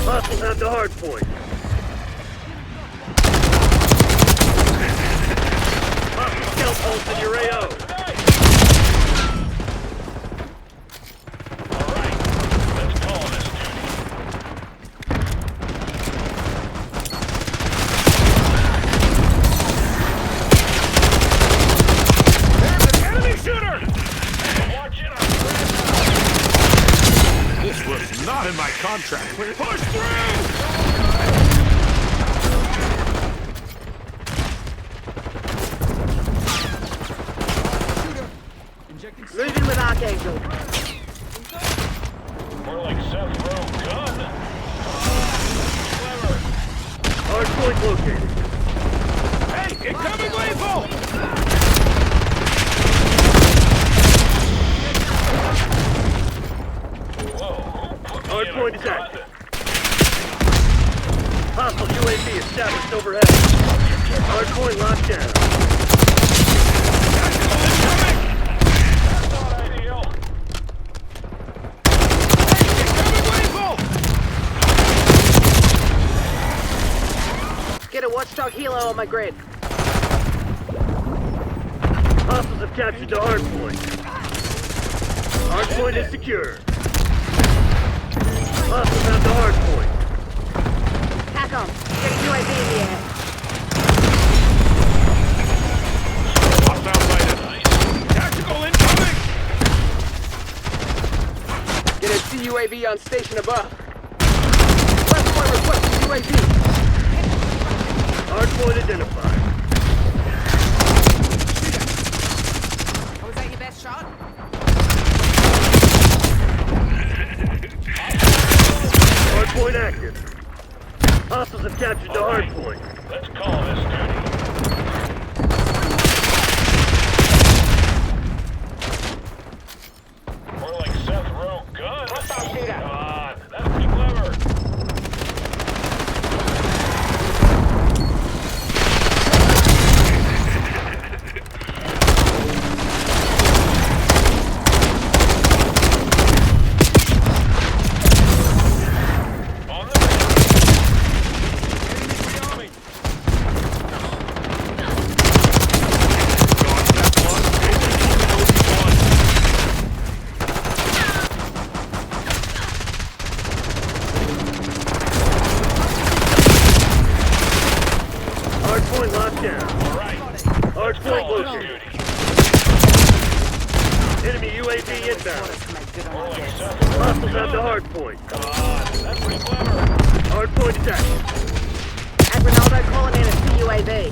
Hostiles have the hardpoint. Hostile scout pulse in your AO. All right, let's call this duty. There's an enemy shooter! Watch it, This was not in my contract. Push through! Moving with Archangel. more like Seth Rowe gun. Clever. Hardpoint located. Hey, incoming lethal! Hardpoint is active. Hostile UAV established overhead. Hardpoint locked down. Get a watchdog helo on my grid. Hostiles have captured the hardpoint. Hardpoint is secure. Hostiles have the hardpoint. TACOM, get a UAV in the air. Hostile sighted. Tactical incoming! Get a CUAV on station above. West point requesting UAV. Hardpoint identified. Was that your best shot? Hardpoint active. Hostiles have captured the hardpoint. Let's call this duty. More like Seth Rowe gun. Come on, that's pretty clever. Hardpoint locked down. All right. Hardpoint located. Enemy UAV inbound. Hostiles have the hard point. That's pretty clever. Hard point is active. Ronaldo calling in a CUAV.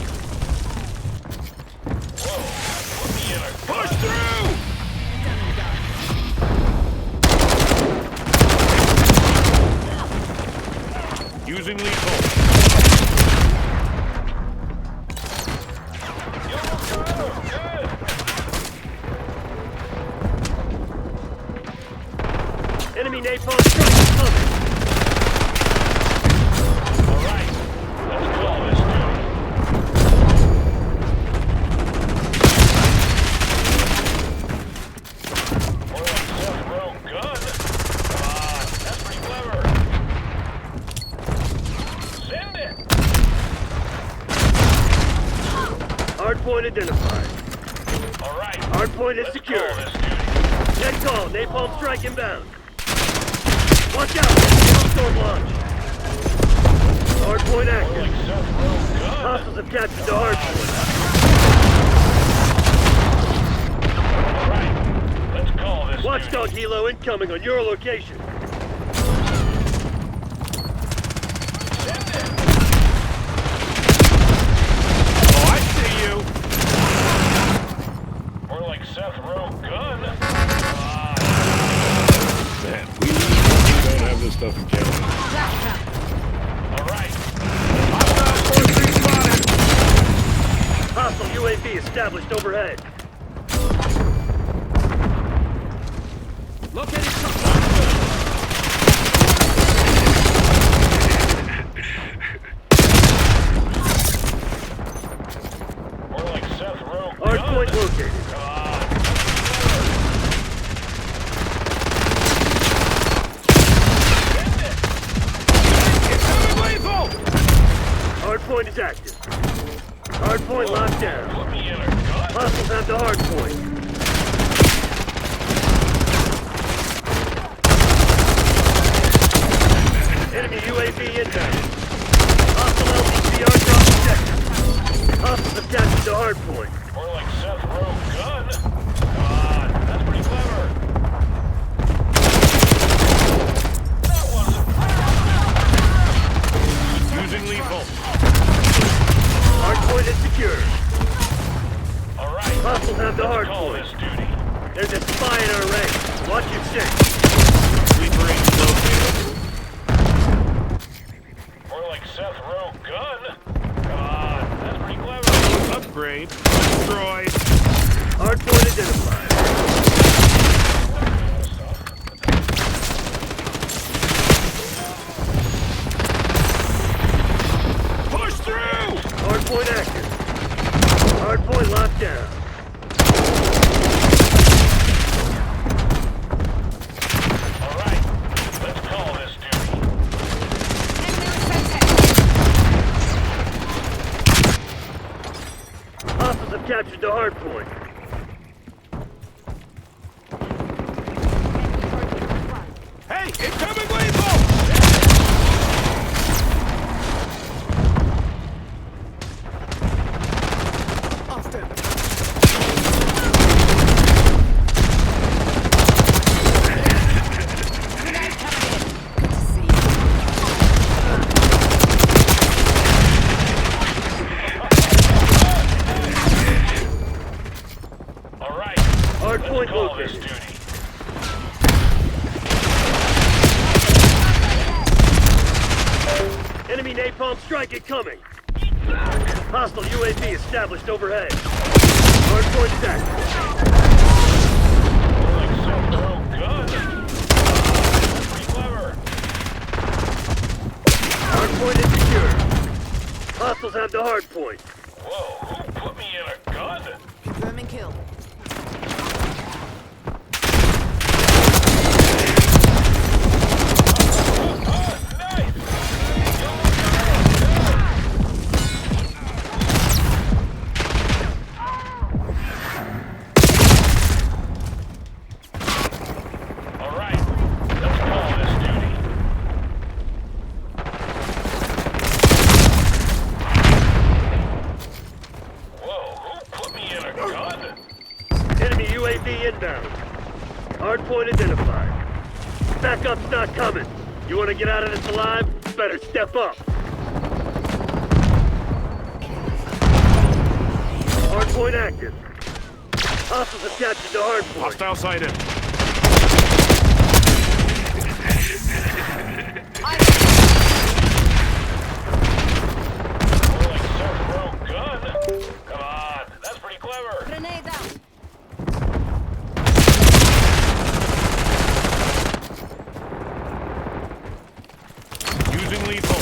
Push through! Using lethal. Enemy napalm strike is coming. All right, let's call this dude. More like Seth Rowe gun. Come on, that's pretty clever. Send it. Hard point identified. All right. Hard point is secure. Net call, napalm strike inbound. Watch out! Storm launch. Hard point active. Hostiles have captured the hard point. Let's call this. Watchdog helo incoming on your location. Oh, I see you. More like Seth Rowe gun. Man, we don't have this stuff in Canada. All right. Hostile UAV established overhead. Located More like Seth Rowe Hard gun. point located. Hard point is active. Hard point locked down. Hostiles have the hard point. Enemy UAV inbound. Hostile LBCR drop detected. Hostiles have captured the hard point. More like Seth Rowe gun. Come on, that's pretty clever. Using lethal. Hard point is secure. All right. Hostiles have the hard point. There's a spy in our ranks. Watch your six. Sleeper range located. More like Seth Rowe gun. Come on, that's pretty clever. Upgrade. Destroyed. Hard point identified. Push through! Hard point active. Hard point locked down. All right, let's call this duty. Hostiles have captured the hard point. Hey, incoming lethal! All right, Hard let's point call located. this duty. Enemy napalm strike incoming. Hostile UAV established overhead. Hard point set. More like Seth Rowe gun. Pretty clever. Hard point is secure. Hostiles have the hard point. Whoa, who put me in a gun? Confirming kill. All right, let's call this duty. Whoa, who put me in a gun? Enemy UAV inbound. Hard point identified. Backup's not coming. You want to get out of this alive? Better step up. Hardpoint active. Hostiles attached to hardpoint. Hostile sighted. Come on, that's pretty clever. Grenade out. Using lethal.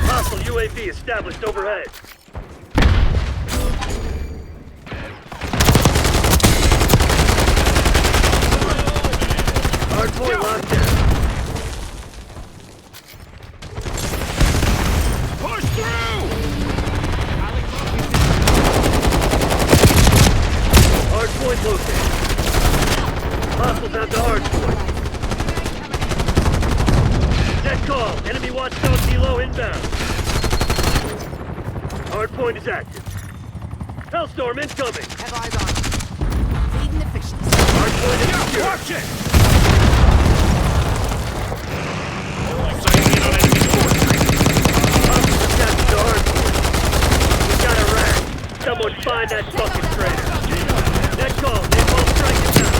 Hostile UAV established overhead. Hardpoint locked down. Push through! Hardpoint located. Hostiles at the hardpoint. Set call. Enemy watchdog Kilo inbound. Hardpoint is active. Hellstorm incoming. Have eyes on. Feeding efficiency. Hardpoint is secure. Watch it! Sighting in on enemy force. Hostiles attached to hardpoint. We got a rat. Someone find that fucking traitor. Net call. Napalm strike inbound.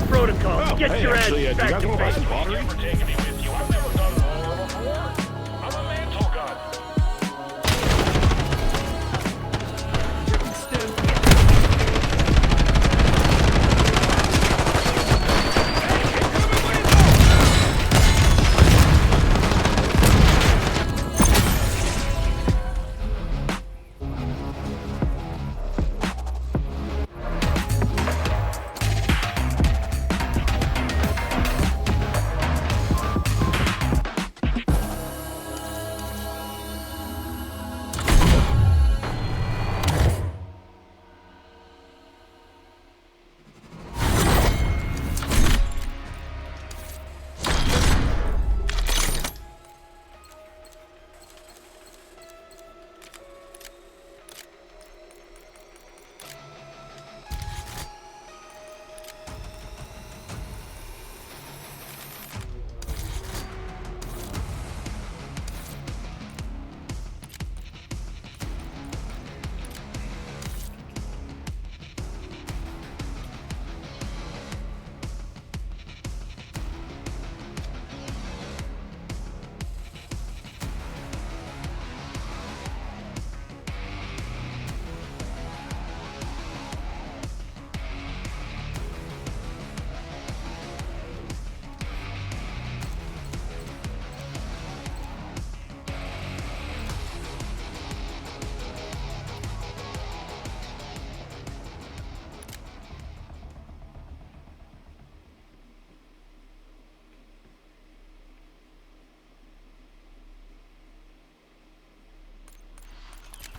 Protocol. Get your ass back to base.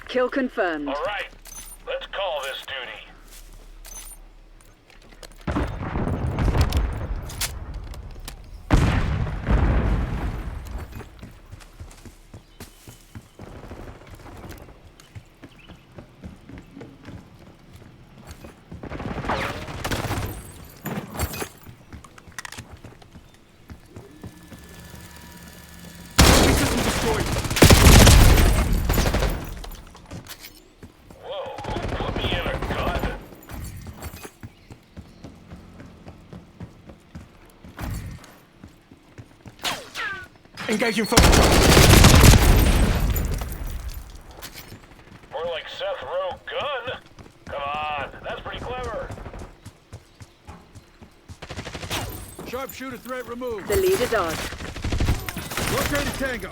Kill confirmed. All right, let's call this duty. Engaging focus. More like Seth Rowe gun. Come on, that's pretty clever. Sharpshooter threat removed. The lead is ours. Located Tango.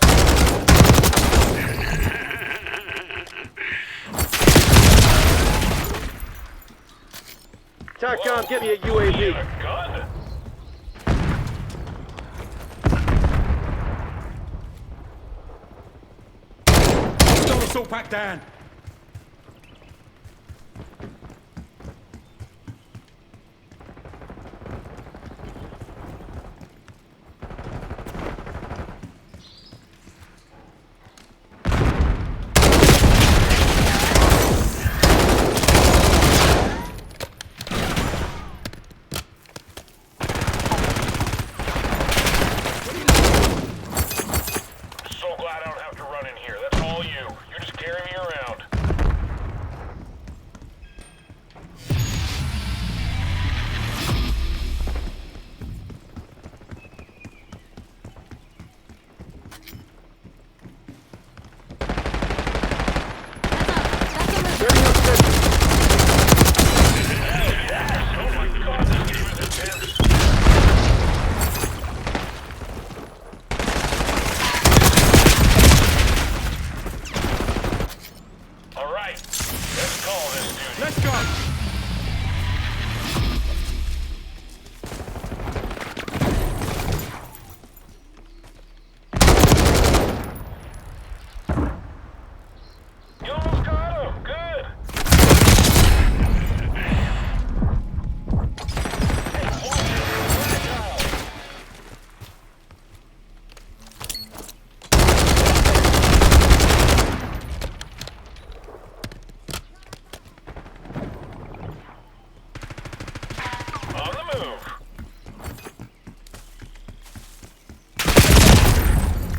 TACCOM, get me a UAV. Gun? Hostile pack down. So glad I don't have to run in here. That's all you. You just carry me around. All right, let's call this duty. Let's go. You almost got him. Good. On the move.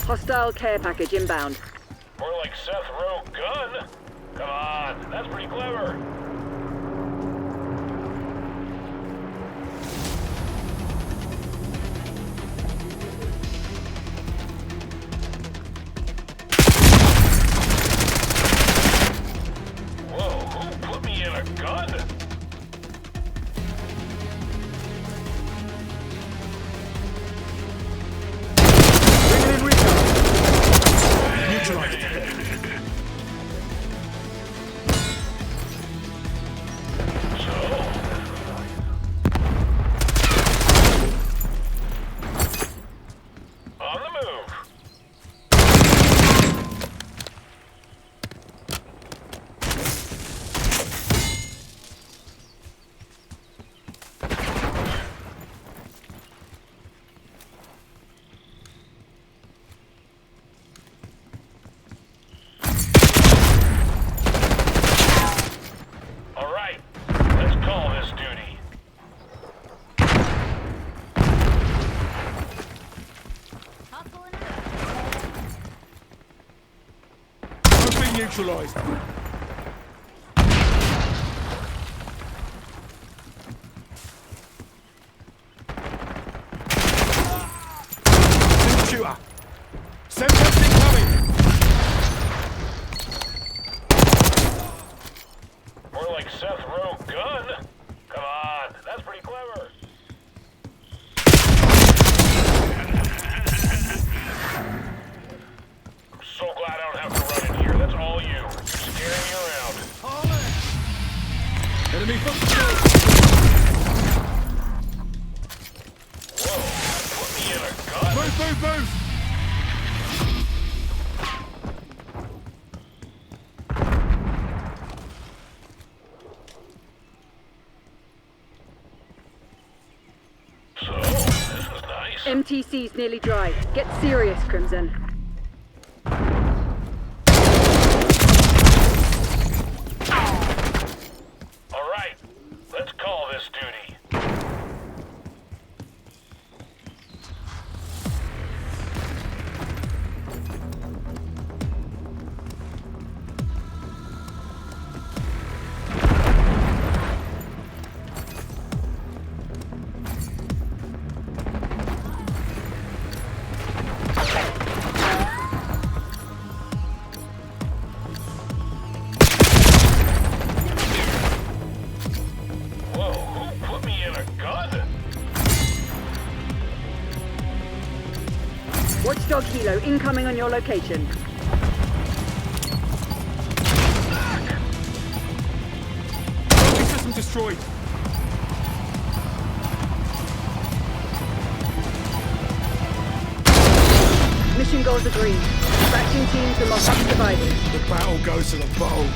Hostile care package inbound. More like Seth Rowe gun. Come on, that's pretty clever. Whoa, who put me in a gun? Bring it in recon. Neutralized. On the move. All right, let's call this duty. Hostile neutralized. Shooter. Semtex incoming. More like Seth Rowe gun. Come on, that's pretty clever. I'm so glad I don't have to run in here. That's all you. You're just carrying me around. Enemy football. Whoa, put me in a gun. Move. So, this was nice. MTC's nearly dry. Get serious, Crimson. All right, let's call this duty. Whoa, who put me in a gun? Watchdog Helo incoming on your location. Trophy system destroyed. Mission goals agreed. Dispatching teams and lock up survivors. The battle goes to the bold.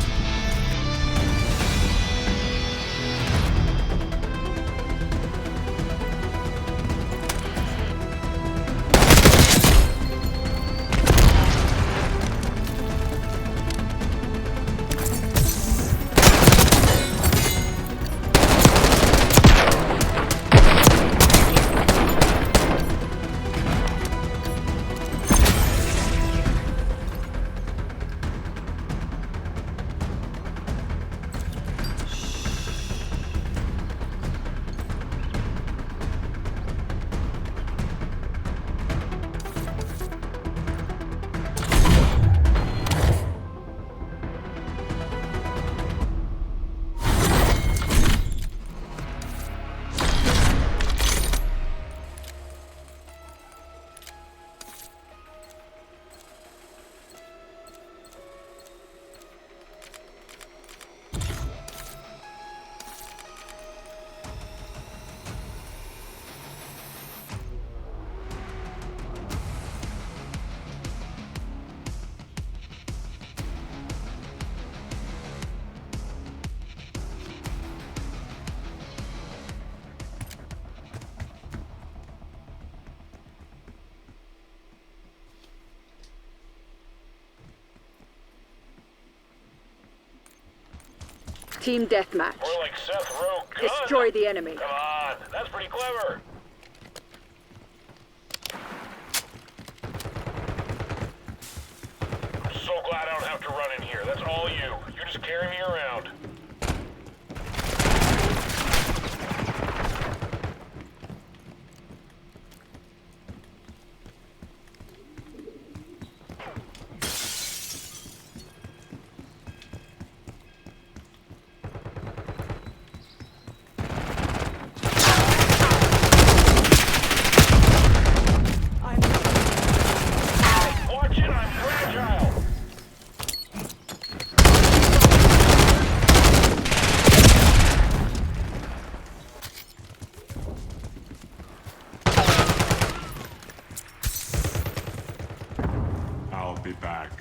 Team deathmatch. More like Seth Rowe gun. Destroy the enemy. Come on, that's pretty clever. I'm so glad I don't have to run in here. That's all you. You just carry me around. Watch it, I'm fragile. I'll be back.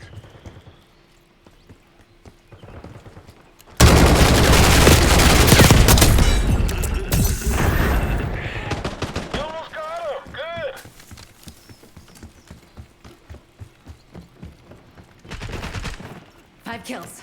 You almost got him. Good. Five kills.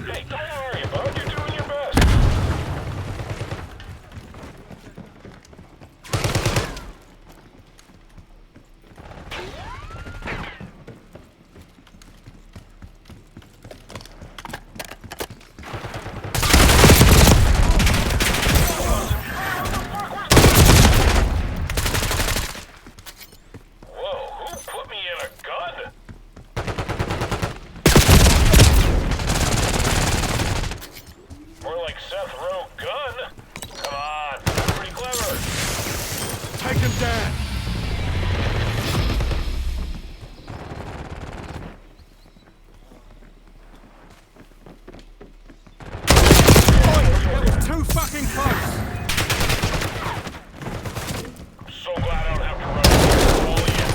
Hey, don't worry about it. You're doing your best. Whoa, who put me in a gun? More like Seth Rowe gun. Come on, that's pretty clever. Take him down. That was too fucking close. I'm so glad I don't have to run here. All you.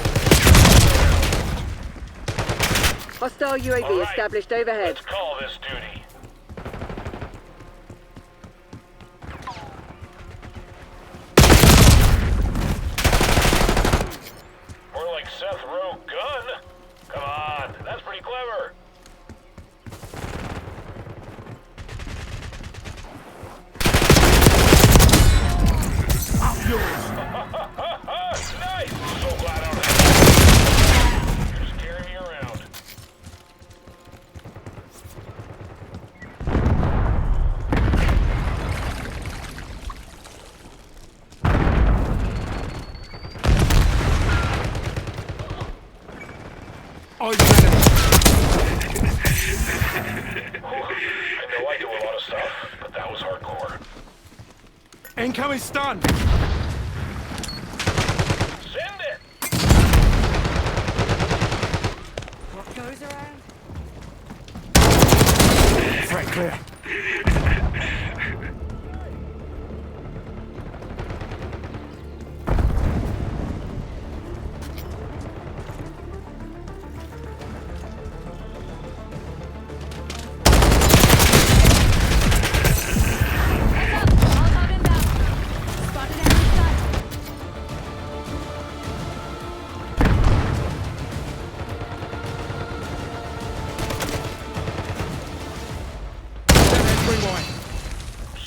Hostile UAV All right, established overhead. Let's call this duty. More like Seth Rowe gun. Come on, that's pretty clever. Up yours. Nice. So glad I don't have to. Just carry me around. I know I do a lot of stuff, but that was hard. Incoming stun! Send it! What goes around? Threat clear.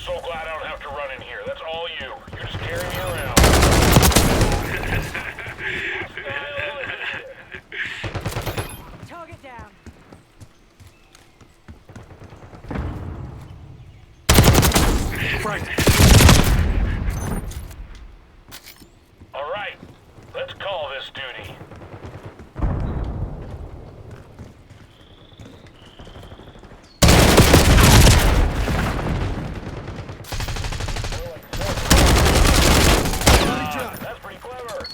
So glad I don't have to run in here. That's all you. You just carry me around. Target down. Frank. All right, let's call this duty. That's pretty clever.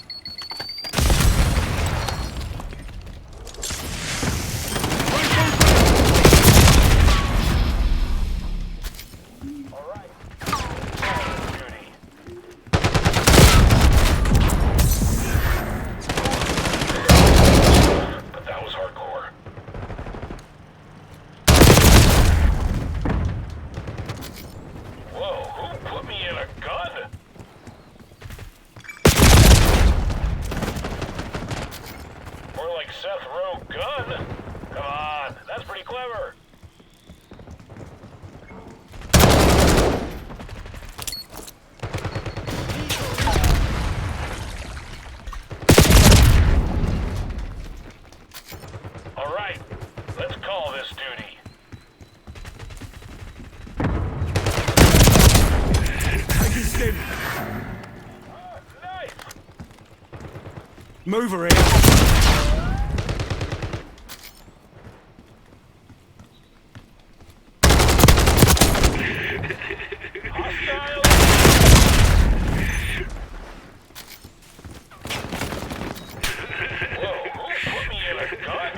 All right, call this duty. But that was hardcore. Whoa, who put me in a gun? More like Seth Rowe gun. Come on, that's pretty clever. All right, let's call this duty. Taking stim. Nice. Mover in. Hostile. Whoa, who put me in a gun?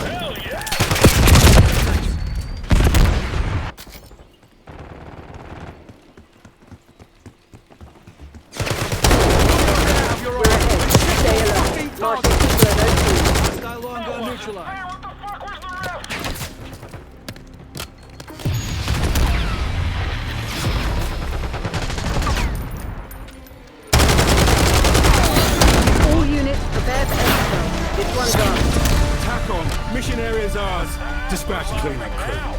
Hell yeah! We're ahead. Stay alert. Marshal people are no fool. Hostile line gun neutralized. Hey, what the fuck? Where's the ref? All units prepare for exfil. It's one guard. Tack on. Mission area's ours. Dispatch and clean that crew.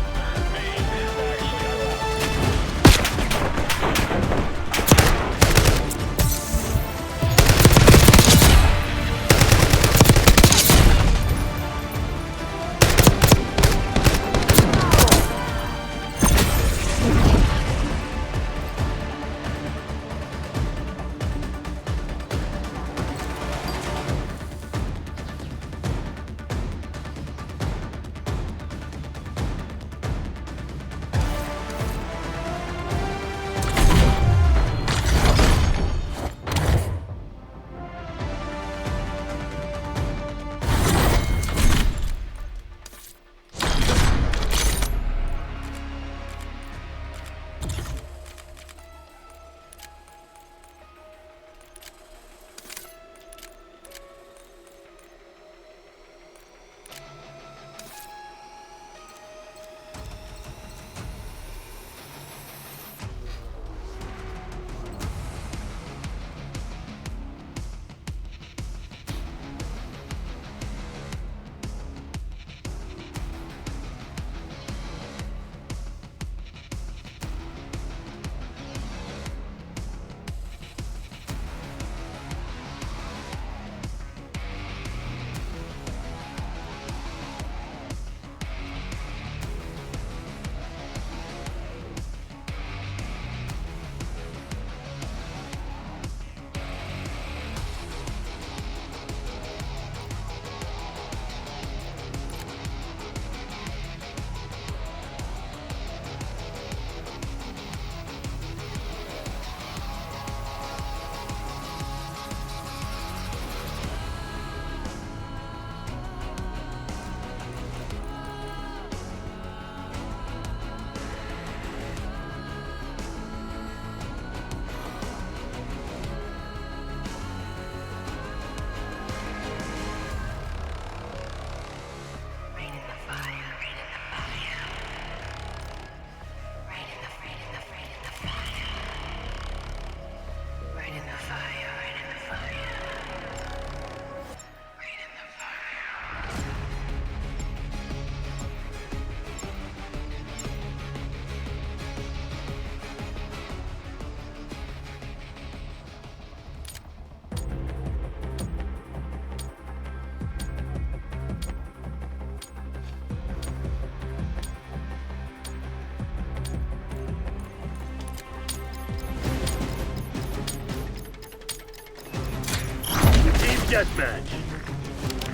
deathmatch.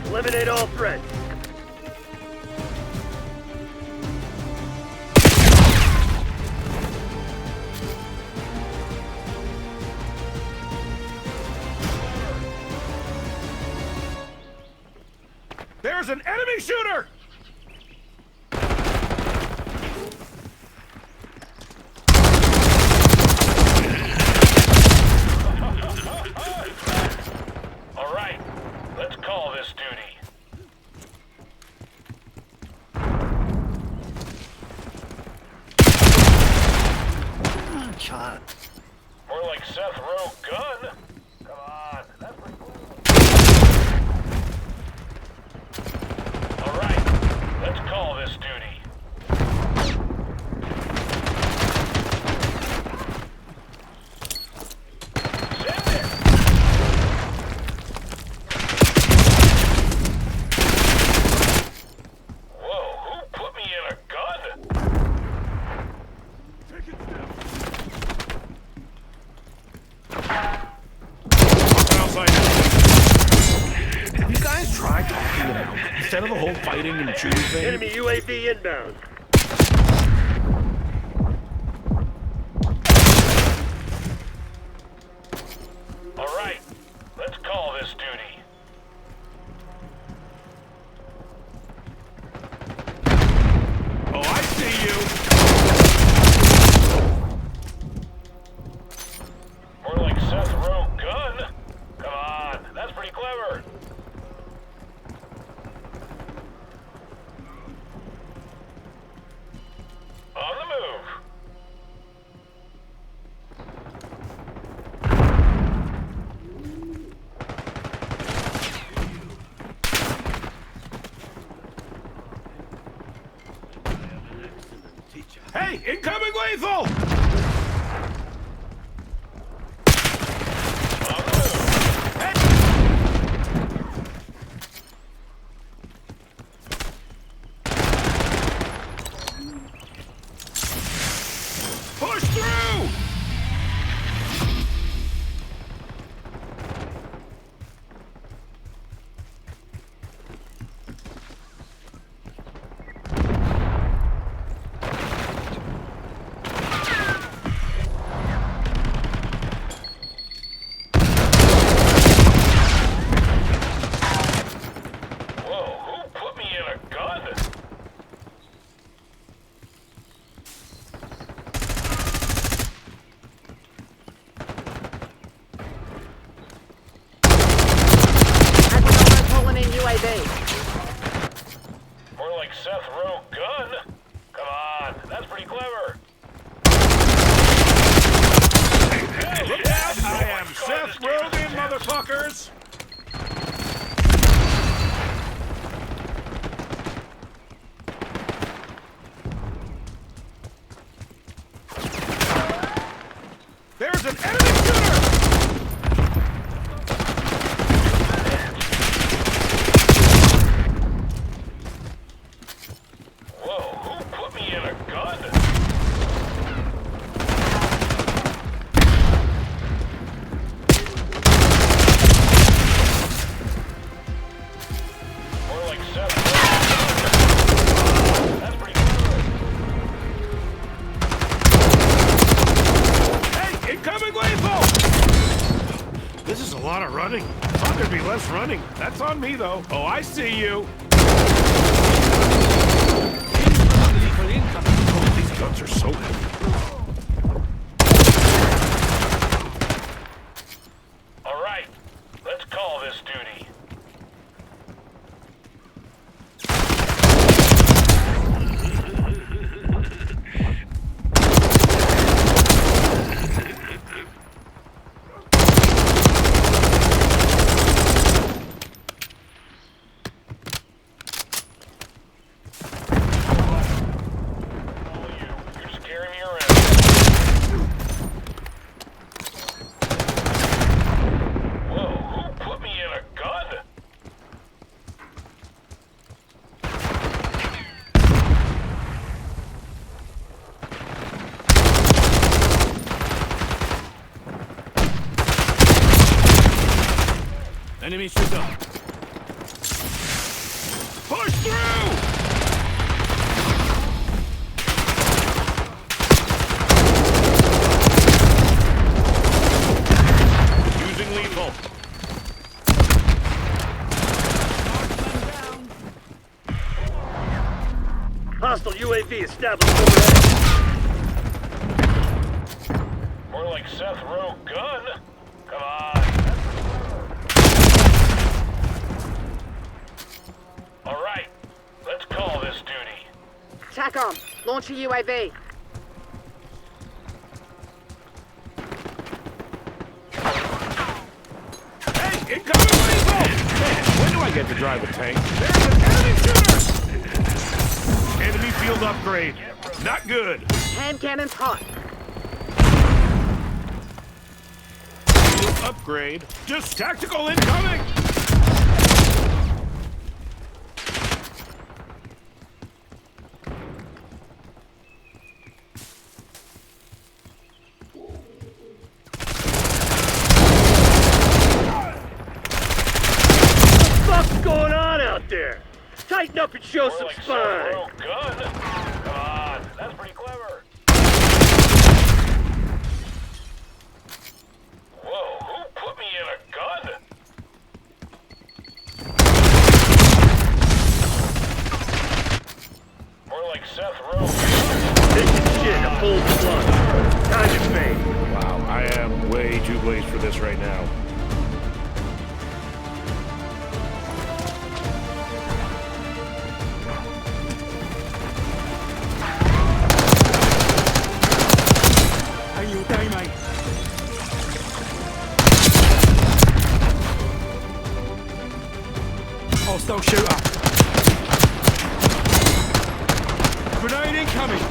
Eliminate all threats. There's an enemy shooter! All right, let's call this duty. Shot. More like Seth Rowe gun. Come on, that's pretty cool. All right, let's call this duty. Send it. Whoa, who put me in a gun? Have you guys tried talking it out? Instead of the whole fighting and shooting thing? Enemy UAV inbound. All right, let's call this duty. Oh, I see you! More like Seth Rowe gun. Come on, that's pretty clever. On the move. Hey, incoming lethal! Push through! Whoa, who put me in a gun? Pulling in UAV. More like Seth Rowe gun. Come on, that's pretty clever. Look out! I am Seth Rogen, motherfuckers! There's an enemy shooter! Whoa, who put me in a gun? More like Seth Rowe. That's pretty clever. Hey, incoming lethal! This is a lot of running. I thought there'd be less running. That's on me, though. Oh, I see you. Oh, these guns are so heavy. All right, let's call this duty. You're just carrying me around. Enemy shooter. Push through! Using lethal. Hostile UAV established overhead. More like Seth Rowe gun. Come on. All right, let's call this duty. TACOM, launch a UAV. Hey, incoming lethal! Man, when do I get to drive a tank? There's an enemy shooter! Enemy field upgrade. Not good. Hand cannons hot. Field upgrade. Just tactical incoming! What's going on out there? Tighten up and show some Seth spine. Rowe gun. Come on, that's pretty clever. Whoa, who put me in a gun? More like Seth Rowe gun. Taking shit, a full plunge. Time to fade. Wow, I am way too blazed for this right now. How you day, mate? Hostile shooter. Grenade incoming.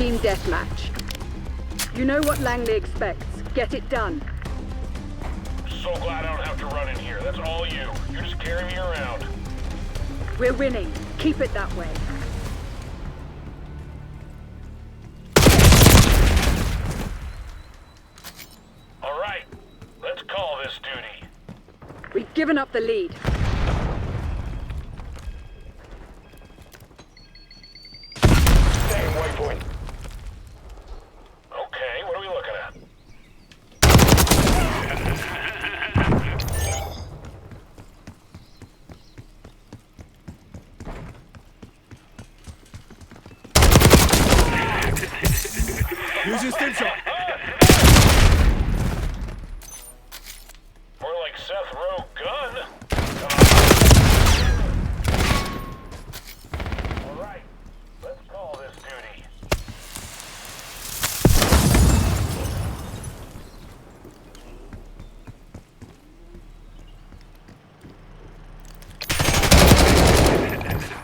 team deathmatch. You know what Langley expects. Get it done. So glad I don't have to run in here. That's all you. You're just carrying me around. We're winning. Keep it that way. All right, let's call this duty. We've given up the lead. Staying waypoint. Okay, what are we looking at? Use your stim shot. More like Seth Rowe gun. All right, let's call this duty.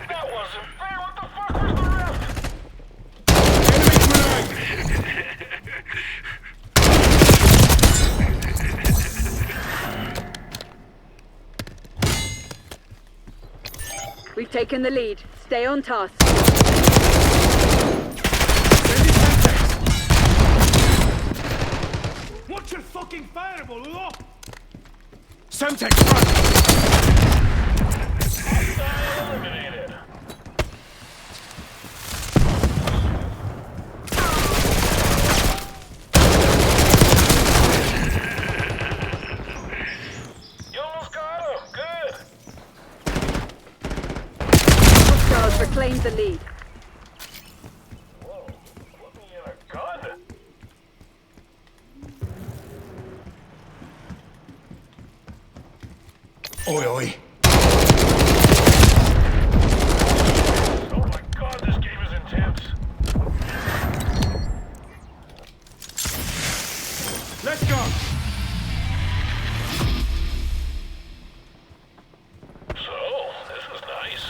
That wasn't fair. What the fuck was the ref? We've taken the lead. Stay on task. Watch your fucking fireball, Udo! Semtex front! Hostile eliminated. You almost got him. Good. Hostiles reclaimed the lead. Whoa, put me in a gun. Oi, oi. Oh my god, this game is intense. Let's go! So, this is nice.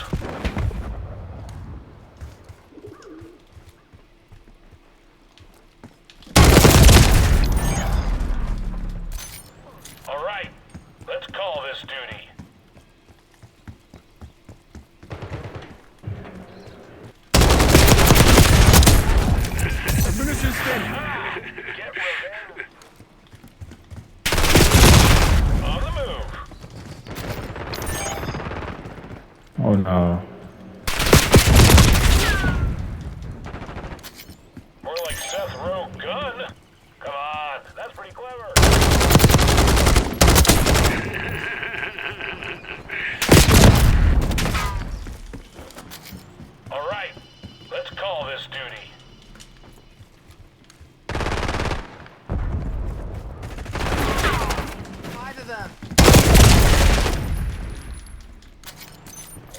All right, let's call this duty. Ammunition stim! Get revenge. On the move. Oh no. More like Seth Rowe gun. Come on, that's pretty clever. All right, let's call this duty. Five of them.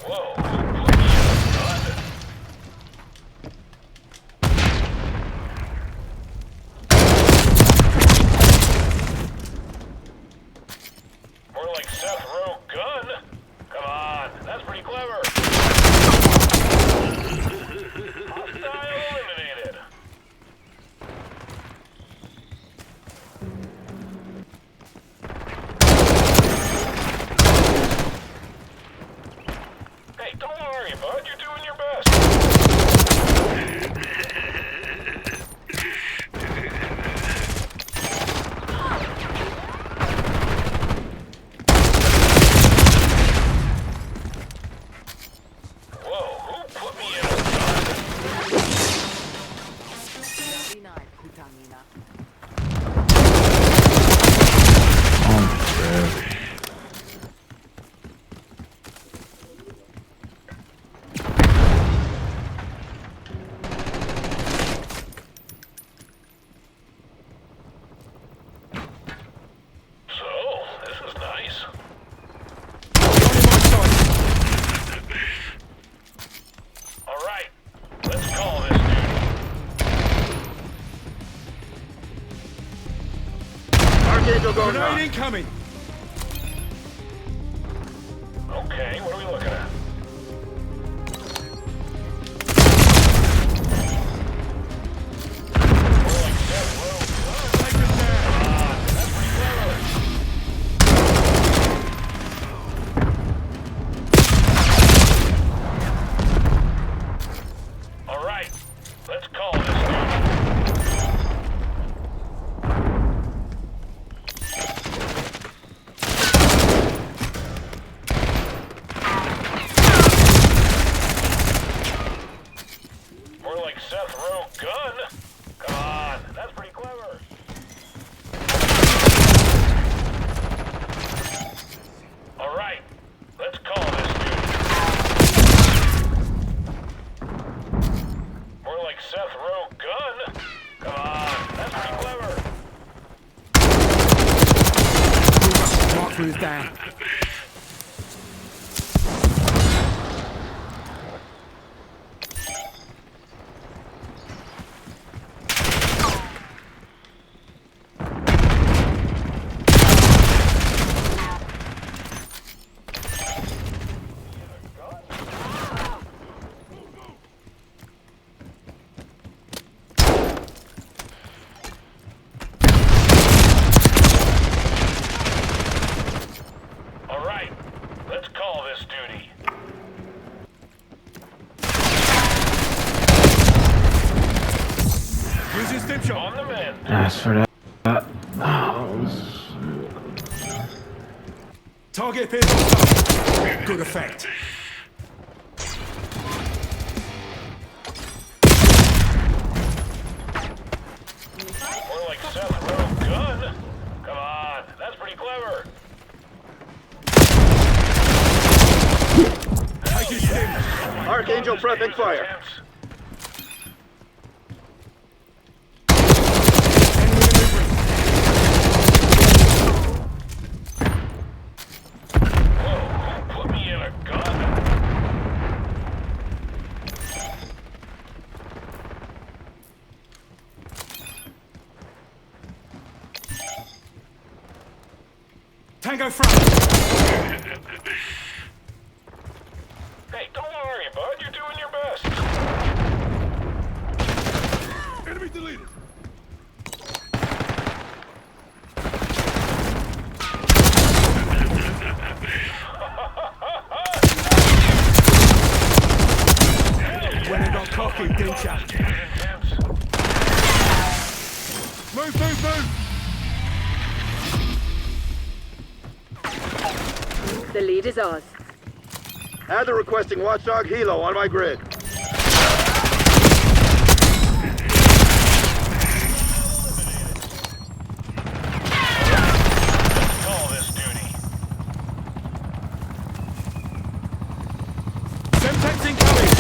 Whoa, put me in a gun. More like Seth Rowe gun. Come on, that's pretty clever. Hostile eliminated. Hey, don't worry, bud. You're doing your best. Whoa, who put me in a So, this is nice. All right, let's call this dude. Archangel going on. Grenade incoming! Okay, what are we looking at? is down. All right, let's call this duty. Using stim shot. On the men. As for that. Target appears hostile. Good effect. More like Seth Rowe gun. Come on, that's pretty clever. Take your stim. Archangel prepping fire. Whoa, put me in a gun. Tango front. Hey, don't worry, bud. You're doing your best. Enemy deleted. When they got cocky, didn't ya? Move, move, move! The lead is ours. Add the requesting watchdog helo on my grid. Let's call this duty. Semtex incoming!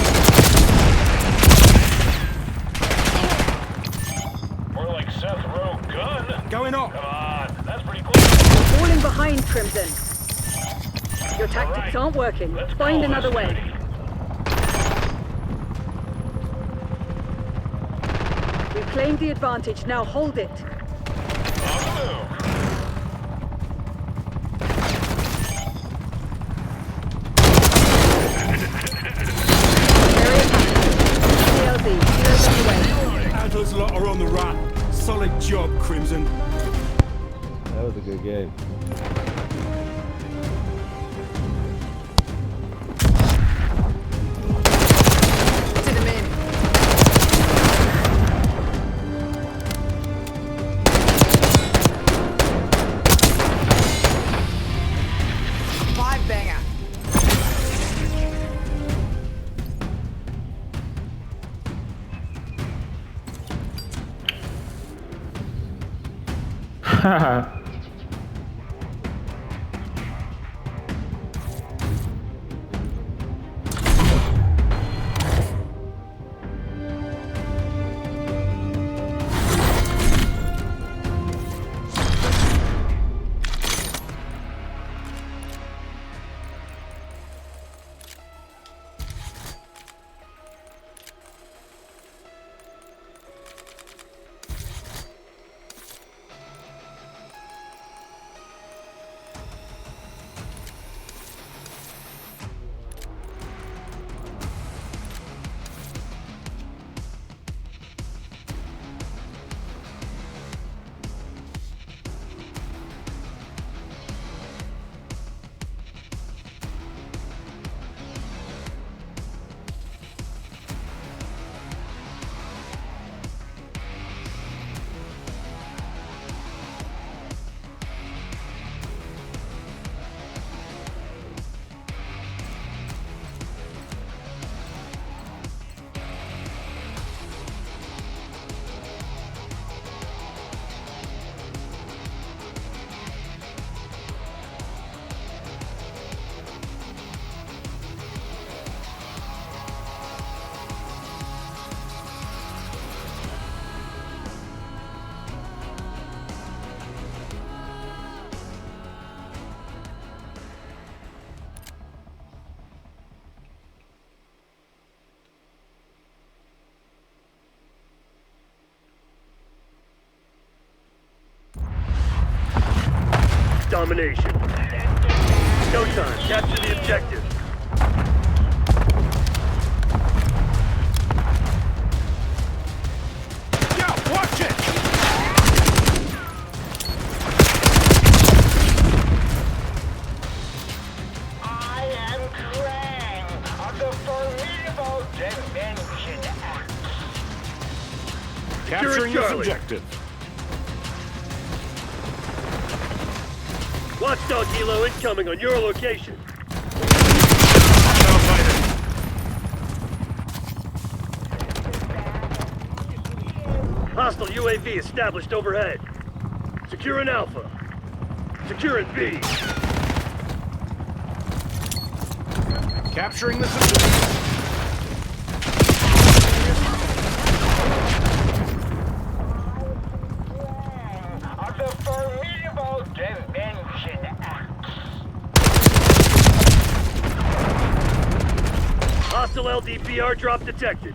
More like Seth Rowe gun. Going up! Come on, that's pretty close. You're falling behind, Crimson. Your tactics aren't working. Find another way. We've claimed the advantage. Now hold it. On the move. CLZ, heroes on the way. Adler's lot are on the run. Solid job, Crimson. That was a good game. To the men. Five banger. Haha. domination. No time. Capture the objective. Yeah, watch it! I am Krang of the formidable Dimension Axe. Capturing this Charlie. objective. Watchdog helo incoming on your location. Hostile UAV established overhead. Securing Alpha. Securing B. Capturing this objective. Of the formidable Dimension Axe. Hostile LDPR drop detected.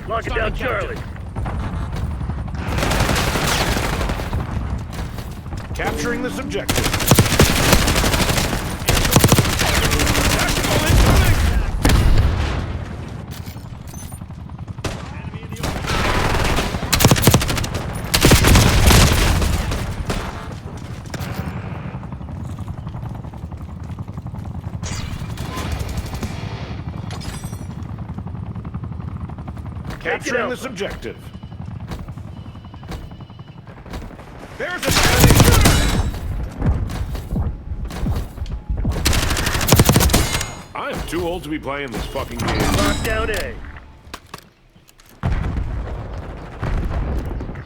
Locking down Charlie. Capturing this objective. Capturing this objective. There's a I am too old to be playing this fucking game. Lockdown A.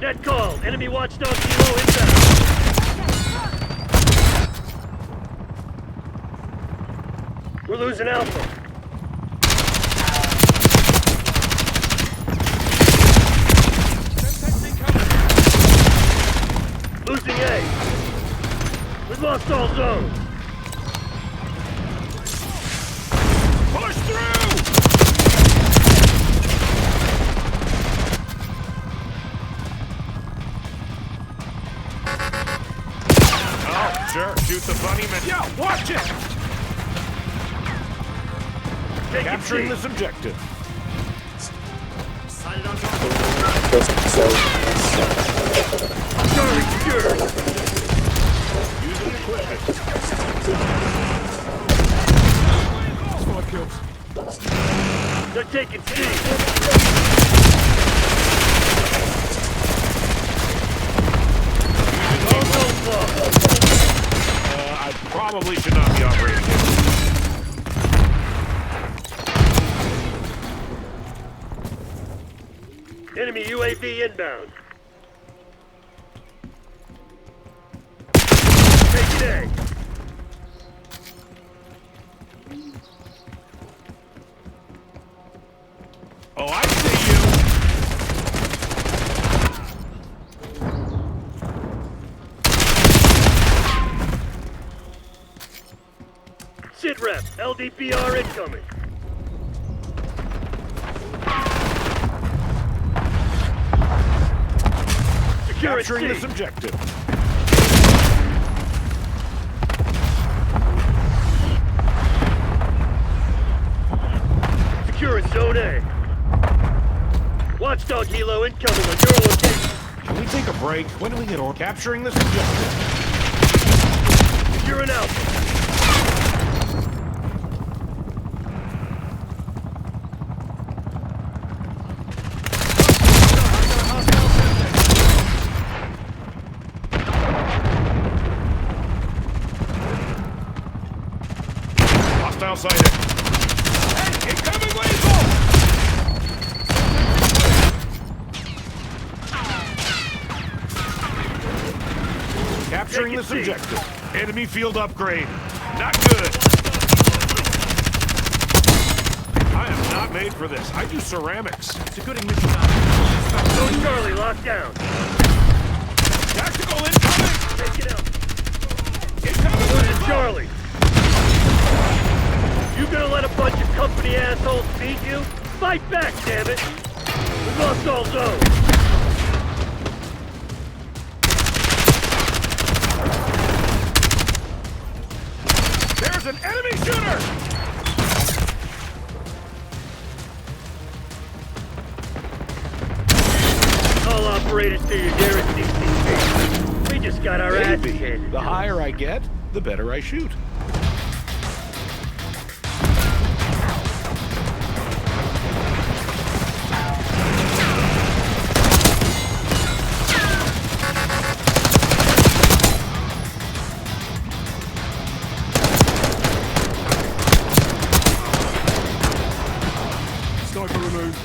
Net call. Enemy watchdog helo inbound. We're losing Alpha. Losing A. We've lost all zones. Push through! Oh, sure. Shoot the bunny man. Yeah, watch it! Capturing this objective. Sighted on top. Charlie, secure. Using equipment. Squad kills. They're taking C. I probably should not be operating here. Enemy UAV inbound. Take it A. Oh, I see you. Sit rep. LDPR incoming. Capturing this objective. Securing Zone A. Watchdog helo incoming on your location. Can we take a break? When do we get on? Capturing this objective. Securing Alpha. Hostile sighted. Hey, incoming lethal! Capturing this objective. Enemy field upgrade. Not good. I am not made for this. I do ceramics. It's a good ignition. Zone Charlie locked down. Tactical incoming! Take it out. Incoming Losing Charlie. You gonna let a bunch of company assholes beat you? Fight back, damn it! We lost all zone. There's an enemy shooter! All operators to your nearest CCP. We just got our asses Maybe. handed The to us. higher I get, the better I shoot. Sniper removed.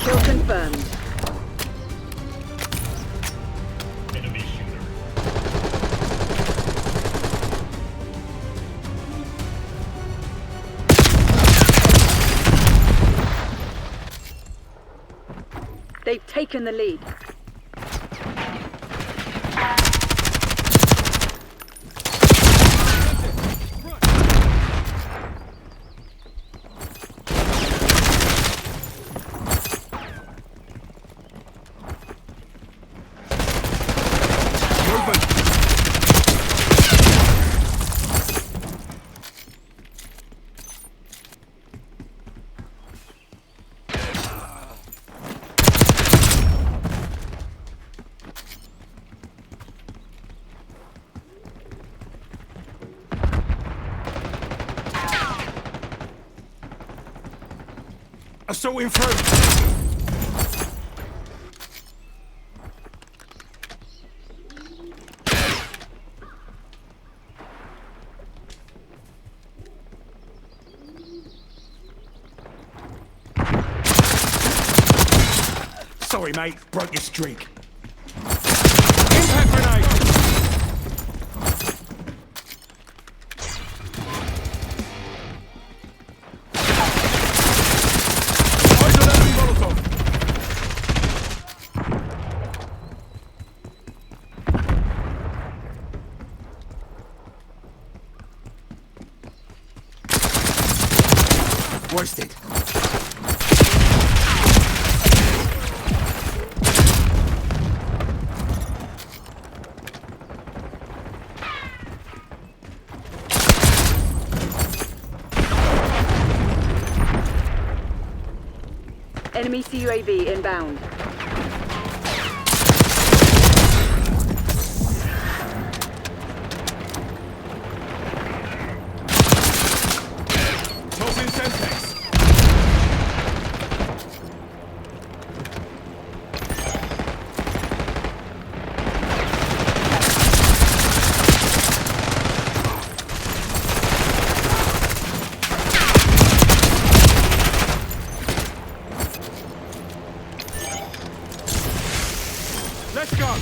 Kill confirmed. Enemy shooter. They've taken the lead. Assault in front. Sorry, mate. Broke your streak. Impact grenade! Wasted. Enemy CUAV inbound. Tossing Semtex. Let's go.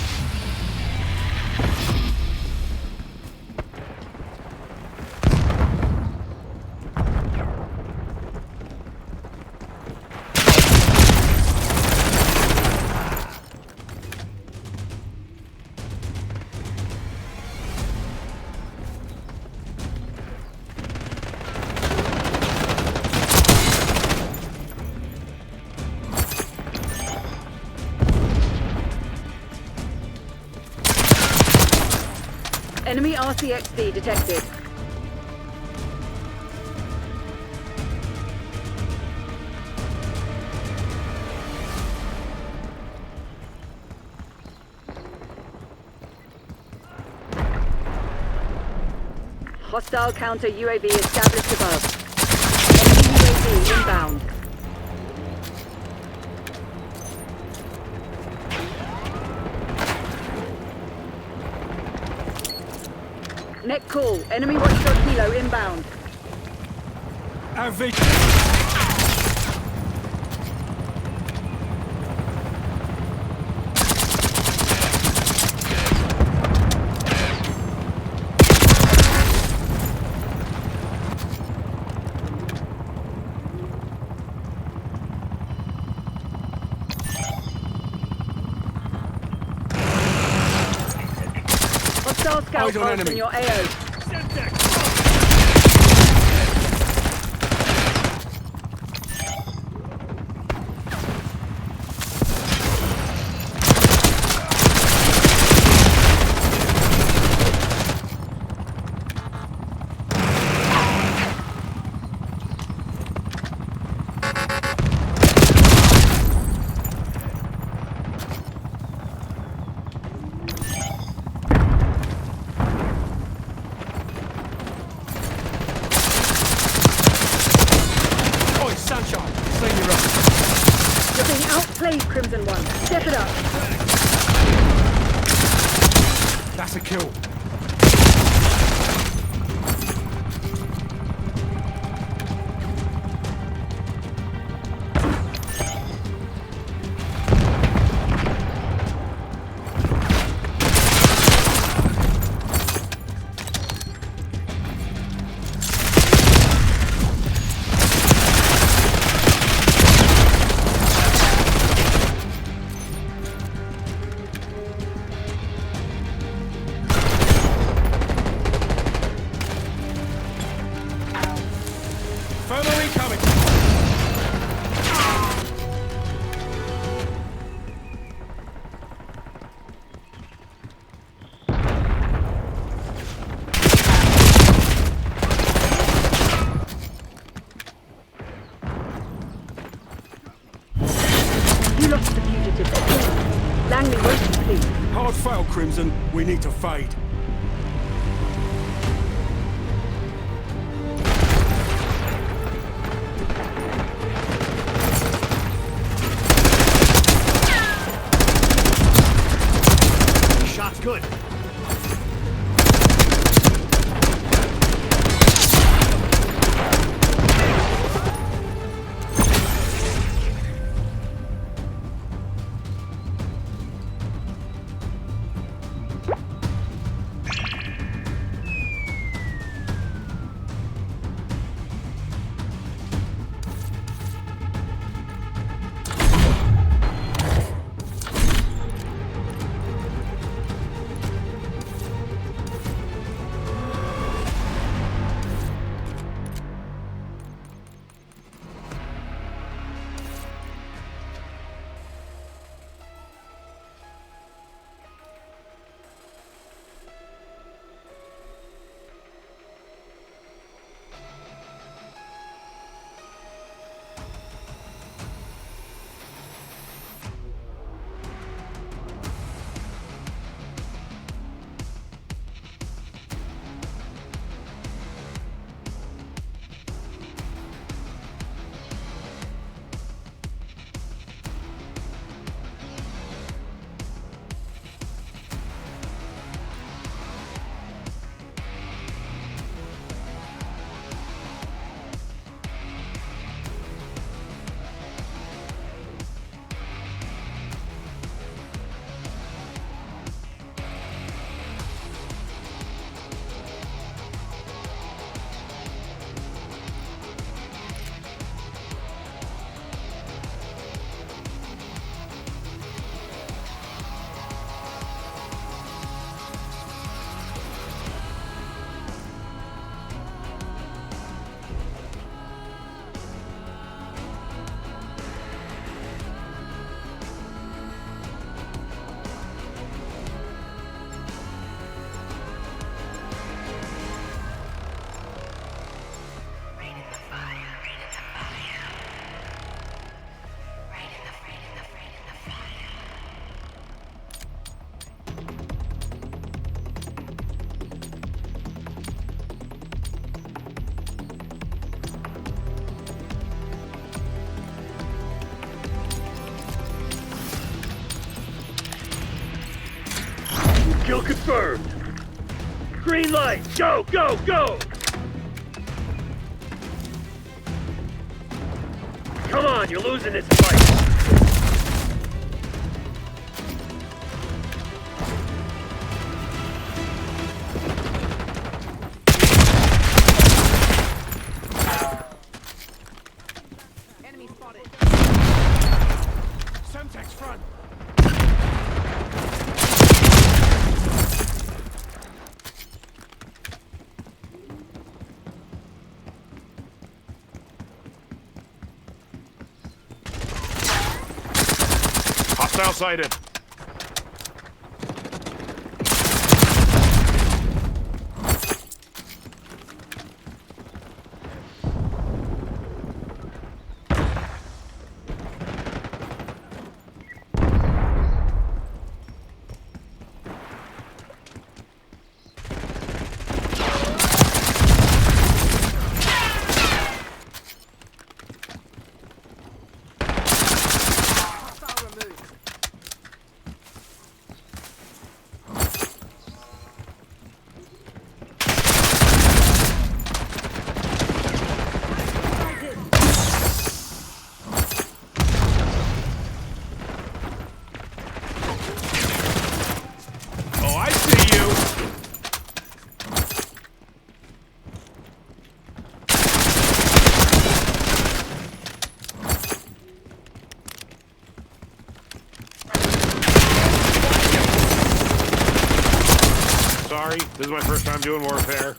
Enemy RCXD detected. Hostile counter UAV established above. Enemy UAV inbound. Net call. Enemy watchdog kilo inbound. Hostile scout Eyes on pulse enemy. in your AO. Oi, Sunshine. Sling your up. You're being outplayed, Crimson One. Step it up. That's a kill. Further incoming. You lost the fugitive. Langley won't be pleased. Hard fail, Crimson. We need to fade. Shot's good. confirmed. Green light. Go, go, go. Come on, you're losing this fight. Enemy spotted. Semtex front. Hostile sighted. Oh, I see you. Sorry, this is my first time doing warfare.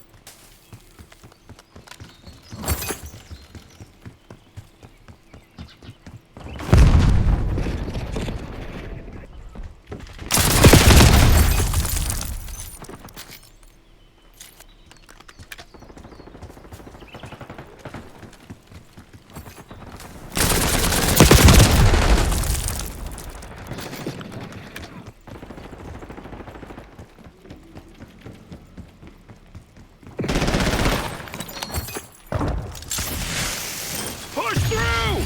Push through!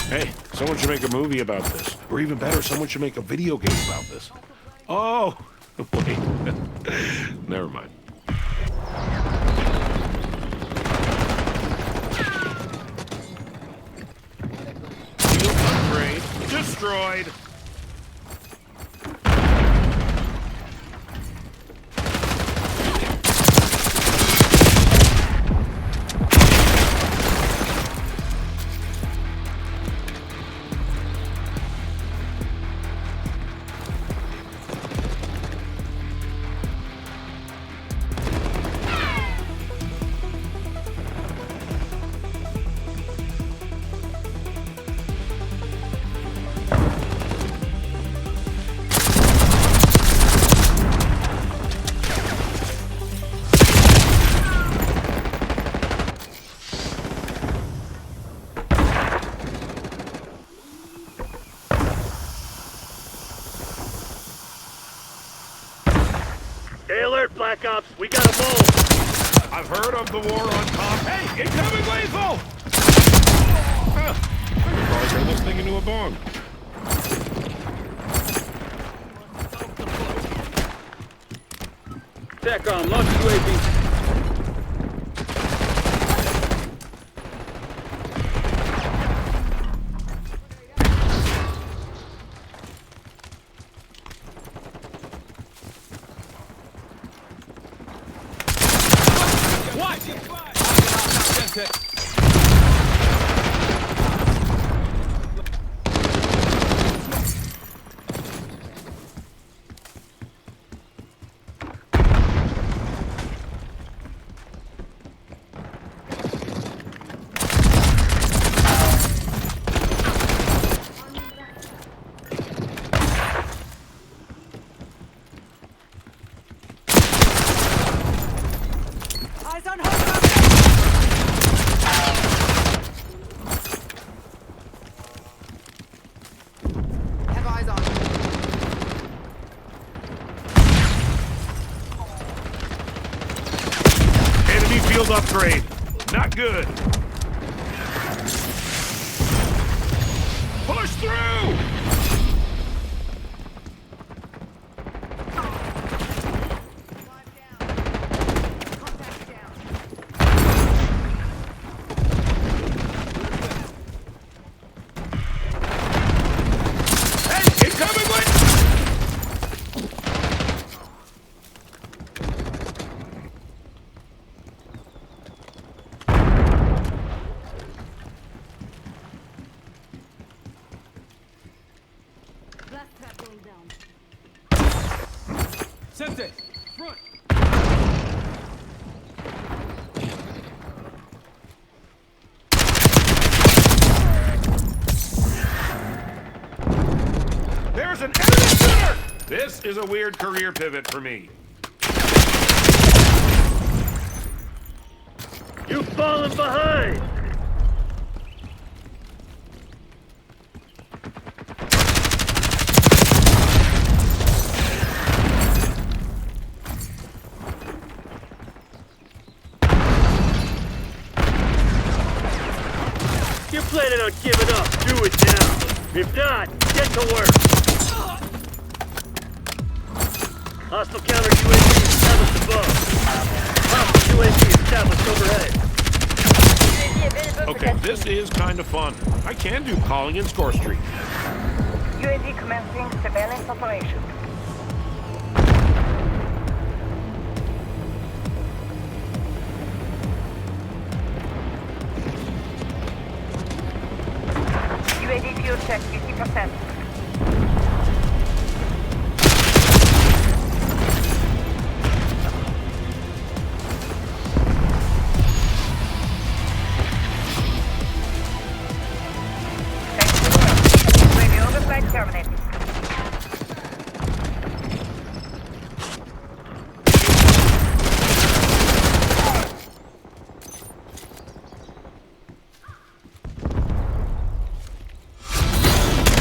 Hey, someone should make a movie about this. Or even better, someone should make a video game about this. Oh, wait. Never mind. Shield upgrade destroyed. Stay alert, Black Ops. We got a mole. I've heard of the war on top. Hey, incoming lethal! Huh. I could probably turn this thing into a bomb. TACOM, launch UAV. Eyes on hostile. Have eyes on. Enemy field upgrade. Not good. through! Hey, incoming with... Sente! Front! There's an enemy shooter! This is a weird career pivot for me. You've fallen behind! You're planning on giving up, do it now. If not, get to work. Hostile counter UAV established above. Hostile UAV established overhead. Okay, this is kind of fun. I can do calling in Score Street. UAV commencing surveillance operation. UAV fuel check 50%. UAV overflight terminated.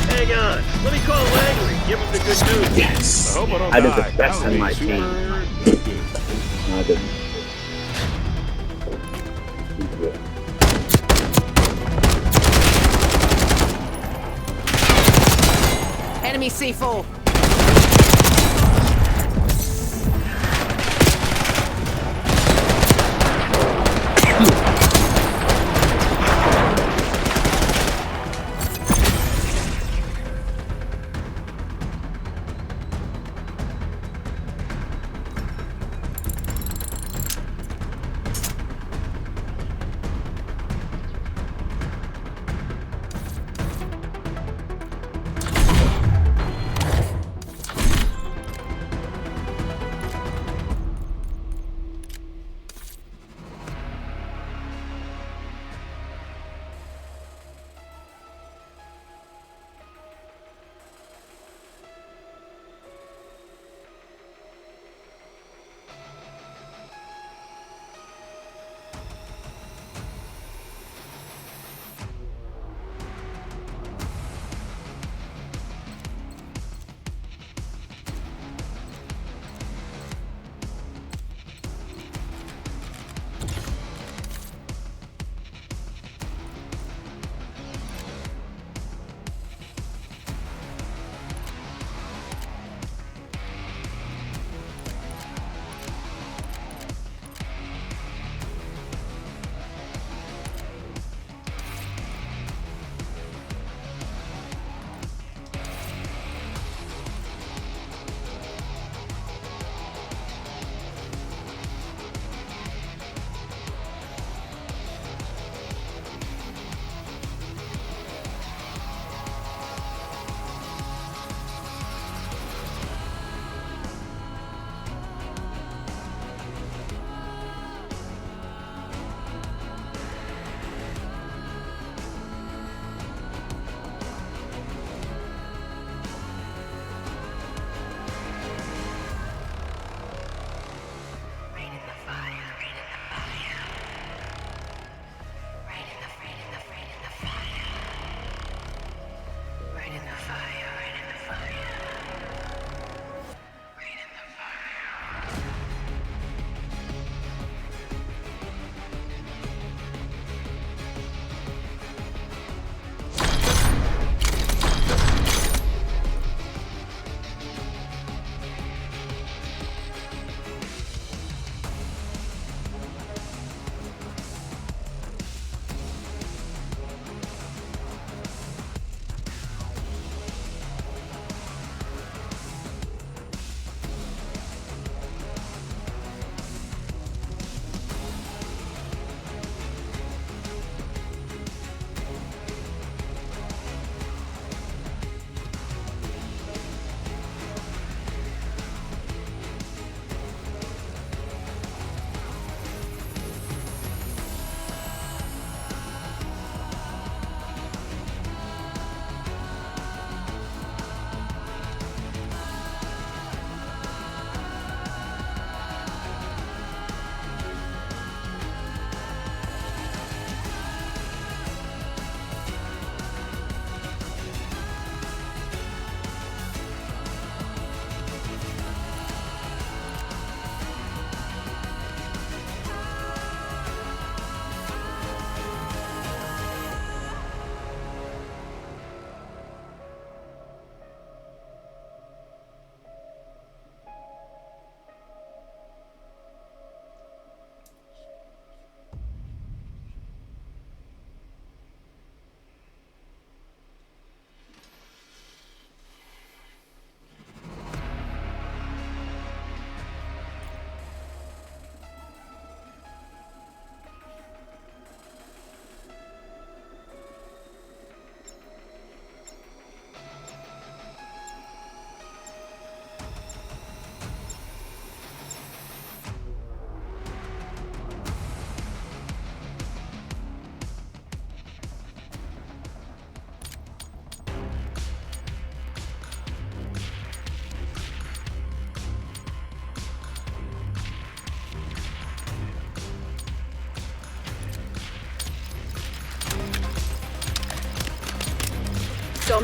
Hang on. Let me call Langley. Give him the good news. Yes. I hope I don't I did die. the best That in would my be team. super... No, I didn't. Enemy C4.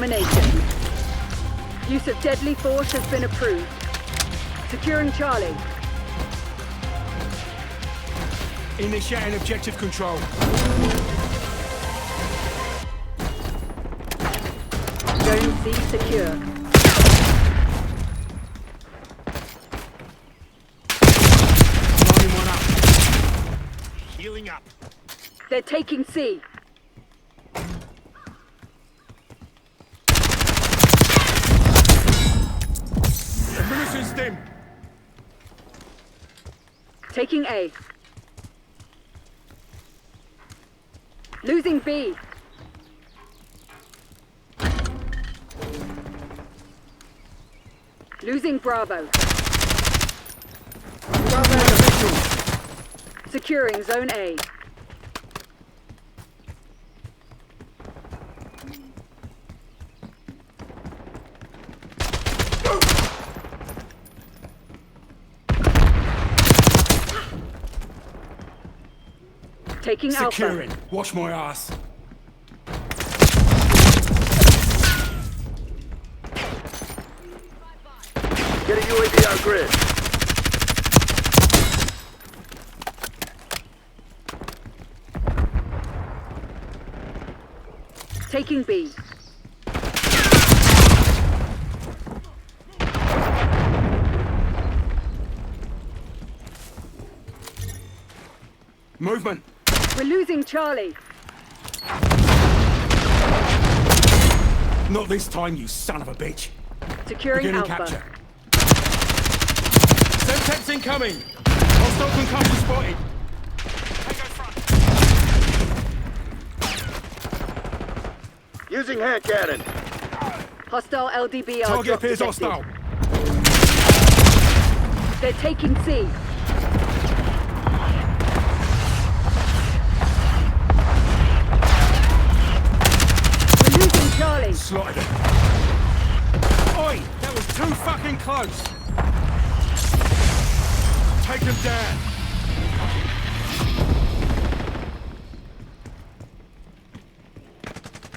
domination. Use of deadly force has been approved. Securing Charlie. Initiating objective control. Zone C secure. Lining one up. Healing up. They're taking C. Administering stim. Taking A. Losing B. Losing Bravo. Bravo official. Securing Zone A. Taking Securing. Alpha. Watch my ass. Get a UAV on grid. Taking B. Movement. We're losing Charlie. Not this time, you son of a bitch. Securing Beginning Alpha. capture. Semtex incoming. Hostile concussion spotted. Using hand cannon. Hostile LDBR Target drop appears detected. hostile. They're taking C. We're losing Charlie. Slotted it. Oi, that was too fucking close. Take them down.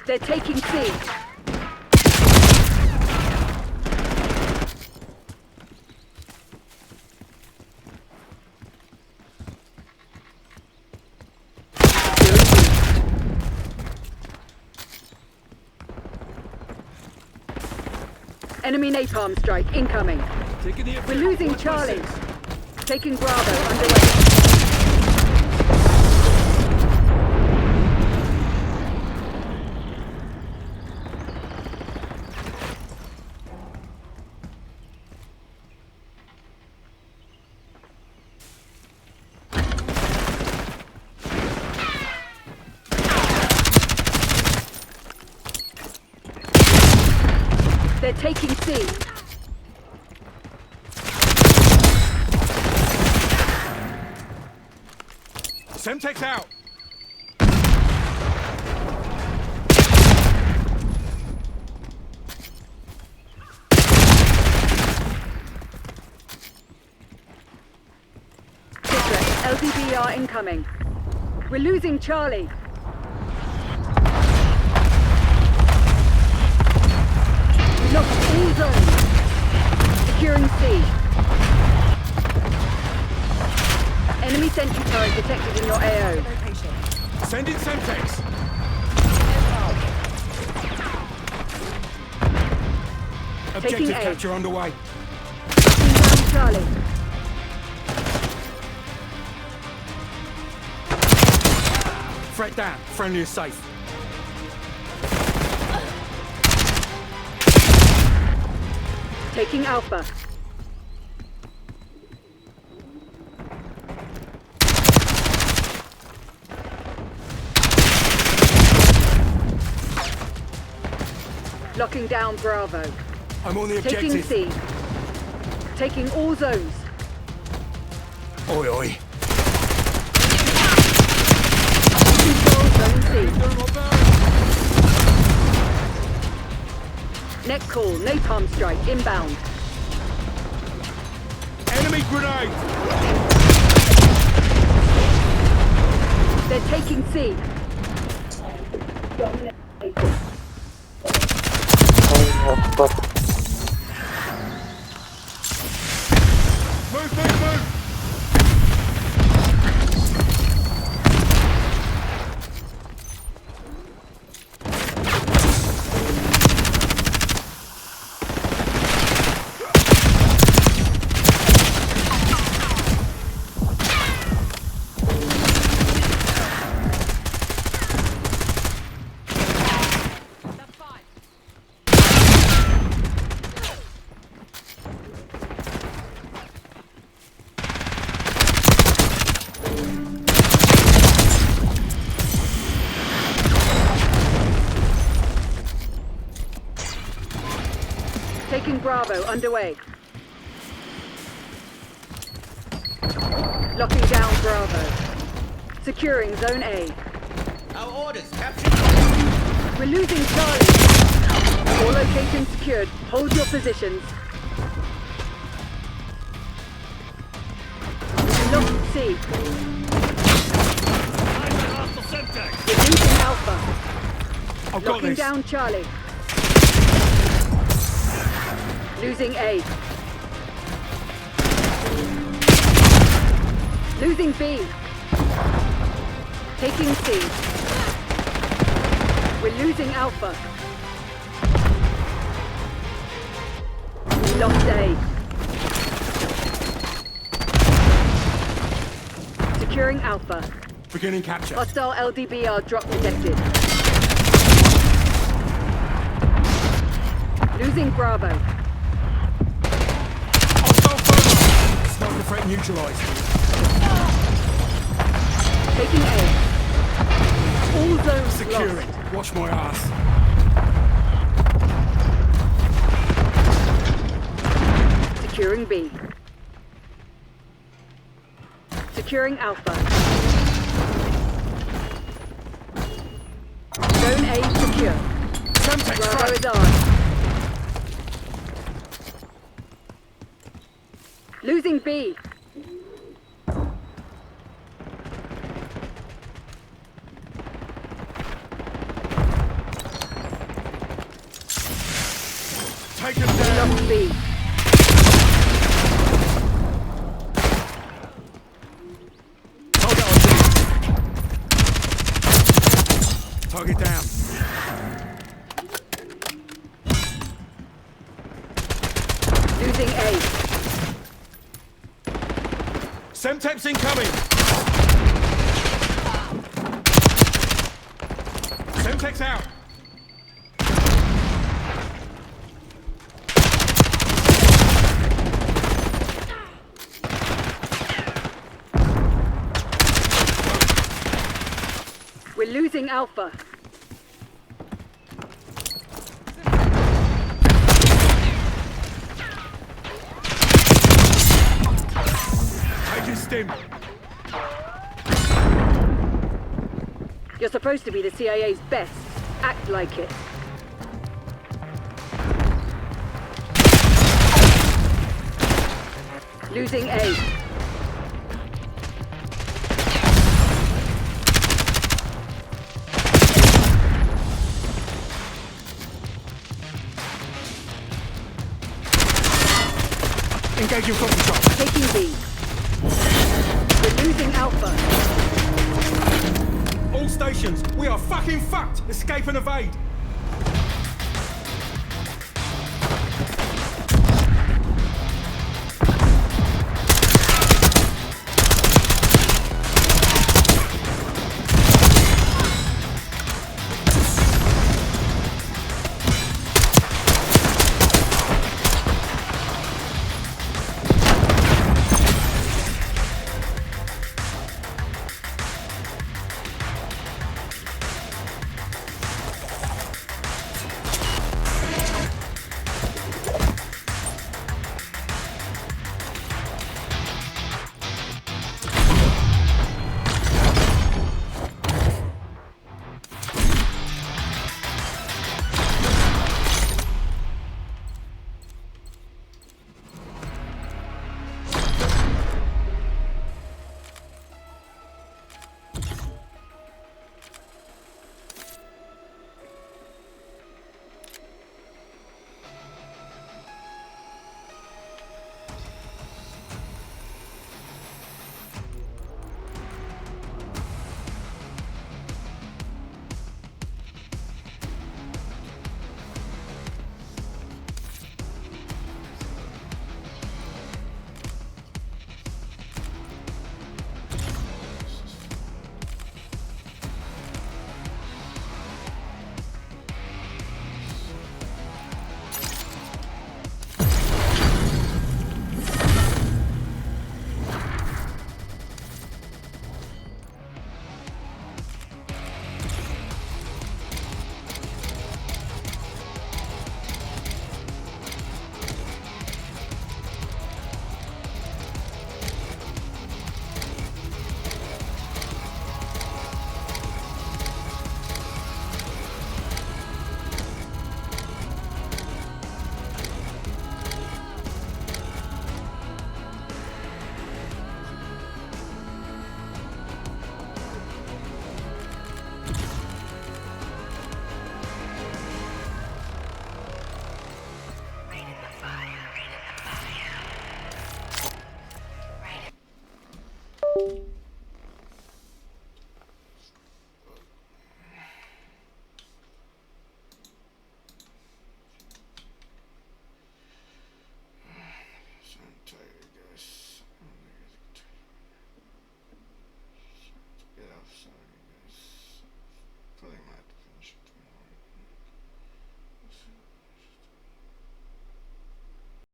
They're taking C. Enemy napalm strike incoming. We're losing Charlie. Taking Bravo underway. They're taking C. Semtex out. LDBR incoming. We're losing Charlie. Locked all zones. Securing C. Enemy sentry turret detected in your AO. Send in Semtex. Taking Objective A. capture underway. Down Charlie. Threat down. Friendly is safe. Taking Alpha. Locking down Bravo. I'm on the Taking objective. C. Taking all zones. Oi, oi. Control zone C. Net call, napalm strike, inbound. Enemy grenade! They're taking C. Taking Bravo underway. Locking down Bravo. Securing Zone A. Our orders, capture. We're losing Charlie. All locations secured. Hold your positions. We lost C. We're losing Alpha. I've got Locking this. down Charlie. Losing A. Losing B. Taking C. We're losing Alpha. We lost A. Securing Alpha. Beginning capture. Hostile LDBR drop detected. Losing Bravo. Smoker threat neutralized. Taking A. All zones Securing. lost. Watch my ass. Securing B. Securing Alpha. Zone A secure. Bravo is on. Losing B. Take him down. Lost B. Target down. Losing A. Semtex incoming. Semtex out. We're losing Alpha. Taking stim. You're supposed to be the CIA's best. Act like it. Losing A. Engaging foot control. Taking B. We're losing Alpha. All stations, we are fucking fucked. Escape and evade.